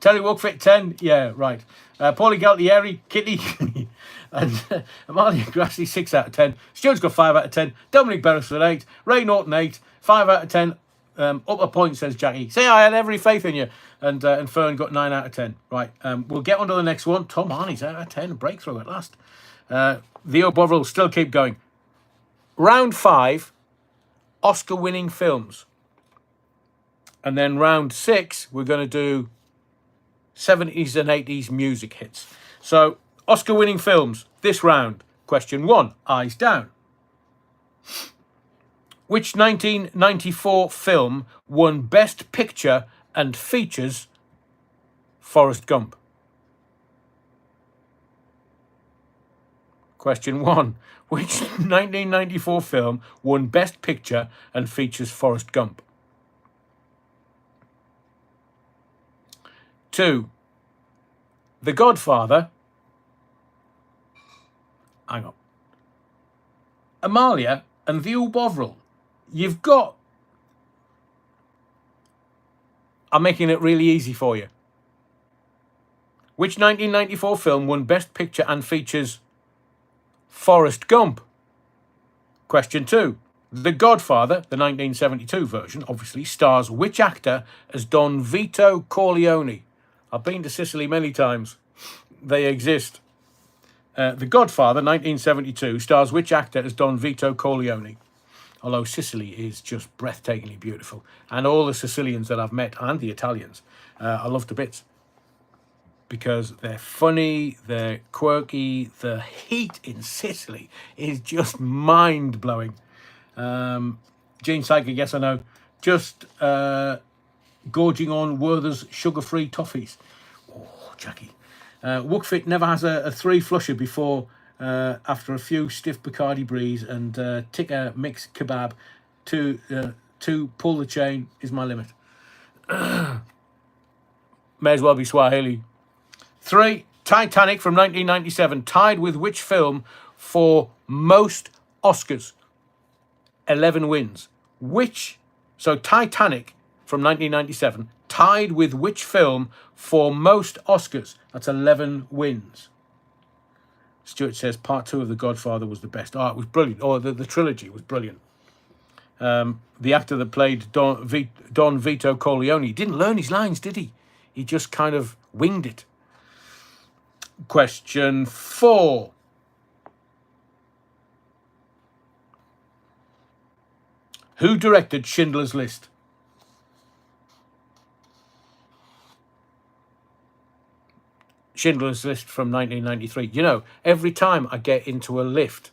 Terry Wookfit, 10. Yeah, right. Paulie Galtieri, Kitty. And Amalia Grassi, 6 out of 10. Stuart's got 5 out of 10. Dominic Beresford, 8. Ray Norton, 8. 5 out of 10. Up a point, says Jackie. Say I had every faith in you. And Fern got 9 out of 10. Right. We'll get on to the next one. Tom Harney's out of 10. Breakthrough at last. Theo Bovril still keep going. Round 5, Oscar-winning films. And then round 6, we're going to do 70s and 80s music hits. So, Oscar-winning films. This round. Question 1, Eyes Down. Which 1994 film won Best Picture and features Forrest Gump? Question 1. Which 1994 film won Best Picture and features Forrest Gump? 2. The Godfather. Hang on. Amalia and Theo Bovril. You've got... I'm making it really easy for you. Which 1994 film won Best Picture and features Forrest Gump? Question 2. The Godfather, the 1972 version, obviously, stars which actor as Don Vito Corleone? I've been to Sicily many times. They exist. The Godfather, 1972, stars which actor as Don Vito Corleone? Although Sicily is just breathtakingly beautiful. And all the Sicilians that I've met, and the Italians, I love to bits. Because they're funny, they're quirky. The heat in Sicily is just mind-blowing. Gene Psyche, yes I know. Just gorging on Werther's sugar-free toffees. Oh, Jackie. Wookfit never has a 3 flusher before... after a few stiff Bacardi Breeze and tikka mix kebab to pull the chain is my limit. May as well be Swahili. 3. Titanic from 1997 tied with which film for most Oscars? 11 wins. So Titanic from 1997 tied with which film for most Oscars? That's 11 wins. Stuart says part 2 of The Godfather was the best. Oh, it was brilliant. Oh, the trilogy was brilliant. The actor that played Don Vito Corleone didn't learn his lines, did he? He just kind of winged it. Question 4. Who directed Schindler's List? Schindler's List from 1993. You know, every time I get into a lift,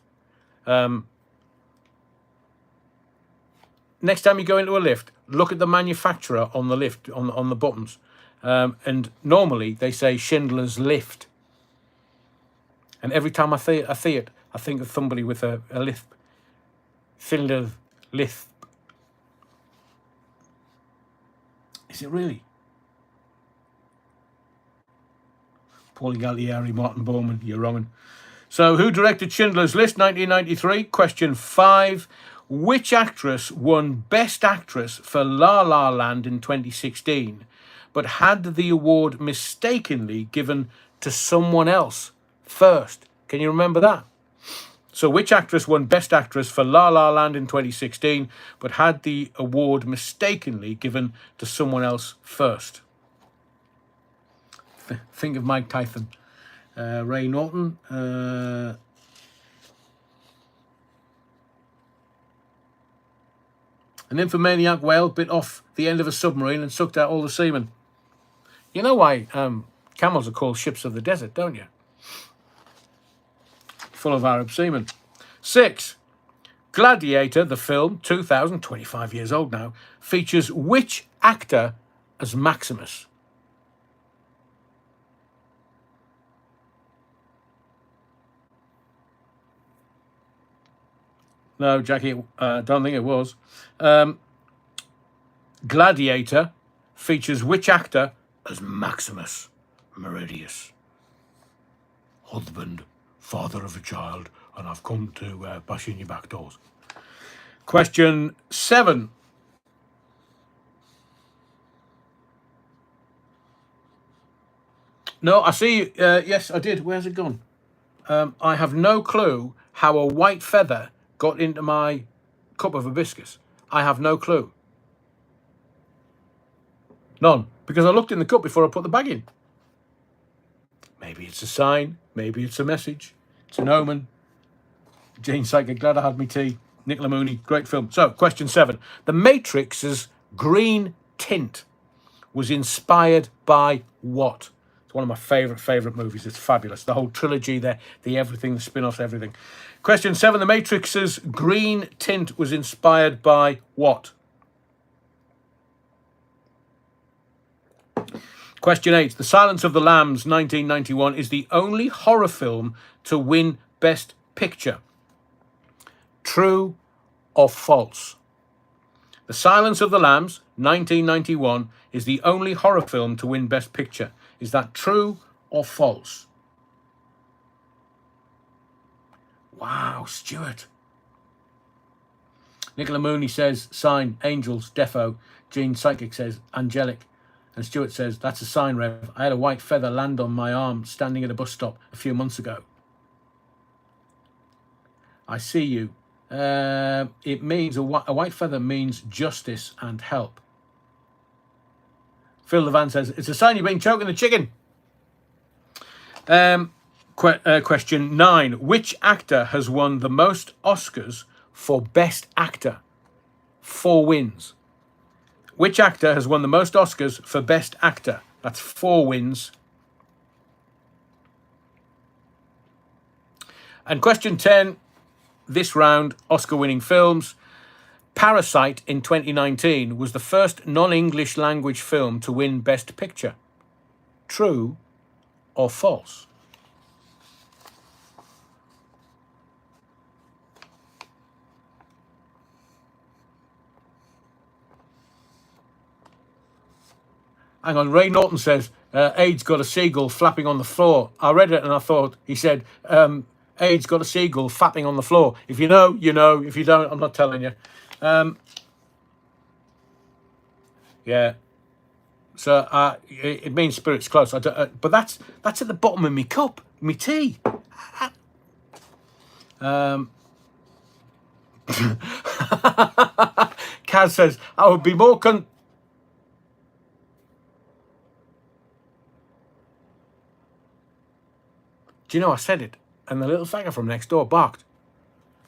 next time you go into a lift, look at the manufacturer on the lift, on the buttons. And normally they say Schindler's Lift. And every time I see it, I think of somebody with a lisp. Schindler's Lisp. Is it really? Paulie Gallieri, Martin Bowman, you're wrong. So, who directed Schindler's List, 1993? Question 5. Which actress won Best Actress for La La Land in 2016, but had the award mistakenly given to someone else first? Can you remember that? So, which actress won Best Actress for La La Land in 2016, but had the award mistakenly given to someone else first? Think of Mike Tyson. Ray Norton. An nymphomaniac whale bit off the end of a submarine and sucked out all the semen. You know why camels are called ships of the desert, don't you? Full of Arab semen. 6. Gladiator, the film, 25 years old now, features which actor as Maximus? No, Jackie, don't think it was. Gladiator features which actor as Maximus Meridius? Husband, father of a child, and I've come to bash in your back doors. Question 7. No, I see. Yes, I did. Where's it gone? I have no clue how a white feather got into my cup of hibiscus. I have no clue. None. Because I looked in the cup before I put the bag in. Maybe it's a sign. Maybe it's a message. It's an omen. Jane Psychic, glad I had me tea. Nicola Mooney, great film. So, question 7. The Matrix's green tint was inspired by what? It's one of my favourite movies. It's fabulous. The whole trilogy, the everything, the spin-offs, everything. Question 7. The Matrix's green tint was inspired by what? Question 8. The Silence of the Lambs, 1991, is the only horror film to win Best Picture. True or false? The Silence of the Lambs, 1991, is the only horror film to win Best Picture. Is that true or false? Wow, Stuart. Nicola Mooney says, sign, angels, defo. Jean Psychic says, angelic. And Stuart says, that's a sign, Rev. I had a white feather land on my arm standing at a bus stop a few months ago. I see you. It means a white feather means justice and help. Phil Levan says, it's a sign you've been choking the chicken. Question 9. Which actor has won the most Oscars for Best Actor? 4 wins. Which actor has won the most Oscars for Best Actor? That's 4 wins. And question 10, this round, Oscar-winning films. Parasite in 2019 was the first non-English language film to win Best Picture. True or false? Hang on, Ray Norton says, Aid's got a seagull flapping on the floor. I read it and I thought, he said, Aid's got a seagull flapping on the floor. If you know, you know. If you don't, I'm not telling you. Yeah. So it means spirit's close. But that's at the bottom of my cup, my tea. Kaz says, I would be more Do you know, I said it, and the little faggot from next door barked.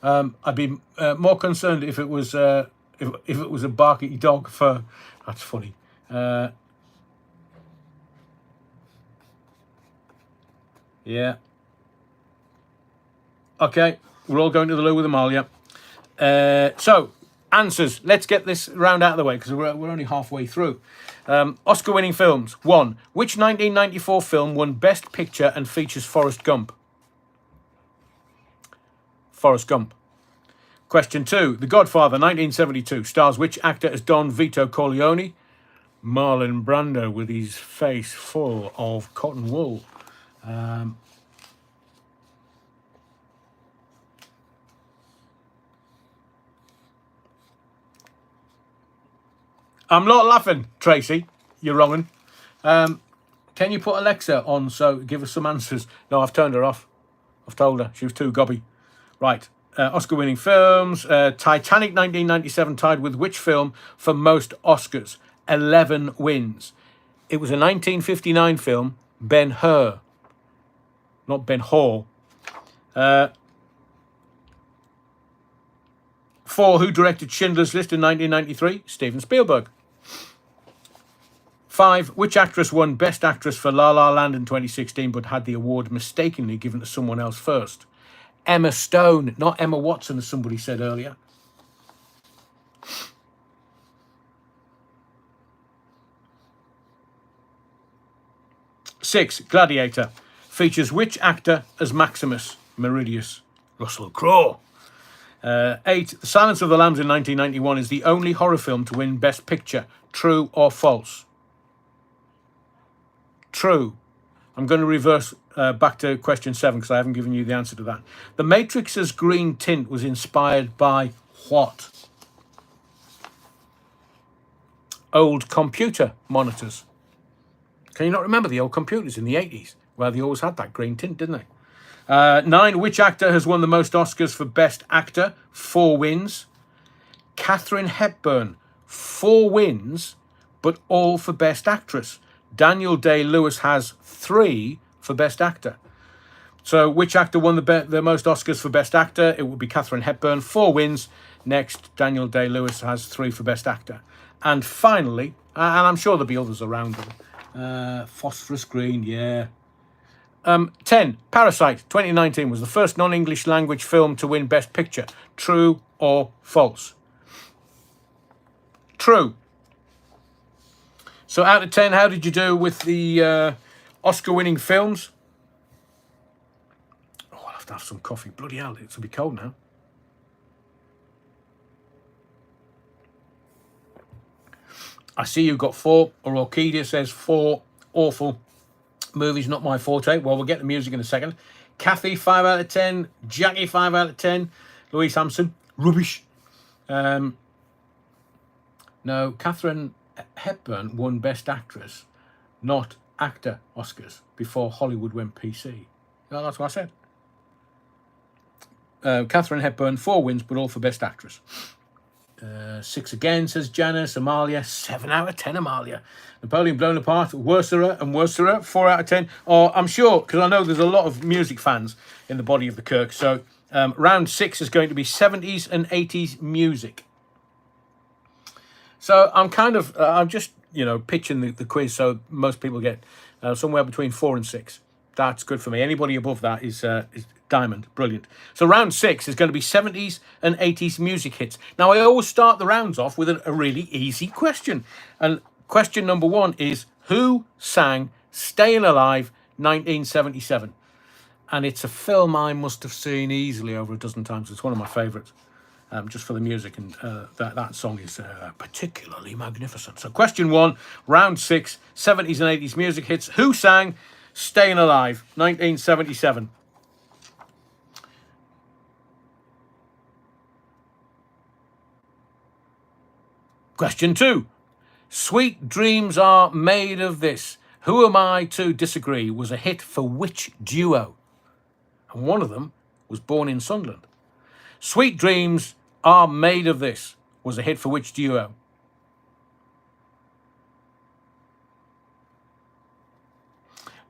I'd be more concerned if it was if it was a barky dog. That's funny. Yeah. Okay, we're all going to the loo with Amalia. So, answers. Let's get this round out of the way because we're only halfway through. Oscar-winning films. 1. Which 1994 film won Best Picture and features Forrest Gump? Forrest Gump. Question 2. The Godfather, 1972, stars which actor as Don Vito Corleone? Marlon Brando with his face full of cotton wool. I'm not laughing, Tracy. You're wronging. Can you put Alexa on so give us some answers? No, I've turned her off. I've told her. She was too gobby. Right. Oscar-winning films. Titanic 1997 tied with which film for most Oscars? 11 wins. It was a 1959 film, Ben-Hur. Not Ben-Hur. 4. Who directed Schindler's List in 1993? Steven Spielberg. 5. Which actress won Best Actress for La La Land in 2016 but had the award mistakenly given to someone else first? Emma Stone, not Emma Watson, as somebody said earlier. 6. Gladiator. Features which actor as Maximus Meridius? Russell Crowe. 8. The Silence of the Lambs in 1991 is the only horror film to win Best Picture. True or false? True. I'm going to reverse back to question 7 because I haven't given you the answer to that. The Matrix's green tint was inspired by what? Old computer monitors. Can you not remember the old computers in the 80s? Well, they always had that green tint, didn't they? 9. Which actor has won the most Oscars for Best Actor? 4 wins. Katharine Hepburn, 4 wins, but all for Best Actress. Daniel Day-Lewis has 3 for Best Actor. So which actor won the most Oscars for Best Actor? It would be Katharine Hepburn, 4 wins. Next, Daniel Day-Lewis has 3 for Best Actor. And finally, and I'm sure there'll be others around them, Phosphorus Green, yeah. 10. Parasite 2019 was the first non-English language film to win Best Picture. True or false? True. So out of 10, how did you do with the Oscar-winning films? Oh, I'll have to have some coffee. Bloody hell, it's going to be cold now. I see you've got 4. Or Orchidia says 4. Awful. Movies not my forte. Well, we'll get the music in a second. Kathy, 5 out of 10. Jackie, 5 out of 10. Louise Hampson, rubbish. No, Katharine Hepburn won Best Actress, not Actor Oscars, before Hollywood went PC. No, that's what I said. Katharine Hepburn, 4 wins, but all for Best Actress. 6 again, says Janice. Amalia, 7 out of 10, Amalia. Napoleon Blown Apart, Worserer and Worserer, 4 out of 10. Oh, I'm sure, because I know there's a lot of music fans in the body of the Kirk. So round 6 is going to be 70s and 80s music. So I'm kind of, I'm just, pitching the quiz so most people get somewhere between 4 and 6. That's good for me. Anybody above that is diamond. Brilliant. So round 6 is going to be 70s and 80s music hits. Now, I always start the rounds off with a really easy question. And question number 1 is, who sang Staying Alive 1977? And it's a film I must have seen easily over a dozen times. It's one of my favourites, just for the music. And that song is particularly magnificent. So question 1, round 6, 70s and 80s music hits. Who sang Staying Alive 1977? Question 2. Sweet Dreams Are Made of This. Who Am I to Disagree was a hit for which duo? And one of them was Born in Sunderland. Sweet Dreams Are Made of This was a hit for which duo?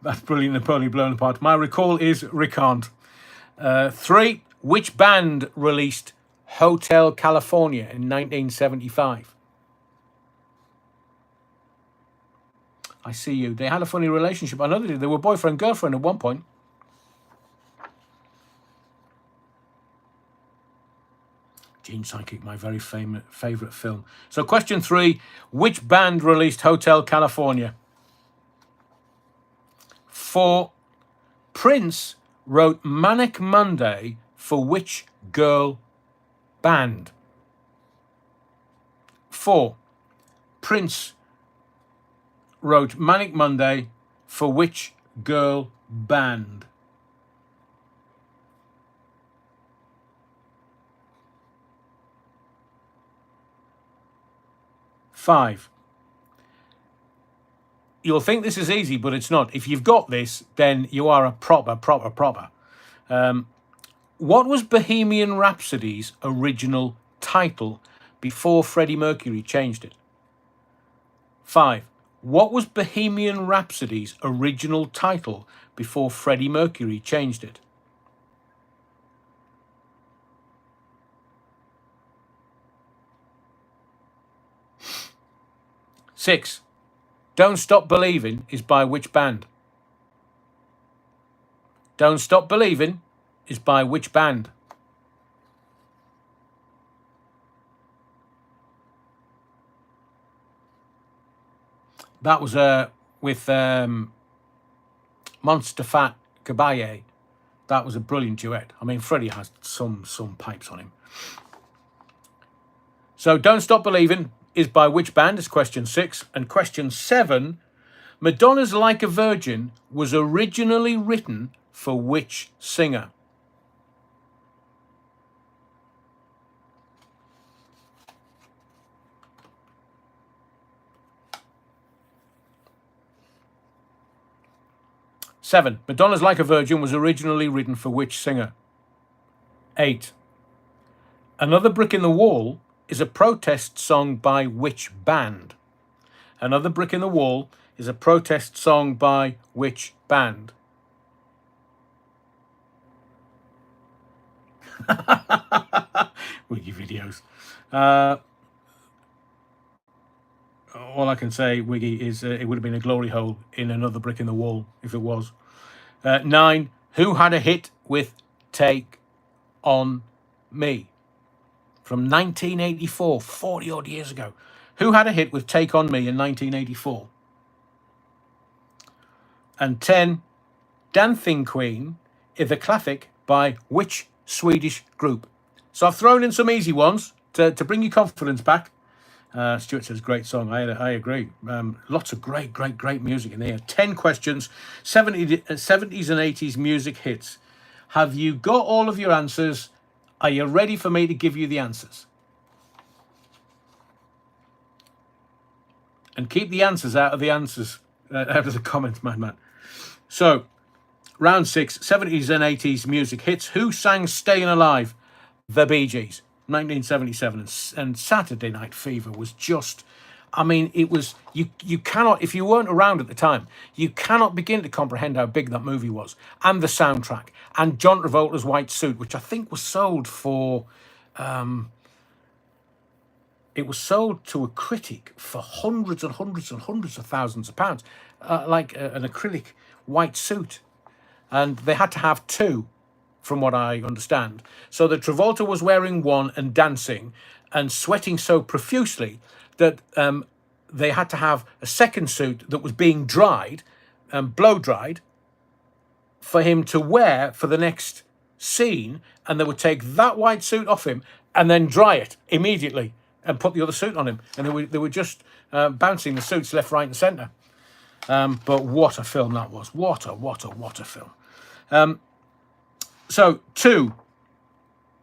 That's brilliant, Napoleon Blown Apart. My recall is recant. 3. Which band released Hotel California in 1975? I see you. They had a funny relationship. I know they did. They were boyfriend-girlfriend at one point. Gene Psychic, my very favourite film. So question 3, which band released Hotel California? 4, Prince wrote Manic Monday for which girl band? 4, Prince wrote Manic Monday for which girl band? Five. You'll think this is easy, but it's not. If you've got this, then you are a proper. What was Bohemian Rhapsody's original title before Freddie Mercury changed it? 5. What was Bohemian Rhapsody's original title before Freddie Mercury changed it? 6. Don't Stop Believin' is by which band? Don't Stop Believin' is by which band? That was with Monster Fat Cabaye. That was a brilliant duet. I mean, Freddie has some pipes on him. So Don't Stop Believin' is by which band is question 6. And question 7, Madonna's Like a Virgin was originally written for which singer? Seven, Madonna's Like a Virgin was originally written for which singer? 8. Another Brick in the Wall is a protest song by which band? Another Brick in the Wall is a protest song by which band? Wiggy videos. All I can say, Wiggy, is it would have been a glory hole in Another Brick in the Wall if it was. 9. Who had a hit with Take On Me? From 1984, 40 odd years ago. Who had a hit with Take On Me in 1984? And 10. Dancing Queen is a classic by which Swedish group? So I've thrown in some easy ones to bring your confidence back. Stuart says, great song. I agree. Lots of great music in here. 10 questions, 70s and 80s music hits. Have you got all of your answers? Are you ready for me to give you the answers? And keep the answers out of the comments, man. So, round 6, 70s and 80s music hits. Who sang Staying Alive? The Bee Gees. 1977, and Saturday Night Fever was just, I mean, it was, you cannot, if you weren't around at the time, you cannot begin to comprehend how big that movie was, and the soundtrack, and John Travolta's white suit, which I think was sold for, it was sold to a critic for hundreds and hundreds and hundreds of thousands of pounds, like an acrylic white suit, and they had to have 2, from what I understand. So that Travolta was wearing one and dancing and sweating so profusely that they had to have a second suit that was being dried, blow dried, for him to wear for the next scene, and they would take that white suit off him and then dry it immediately and put the other suit on him. And they were just bouncing the suits left, right and centre. But what a film that was. What a film. So, 2.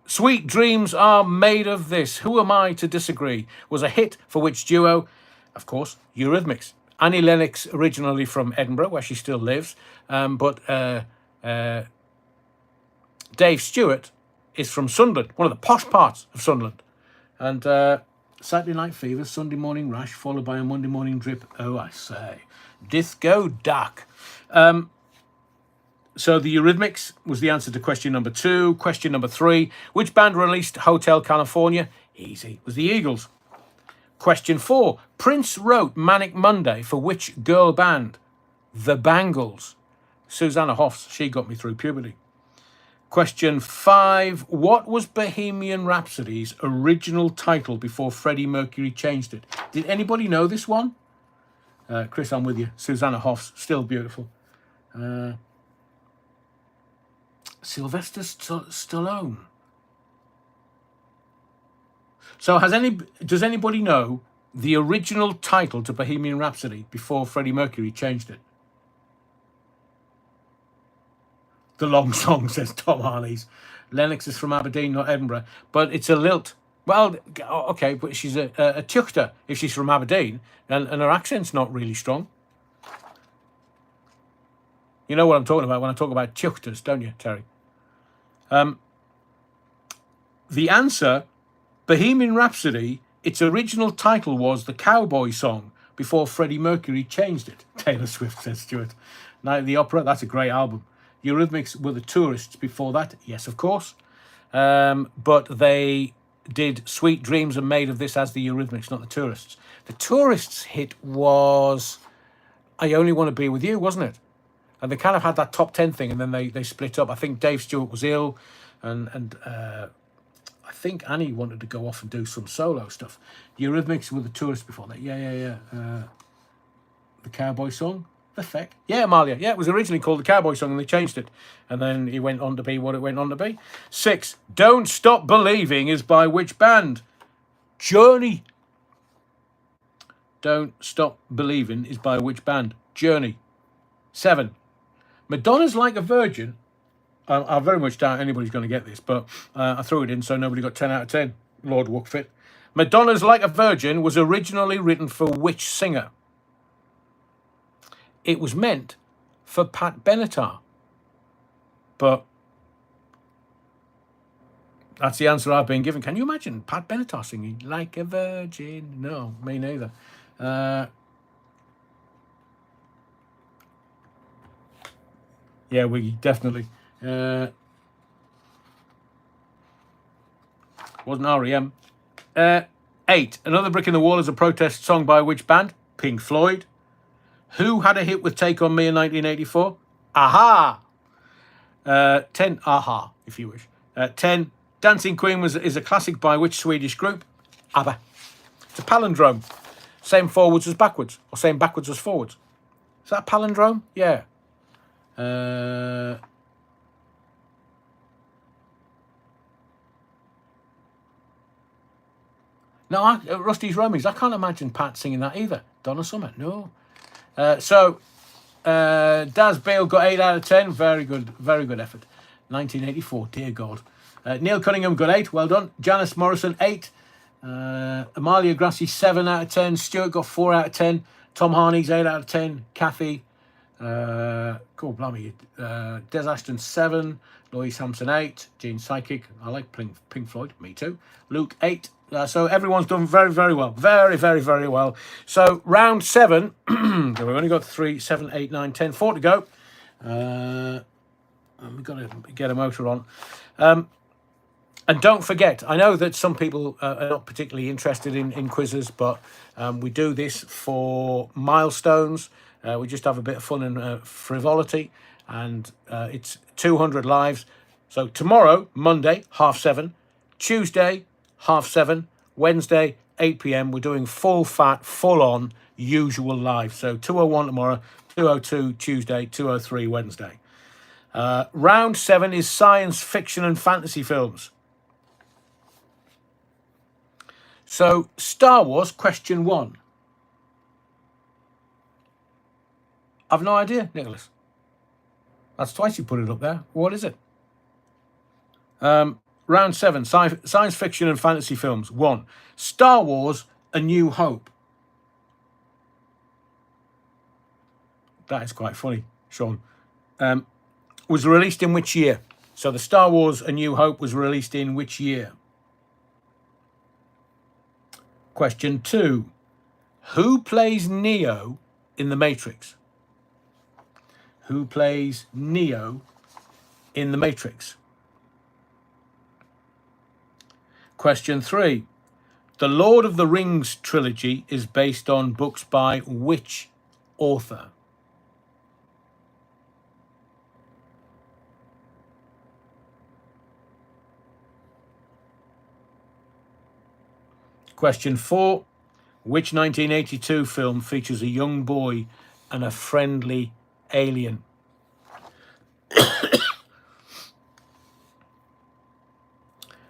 Sweet Dreams Are Made of This. Who Am I to Disagree? Was a hit for which duo? Of course, Eurythmics. Annie Lennox, originally from Edinburgh, where she still lives. But Dave Stewart is from Sunderland, one of the posh parts of Sunderland. And Saturday Night Fever, Sunday Morning Rash, followed by a Monday Morning Drip. Oh, I say. Disco Duck. So the Eurythmics was the answer to question number 2. Question number 3. Which band released Hotel California? Easy. It was the Eagles. Question 4. Prince wrote Manic Monday for which girl band? The Bangles. Susanna Hoffs. She got me through puberty. Question 5. What was Bohemian Rhapsody's original title before Freddie Mercury changed it? Did anybody know this one? Chris, I'm with you. Susanna Hoffs. Still beautiful. Sylvester Stallone. So does anybody know the original title to Bohemian Rhapsody before Freddie Mercury changed it? The Long Song, says Tom Harleys. Lennox is from Aberdeen, not Edinburgh, but it's a lilt. Well, okay, but she's a tuchter if she's from Aberdeen, and her accent's not really strong. You know what I'm talking about when I talk about tuchters, don't you, Terry? The answer, Bohemian Rhapsody, its original title was The Cowboy Song before Freddie Mercury changed it. Taylor Swift, says Stuart. Night at the Opera, that's a great album. Eurythmics were the Tourists before that, yes, of course. But they did Sweet Dreams Are Made of This as the Eurythmics, not the Tourists. The Tourists hit was I Only Want to Be With You, wasn't it? And they kind of had that top 10 thing, and then they split up. I think Dave Stewart was ill, and I think Annie wanted to go off and do some solo stuff. Eurythmics were the Tourists before that. Yeah. The Cowboy Song. The feck? Yeah, Amalia. Yeah, it was originally called The Cowboy Song, and they changed it. And then it went on to be what it went on to be. 6. Don't Stop Believing is by which band? Journey. Don't Stop Believing is by which band? Journey. 7. Madonna's Like a Virgin. I very much doubt anybody's going to get this, but I threw it in so nobody got 10 out of 10. Lord Wuckfit. Madonna's Like a Virgin was originally written for which singer? It was meant for Pat Benatar. But that's the answer I've been given. Can you imagine Pat Benatar singing Like a Virgin? No, me neither. Yeah, Wiggy, definitely. Wasn't REM. 8. Another Brick in the Wall is a protest song by which band? Pink Floyd. Who had a hit with Take On Me in 1984? Aha! 10. Aha, if you wish. 10. Dancing Queen is a classic by which Swedish group? ABBA. It's a palindrome. Same forwards as backwards, or same backwards as forwards. Is that a palindrome? Yeah. No, Rusty's Romies. I can't imagine Pat singing that either. Donna Summer, no. Daz Bale got 8 out of 10. Very good effort. 1984, dear God. Neil Cunningham got 8. Well done. Janice Morrison, 8. Amalia Grassi, 7 out of 10. Stuart got 4 out of 10. Tom Harney's 8 out of 10. Kathy, cool, blimey. Des Ashton, 7. Louise Hampson, 8. Gene Psychic, I like Pink Floyd, me too. Luke, 8. So everyone's done very, very well. Very, very, very well. So round 7, we've only got 3, 7, 8, 9, 10, 4 to go. And we've got to get a motor on. And don't forget, I know that some people are not particularly interested in quizzes, but we do this for milestones. We just have a bit of fun and frivolity, and it's 200 lives. So tomorrow, Monday, 7:30, Tuesday, 7:30, Wednesday, 8 p.m. We're doing full fat, full on, usual live. So 2:01 tomorrow, 2:02 Tuesday, 2:03 Wednesday. Round 7 is science fiction and fantasy films. So, Star Wars, question 1. I've no idea, Nicholas. That's twice you put it up there. What is it? Round 7, science fiction and fantasy films. 1. Star Wars, A New Hope. That is quite funny, Sean. Was released in which year? So, the Star Wars, A New Hope was released in which year? Question 2. Who plays Neo in The Matrix? Who plays Neo in The Matrix? Question 3. The Lord of the Rings trilogy is based on books by which author? Question 4. Which 1982 film features a young boy and a friendly alien?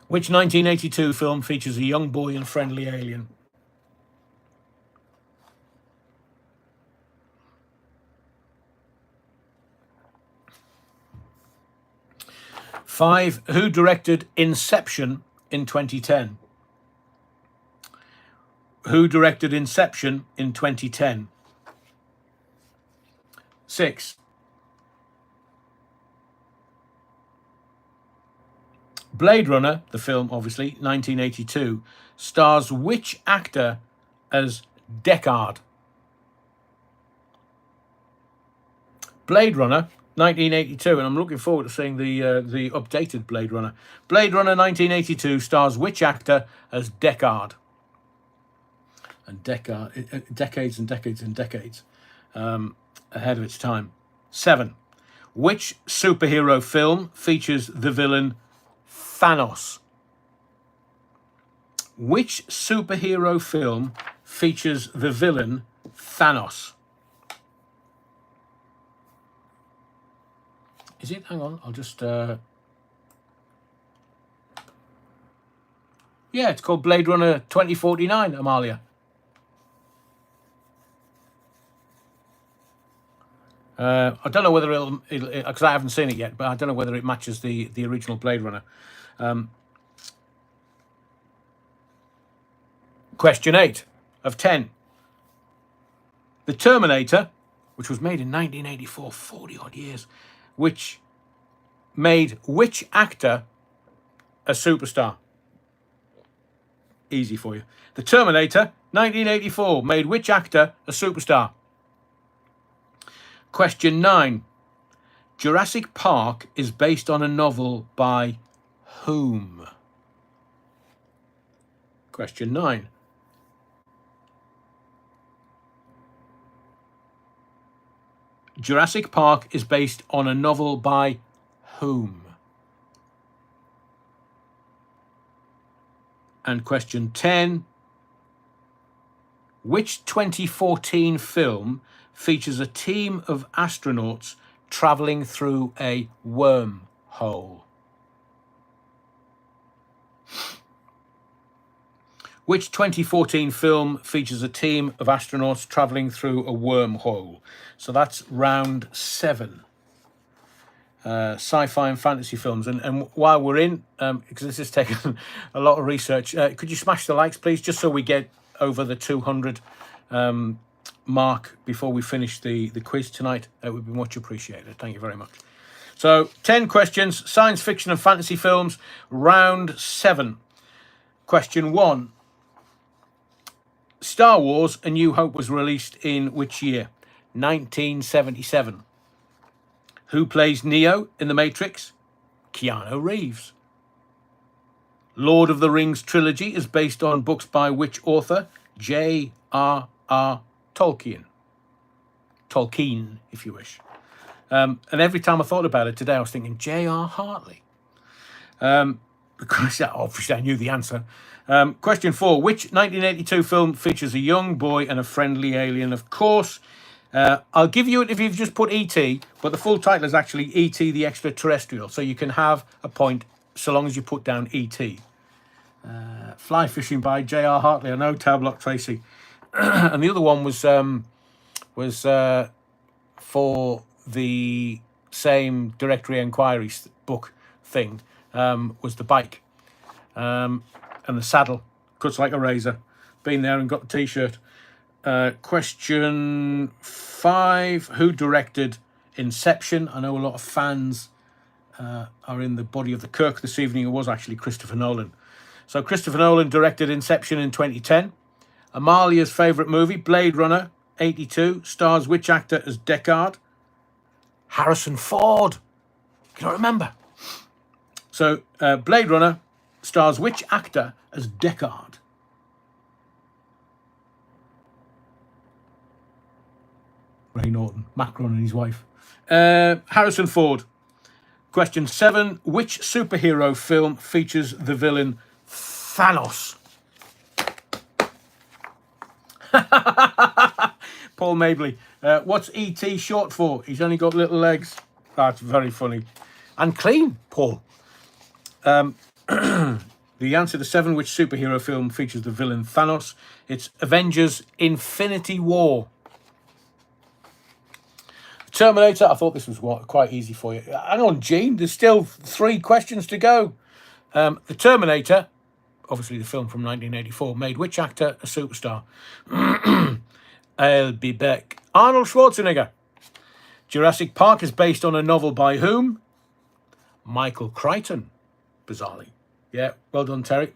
Which 1982 film features a young boy and friendly alien? Five. Who directed Inception in 2010? Who directed Inception in 2010? 6. Blade Runner, the film, obviously, 1982, stars which actor as Deckard? Blade Runner, 1982, and I'm looking forward to seeing the updated Blade Runner. Blade Runner, 1982, stars which actor as Deckard? And Deckard, decades and decades and decades ahead of its time. 7. Which superhero film features the villain Thanos? Which superhero film features the villain Thanos? Is it? Hang on, I'll just... Yeah, it's called Blade Runner 2049, Amalia. I don't know whether it'll because I haven't seen it yet, but I don't know whether it matches the original Blade Runner. Question 8 of 10. The Terminator, which was made in 1984, 40 odd years, which made which actor a superstar? Easy for you. The Terminator, 1984, made which actor a superstar? Question 9. Jurassic Park is based on a novel by whom? Question 9. Jurassic Park is based on a novel by whom? And question 10. Which 2014 film features a team of astronauts traveling through a wormhole? Which 2014 film features a team of astronauts traveling through a wormhole? So that's round 7. Sci-fi and fantasy films. And while we're in, because this has taken a lot of research, could you smash the likes, please, just so we get over the 200 mark before we finish the quiz tonight? It would be much appreciated. Thank you very much. So 10 questions, science fiction and fantasy films, round 7. Question 1. Star Wars A New Hope was released in which year? 1977. Who plays Neo in The Matrix? Keanu Reeves. Lord of the Rings trilogy is based on books by which author? J.R.R. Tolkien. Tolkien, if you wish. And every time I thought about it today, I was thinking J.R. Hartley. Because obviously I knew the answer. Question 4. Which 1982 film features a young boy and a friendly alien? Of course, I'll give you it if you've just put E.T., but the full title is actually E.T. the Extraterrestrial, so you can have a point so long as you put down E.T. Fly Fishing by J.R. Hartley. I know, Tablock Tracy. And the other one was for the same directory inquiries book thing, was The Bike. And the saddle cuts like a razor. Been there and got the t-shirt. Question 5. Who directed Inception? I know a lot of fans are in the body of the Kirk this evening. It was actually Christopher Nolan. So Christopher Nolan directed Inception in 2010. Amalia's favourite movie, Blade Runner 82, stars which actor as Deckard? Harrison Ford. Can I remember? So Blade Runner stars which actor as Deckard? Ray Norton, Macron and his wife. Harrison Ford. Question 7. Which superhero film features the villain Thanos? Paul Mabley. What's E.T. short for? He's only got little legs. That's very funny. And clean, Paul. The answer to 7. Which superhero film features the villain Thanos? It's Avengers Infinity War. Terminator. I thought this was quite easy for you. Hang on, Gene. There's still 3 questions to go. The Terminator, obviously the film from 1984, made which actor a superstar? I'll be back. Arnold Schwarzenegger. Jurassic Park is based on a novel by whom? Michael Crichton, bizarrely. Yeah, well done, Terry.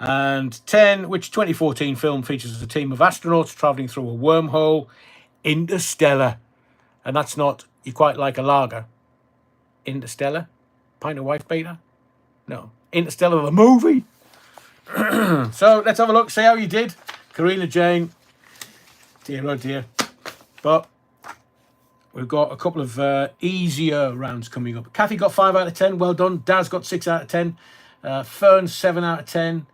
And 10. Which 2014 film features a team of astronauts travelling through a wormhole? Interstellar. And that's not You Quite Like a Lager. Interstellar? Pint of wife beater? No. Interstellar, the movie. So let's have a look, see how you did. Karina Jane. Dear, oh dear. But we've got a couple of easier rounds coming up. Kathy got 5 out of 10. Well done. Daz got 6 out of 10. Fern, 7 out of 10.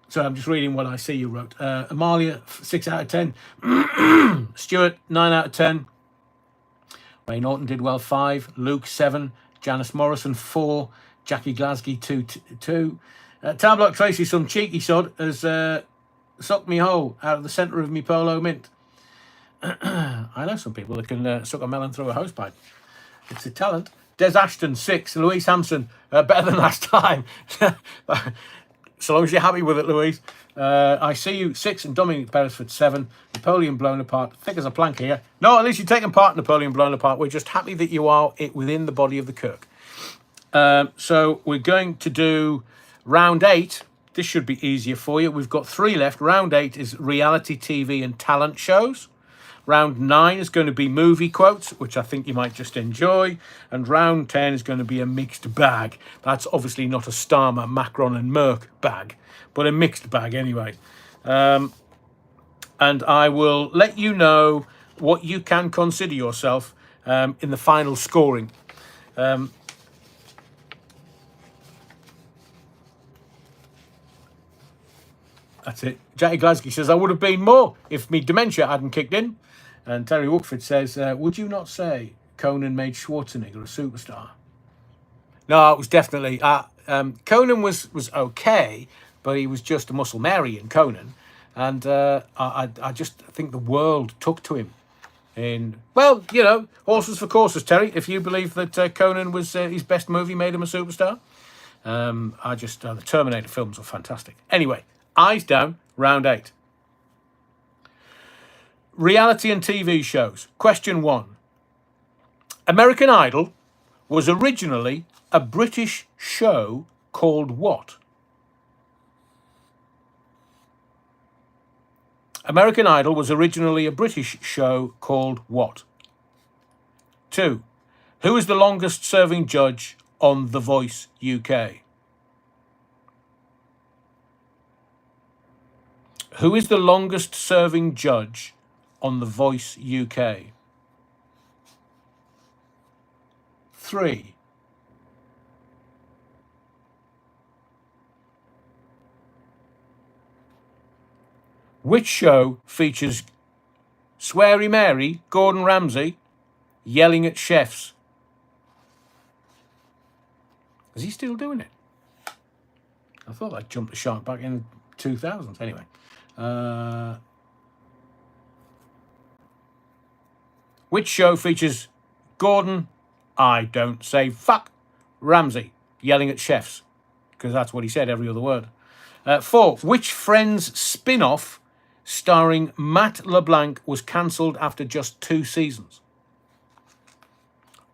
So I'm just reading what I see you wrote. Amalia, 6 out of 10. Stuart, 9 out of 10. Ray Norton did well, 5. Luke, 7. Janice Morrison, 4. Jackie Glasgow, 2. Tablock Tracy, some cheeky sod, has sucked me hole out of the centre of me polo mint. I know some people that can suck a melon through a hosepipe. It's a talent. Des Ashton, 6. Louise Hampson, better than last time. So long as you're happy with it, Louise. I see you, 6. And Dominic Beresford, 7. Napoleon Blown Apart, thick as a plank here. No, at least you're taking part in Napoleon Blown Apart. We're just happy that you are within the body of the Kirk. So we're going to do round 8. this should be easier for you. We've got 3 left. Round 8 is reality TV and talent shows. Round 9 is going to be movie quotes, which I think you might just enjoy. And round 10 is going to be a mixed bag. That's obviously not a Starmer, Macron and Merck bag, but a mixed bag anyway. And I will let you know what you can consider yourself in the final scoring. That's it. Jackie Glasgow says, I would have been more if me dementia hadn't kicked in. And Terry Wookford says, would you not say Conan made Schwarzenegger a superstar? No, it was definitely... Conan was okay, but he was just a muscle Mary in Conan. And I just think the world took to him. Well, you know, horses for courses, Terry. If you believe that Conan was his best movie, made him a superstar. The Terminator films were fantastic. Anyway, eyes down, round 8. Reality and TV shows. Question 1. American Idol was originally a British show called what? American Idol was originally a British show called what? 2. Who is the longest serving judge on The Voice UK? Who is the longest serving judge on The Voice UK? 3. Which show features Sweary Mary, Gordon Ramsay, yelling at chefs? Is he still doing it? I thought I jumped the shark back in the 2000s. Anyway. Which show features Gordon, I don't say fuck, Ramsay, yelling at chefs? Because that's what he said, every other word. 4. Which Friends spin-off starring Matt LeBlanc was cancelled after just 2 seasons?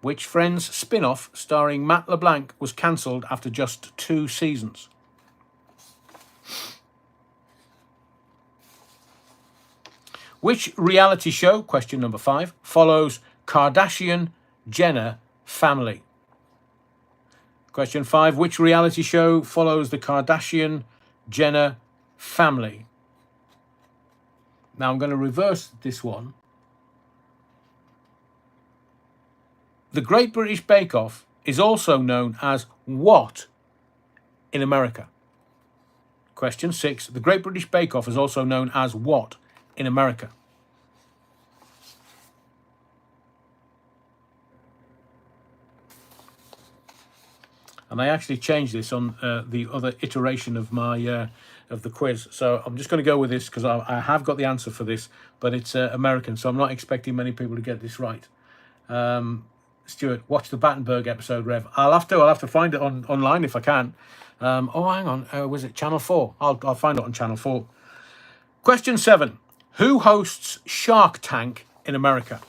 Which Friends spin-off starring Matt LeBlanc was cancelled after just 2 seasons? Which reality show, question number 5, follows Kardashian-Jenner family? Question 5, which reality show follows the Kardashian-Jenner family? Now I'm going to reverse this one. The Great British Bake Off is also known as what in America? Question 6, the Great British Bake Off is also known as what in America? And I actually changed this on the other iteration of my of the quiz. So I'm just going to go with this because I have got the answer for this, but it's American, so I'm not expecting many people to get this right. Stuart, watch the Battenberg episode, Rev. I'll have to find it online if I can. Oh, hang on. Was it Channel 4? I'll find it on Channel 4. Question 7. Who hosts Shark Tank in America?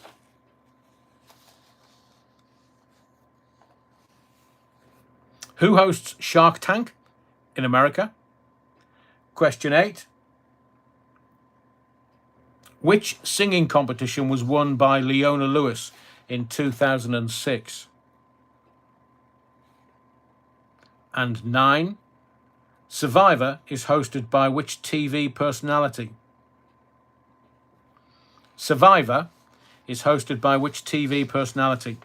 Who hosts Shark Tank in America? Question 8. Which singing competition was won by Leona Lewis in 2006? And 9. Survivor is hosted by which TV personality? Survivor is hosted by which TV personality?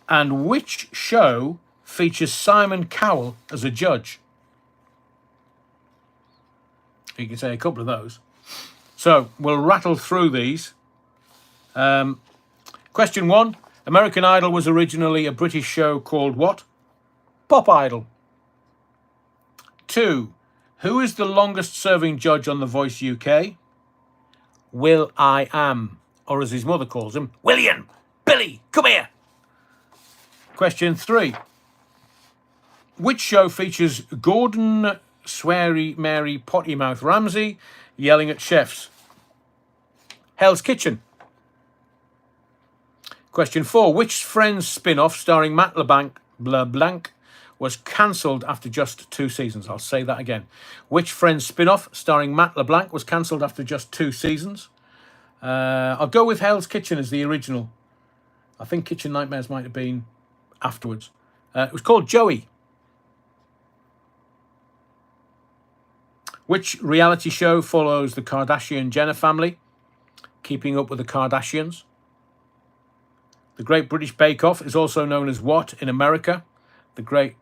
And which show features Simon Cowell as a judge? You can say a couple of those. So we'll rattle through these. Question 1. American Idol was originally a British show called what? Pop Idol. 2. Who is the longest serving judge on The Voice UK? Will I Am, or as his mother calls him, William, Billy, come here. Question 3. Which show features Gordon Sweary Mary Potty Mouth Ramsay yelling at chefs? Hell's Kitchen. Question 4. Which Friends spin-off starring Matt LeBlanc was cancelled after just 2 seasons? I'll say that again. Which Friends spin-off starring Matt LeBlanc was cancelled after just 2 seasons? I'll go with Hell's Kitchen as the original. I think Kitchen Nightmares might have been afterwards. It was called Joey. Which reality show follows the Kardashian-Jenner family? Keeping Up with the Kardashians. The Great British Bake Off is also known as what in America? The Great...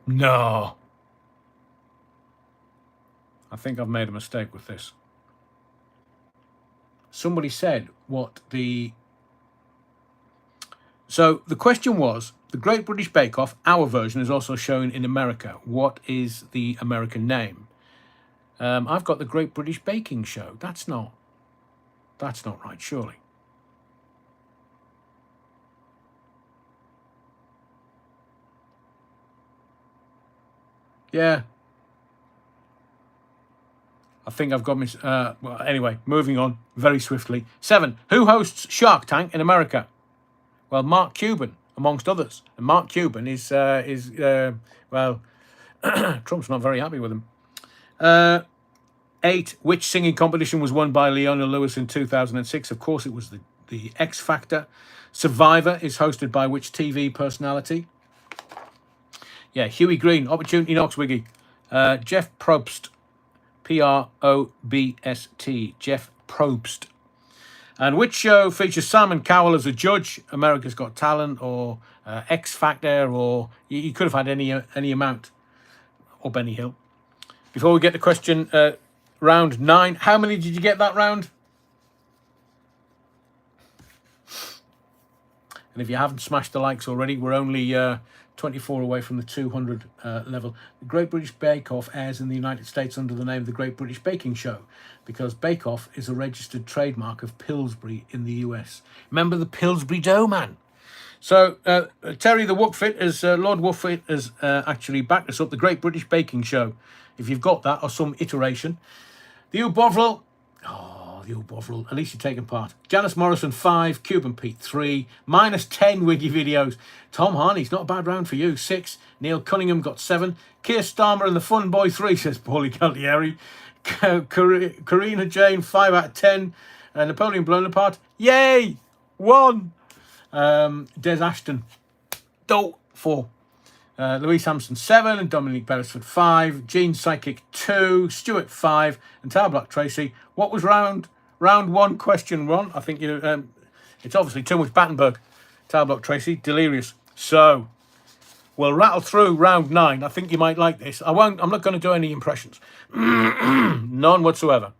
No. I think I've made a mistake with this. Somebody said what the... So the question was, the Great British Bake Off, our version, is also shown in America. What is the American name? I've got the Great British Baking Show. That's not right, surely. Yeah. I think I've got well, anyway, moving on very swiftly. 7. Who hosts Shark Tank in America? Well, Mark Cuban, amongst others. And Mark Cuban is well, Trump's not very happy with him. 8. Which singing competition was won by Leona Lewis in 2006? Of course, it was the X Factor. Survivor is hosted by which TV personality? Yeah, Huey Green, Opportunity Knocks Wiggy. Jeff Probst, Probst, Jeff Probst. And which show features Simon Cowell as a judge? America's Got Talent or X Factor, or you could have had any amount, or Benny Hill. Before we get to question round 9, how many did you get that round? And if you haven't smashed the likes already, we're only 24 away from the 200 level. The Great British Bake Off airs in the United States under the name of the Great British Baking Show, because Bake Off is a registered trademark of Pillsbury in the US. Remember the Pillsbury dough, man? So Terry the Wookfit, Lord Wookfit has actually backed us up. The Great British Baking Show, if you've got that or some iteration. The Hugh Bovril, the Hugh Bovril, at least you're taking part. Janice Morrison 5, Cuban Pete 3, -10 Wiggy videos. Tom Harney's not a bad round for you, 6. Neil Cunningham got 7. Keir Starmer and the Fun Boy 3, says Paulie Galtieri. Karina Jane 5 out of 10. Napoleon Bonaparte, yay, 1. Des Ashton, 4. Louise Hampson 7 and Dominique Beresford 5. Jean Psychic 2. Stuart 5 and Tower Block Tracy. What was round 1, question 1? I think you. It's obviously too much Battenberg. Tower Block Tracy, delirious. So we'll rattle through round 9. I think you might like this. I'm not going to do any impressions, none whatsoever.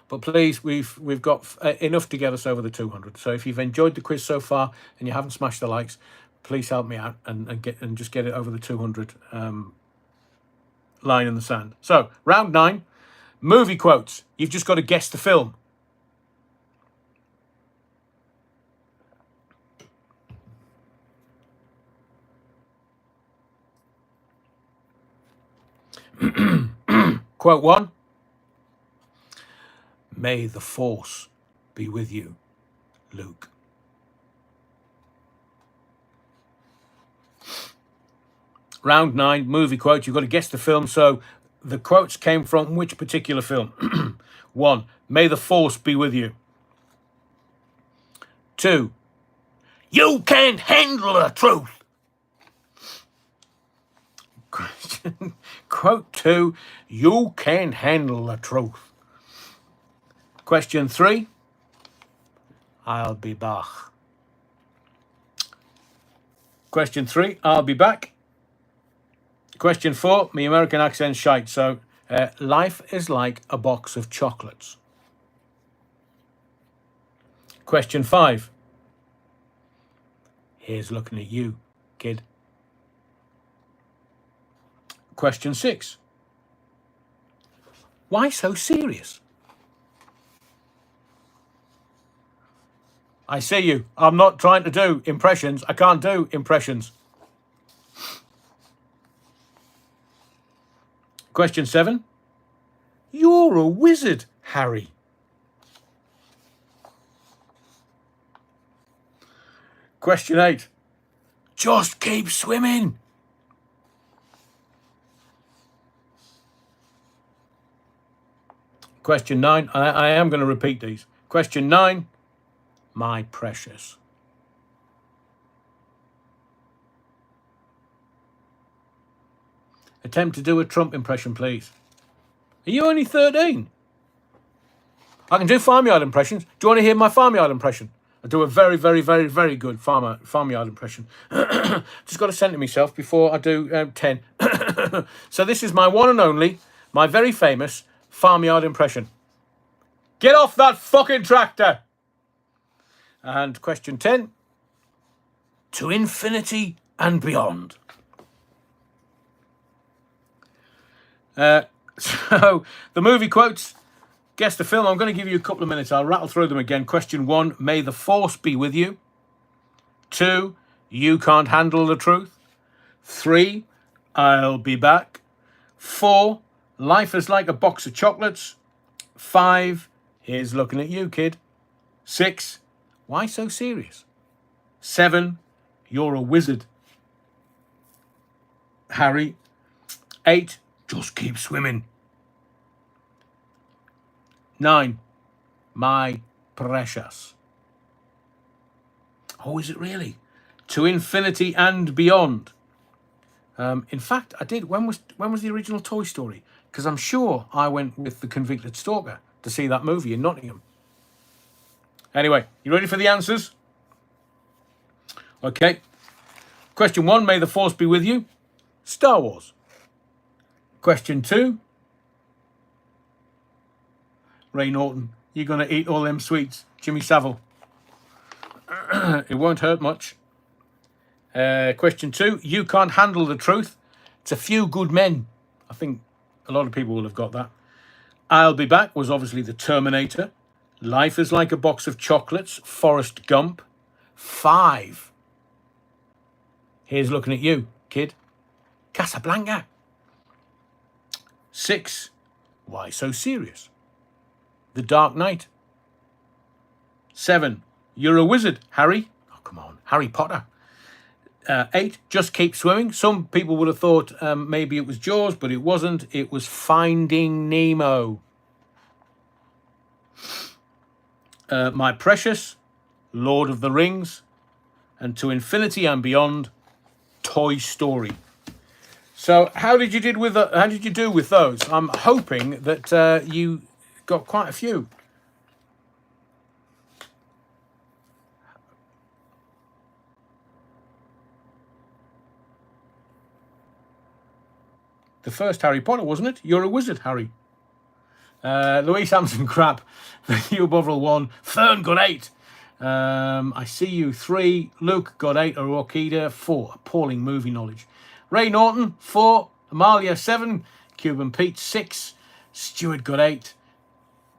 But please, we've got enough to get us over the 200. So if you've enjoyed the quiz so far and you haven't smashed the likes, please help me out and just get it over the 200 line in the sand. So round 9, movie quotes. You've just got to guess the film. Quote 1. May the Force be with you, Luke. Round 9, movie quote. You've got to guess the film. So the quotes came from which particular film? 1. May the Force be with you. 2. You can't handle the truth. Quote 2. You can't handle the truth. Question 3. I'll be back. Question 3. I'll be back. Question 4. My American accent's shite. So life is like a box of chocolates. Question 5. Here's looking at you, kid. Question 6. Why so serious? I see you. I'm not trying to do impressions. I can't do impressions. Question 7. You're a wizard, Harry. Question 8. Just keep swimming. Question 9. I am going to repeat these. Question 9. My precious. Attempt to do a Trump impression, please. Are you only 13? I can do farmyard impressions. Do you want to hear my farmyard impression? I do a very, very, very, very good farmyard impression. Just got to center myself before I do 10. So this is my one and only, my very famous farmyard impression. Get off that fucking tractor! And question 10. To infinity and beyond. So the movie quotes. Guess the film. I'm going to give you a couple of minutes. I'll rattle through them again. Question 1, may the force be with you. 2, you can't handle the truth. 3, I'll be back. 4, life is like a box of chocolates. 5, here's looking at you, kid. 6, why so serious? 7, you're a wizard, Harry. 8, just keep swimming. 9, my precious. Oh, is it really? To infinity and beyond. In fact, I did. When was the original Toy Story? Because I'm sure I went with The Convicted Stalker to see that movie in Nottingham. Anyway, you ready for the answers? Okay. Question 1, may the force be with you. Star Wars. Question 2, Ray Norton, you're going to eat all them sweets. Jimmy Savile. It won't hurt much. Question 2, you can't handle the truth. It's A Few Good Men. I think a lot of people will have got that. I'll Be Back was obviously The Terminator. Life is Like a Box of Chocolates. Forrest Gump. 5, here's looking at you, kid. Casablanca. 6, why so serious? The Dark Knight. 7, you're a wizard, Harry. Oh, come on, Harry Potter. 8, just keep swimming. Some people would have thought maybe it was Jaws, but it wasn't. It was Finding Nemo. My precious, Lord of the Rings. And To Infinity and Beyond, Toy Story. So how did you do with those? I'm hoping that you got quite a few. The first Harry Potter, wasn't it? You're a wizard, Harry. Louise Hampson, crap. Hugh Bovril, 1. Fern got 8. I See You, 3. Luke got 8. Orkida, 4. Appalling movie knowledge. Ray Norton, 4. Amalia, 7. Cuban Pete, 6. Stuart got 8.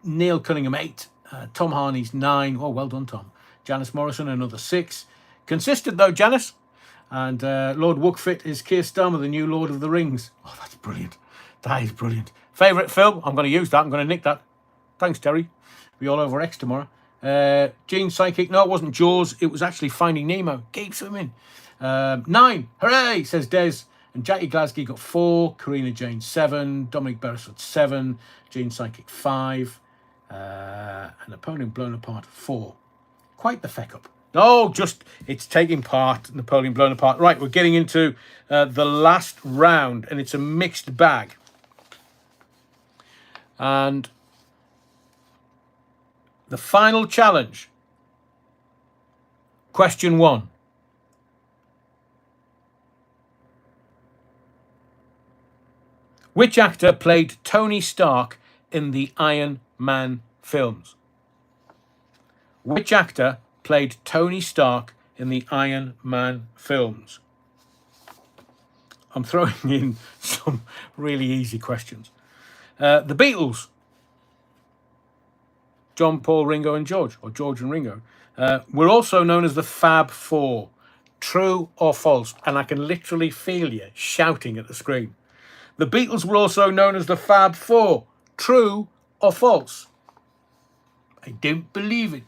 Neil Cunningham, 8. Tom Harney's 9. Oh, well done, Tom. Janice Morrison, another 6. Consistent, though, Janice. And Lord Wookfit is Keir Starmer, the new Lord of the Rings. Oh, that's brilliant. That is brilliant. Favourite film? I'm going to use that. I'm going to nick that. Thanks, Terry. Be all over X tomorrow. Gene Psychic. No, it wasn't Jaws. It was actually Finding Nemo. Keep swimming. 9. Hooray, says Des. And Jackie Glasgow got 4. Karina Jane, 7. Dominic Beresford, 7. Gene Psychic, 5. And Napoleon Blown Apart, 4. Quite the feck up. No, just it's taking part. Napoleon Blown Apart. Right, we're getting into the last round, and it's a mixed bag. And the final challenge. Question 1. Which actor played Tony Stark in the Iron Man films? Which actor played Tony Stark in the Iron Man films? I'm throwing in some really easy questions. The Beatles. John, Paul, Ringo and George, or George and Ringo, were also known as the Fab Four. True or false? And I can literally feel you shouting at the screen. The Beatles were also known as the Fab Four. True or false? I don't believe it.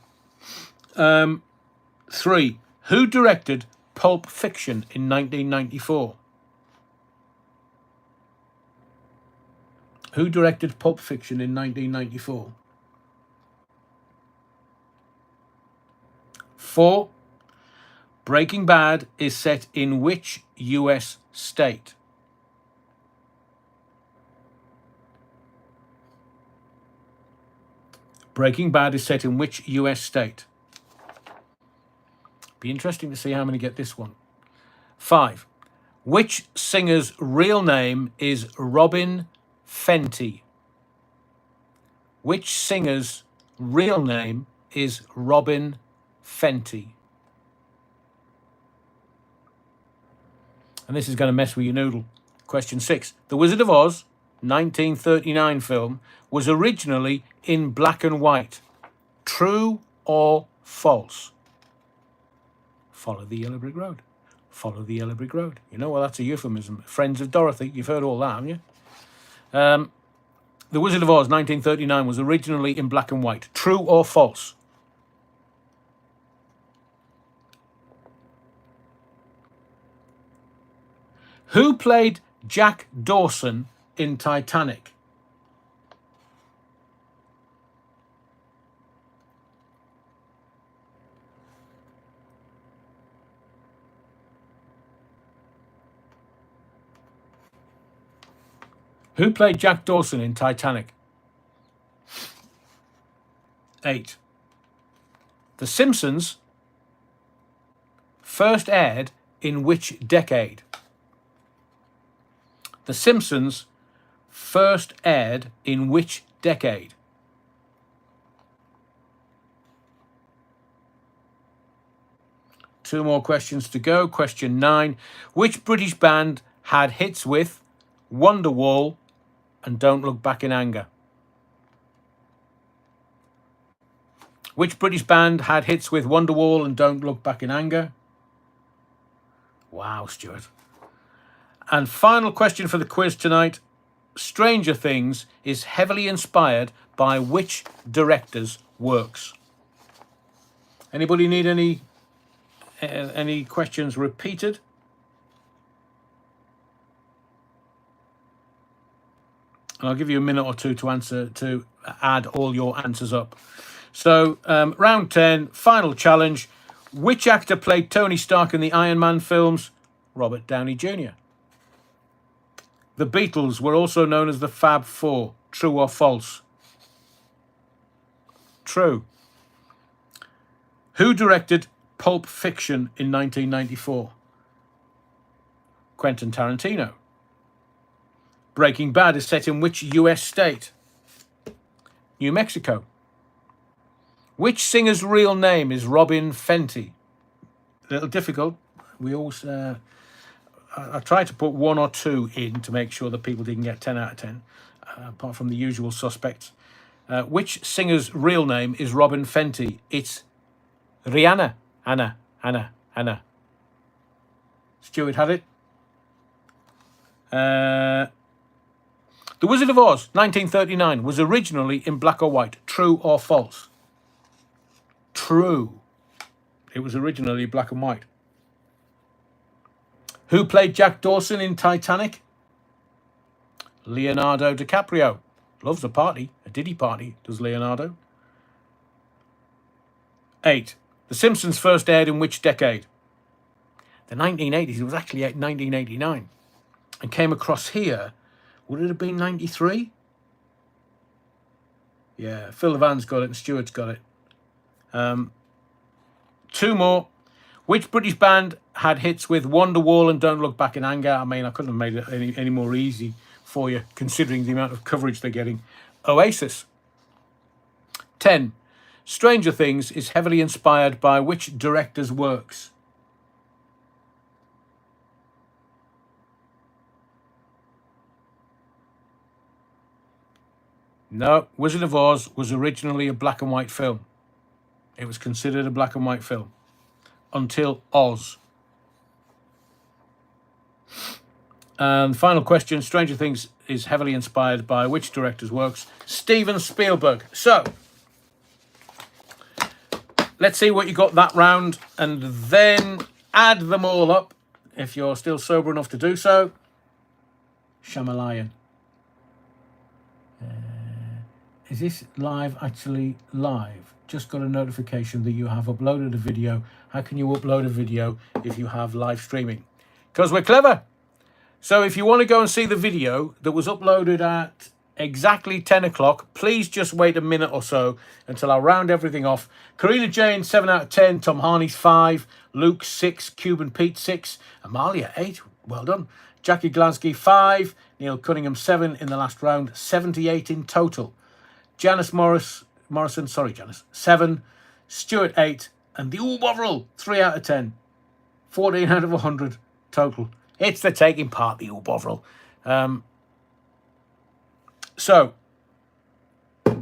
3. Who directed Pulp Fiction in 1994? Who directed Pulp Fiction in 1994? 4. Breaking Bad is set in which US state? Breaking Bad is set in which US state? Be interesting to see how many get this one. 5. Which singer's real name is Robin Fenty? Which singer's real name is Robin Fenty? And this is going to mess with your noodle. Question 6. The Wizard of Oz, 1939 film, was originally in black and white. True or false? Follow the yellow brick road. Follow the yellow brick road. You know, well, that's a euphemism. Friends of Dorothy. You've heard all that, haven't you? The Wizard of Oz, 1939, was originally in black and white. True or false? Who played Jack Dawson in Titanic? Who played Jack Dawson in Titanic? 8. The Simpsons first aired in which decade? The Simpsons first aired in which decade? Two more questions to go. Question 9. Which British band had hits with Wonderwall and Don't Look Back in Anger? Which British band had hits with Wonderwall and Don't Look Back in Anger? Wow, Stuart. And final question for the quiz tonight. Stranger Things is heavily inspired by which director's works? Anybody need any questions repeated? And I'll give you a minute or two to add all your answers up. So, round 10, final challenge. Which actor played Tony Stark in the Iron Man films? Robert Downey Jr. The Beatles were also known as the Fab Four. True or false? True. Who directed Pulp Fiction in 1994? Quentin Tarantino. Breaking Bad is set in which US state? New Mexico. Which singer's real name is Robin Fenty? A little difficult. We also I tried to put 1 or 2 in to make sure that people didn't get 10 out of 10, apart from the usual suspects. Which singer's real name is Robin Fenty? It's Rihanna. Anna. Stuart had it. The Wizard of Oz, 1939, was originally in black or white. True or false? True. It was originally black and white. Who played Jack Dawson in Titanic? Leonardo DiCaprio. Loves a party, a Diddy party, does Leonardo. 8. The Simpsons first aired in which decade? The 1980s. It was actually 1989. And came across here. Would it have been 93? Yeah, Phil Levan's got it and Stuart's got it. 2 more. Which British band had hits with Wonderwall and Don't Look Back in Anger? I mean, I couldn't have made it any more easy for you, considering the amount of coverage they're getting. Oasis. 10. Stranger Things is heavily inspired by which director's works? No, Wizard of Oz was originally a black and white film. It was considered a black and white film until Oz. And final question, Stranger Things is heavily inspired by which director's works? Steven Spielberg. So, let's see what you got that round, and then add them all up if you're still sober enough to do so. Shamalayan. Is this live actually live? Just got a notification that you have uploaded a video. How can you upload a video if you have live streaming? Because we're clever. So if you want to go and see the video that was uploaded at exactly 10 o'clock, please just wait a minute or so until I round everything off. Karina Jane, 7 out of 10. Tom Harney's 5. Luke, 6. Cuban Pete, 6. Amalia, 8. Well done. Jackie Glansky, 5. Neil Cunningham, 7 in the last round. 78 in total. Janice Morrison, 7. Stuart, 8. And the Bovril, 3 out of 10. 14 out of 100 total. It's the taking part, the Bovril. So,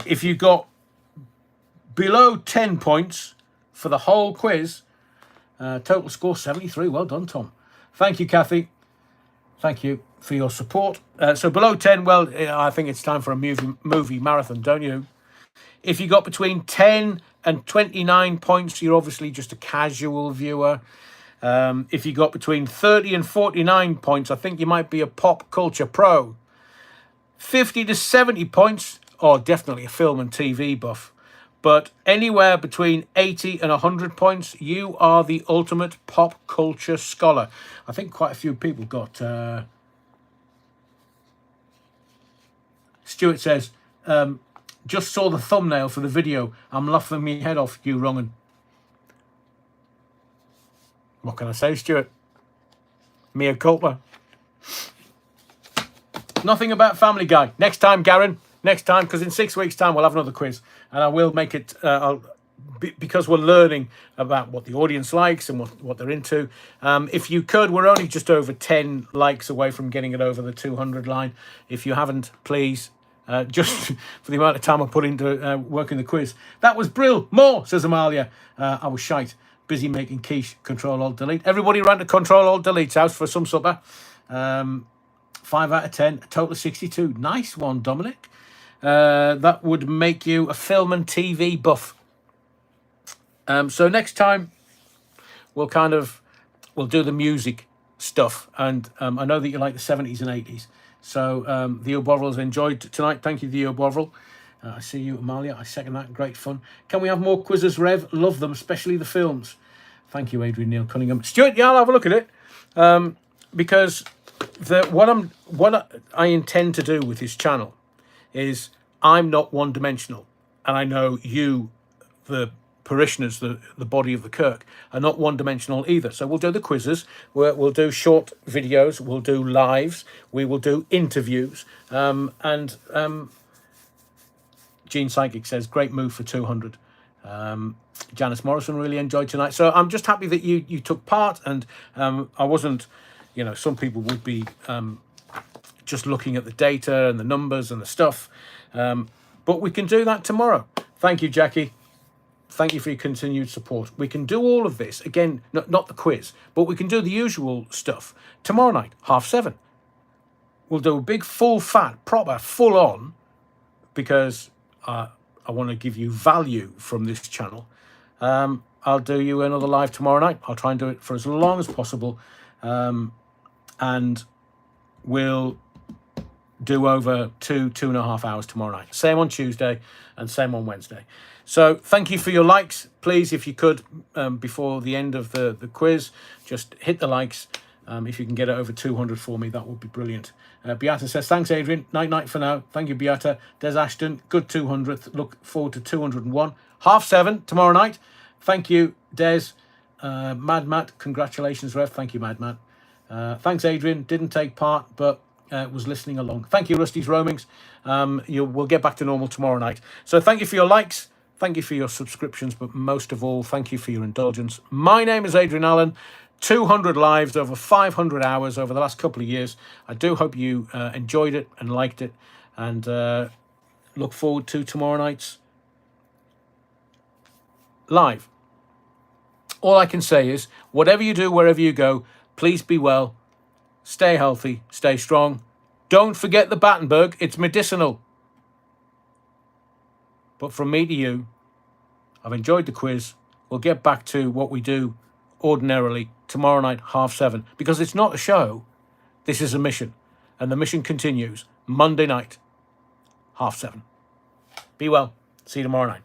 if you got below 10 points for the whole quiz, total score 73. Well done, Tom. Thank you, Kathy. Thank you for your support. So below 10, well, I think it's time for a movie marathon, don't you? If you got between 10 and 29 points, you're obviously just a casual viewer. If you got between 30 and 49 points, I think you might be a pop culture pro. 50 to 70 points, or definitely a film and TV buff. But anywhere between 80 and 100 points, you are the ultimate pop culture scholar. I think quite a few people got... Stuart says, just saw the thumbnail for the video. I'm laughing my head off, you wrong'un. What can I say, Stuart? Mea culpa. Nothing about Family Guy. Next time, Garen. Next time, because in 6 weeks' time, we'll have another quiz. And I will make it, because we're learning about what the audience likes and what they're into. If you could, we're only just over 10 likes away from getting it over the 200 line. If you haven't, please, just for the amount of time I put into working the quiz. That was brill. More, says Amalia. I was shite. Busy making quiche. Control-Alt-Delete. Everybody ran to Control-Alt-Delete's house for some supper. 5 out of 10. A total of 62. Nice one, Dominic. That would make you a film and TV buff. So next time, we'll do the music stuff. And I know that you like the 70s and 80s. So Theo Bovril's enjoyed tonight. Thank you, Theo Bovril. I see you, Amalia. I second that. Great fun. Can we have more quizzes, Rev? Love them, especially the films. Thank you, Adrian Neil Cunningham. Stuart, yeah, I'll have a look at it. Because what I intend to do with this channel is I'm not one-dimensional. And I know you, the parishioners, the body of the Kirk, are not one-dimensional either. So we'll do the quizzes, we'll do short videos, we'll do lives, we will do interviews. Gene Psychic says, great move for 200. Janice Morrison really enjoyed tonight. So I'm just happy that you took part, and I wasn't, some people would be just looking at the data and the numbers and the stuff. But we can do that tomorrow. Thank you, Jackie. Thank you for your continued support. We can do all of this. Again, not the quiz, but we can do the usual stuff. Tomorrow night, 7:30. We'll do a big, full, fat, proper, full-on, because I want to give you value from this channel. I'll do you another live tomorrow night. I'll try and do it for as long as possible. And we'll do over 2.5 hours tomorrow night. Same on Tuesday and same on Wednesday. So thank you for your likes. Please, if you could, before the end of the quiz, just hit the likes. If you can get it over 200 for me, that would be brilliant. Beata says, thanks, Adrian. Night for now. Thank you, Beata. Des Ashton, good 200th. Look forward to 201. 7:30 tomorrow night. Thank you, Des. Mad Matt, congratulations, Rev. Thank you, Mad Matt. Thanks, Adrian. Didn't take part, but was listening along. Thank you, Rusty's Roamings. We'll get back to normal tomorrow night. So thank you for your likes. Thank you for your subscriptions, but most of all, thank you for your indulgence. My name is Adrian Allen. 200 lives over 500 hours over the last couple of years. I do hope you enjoyed it and liked it, and look forward to tomorrow night's live. All I can say is, whatever you do, wherever you go, please be well, stay healthy, stay strong. Don't forget the Battenberg. It's medicinal. But from me to you, I've enjoyed the quiz. we'll get back to what we do ordinarily tomorrow night, 7:30. Because it's not a show. This is a mission. And the mission continues Monday night, 7:30. Be well. See you tomorrow night.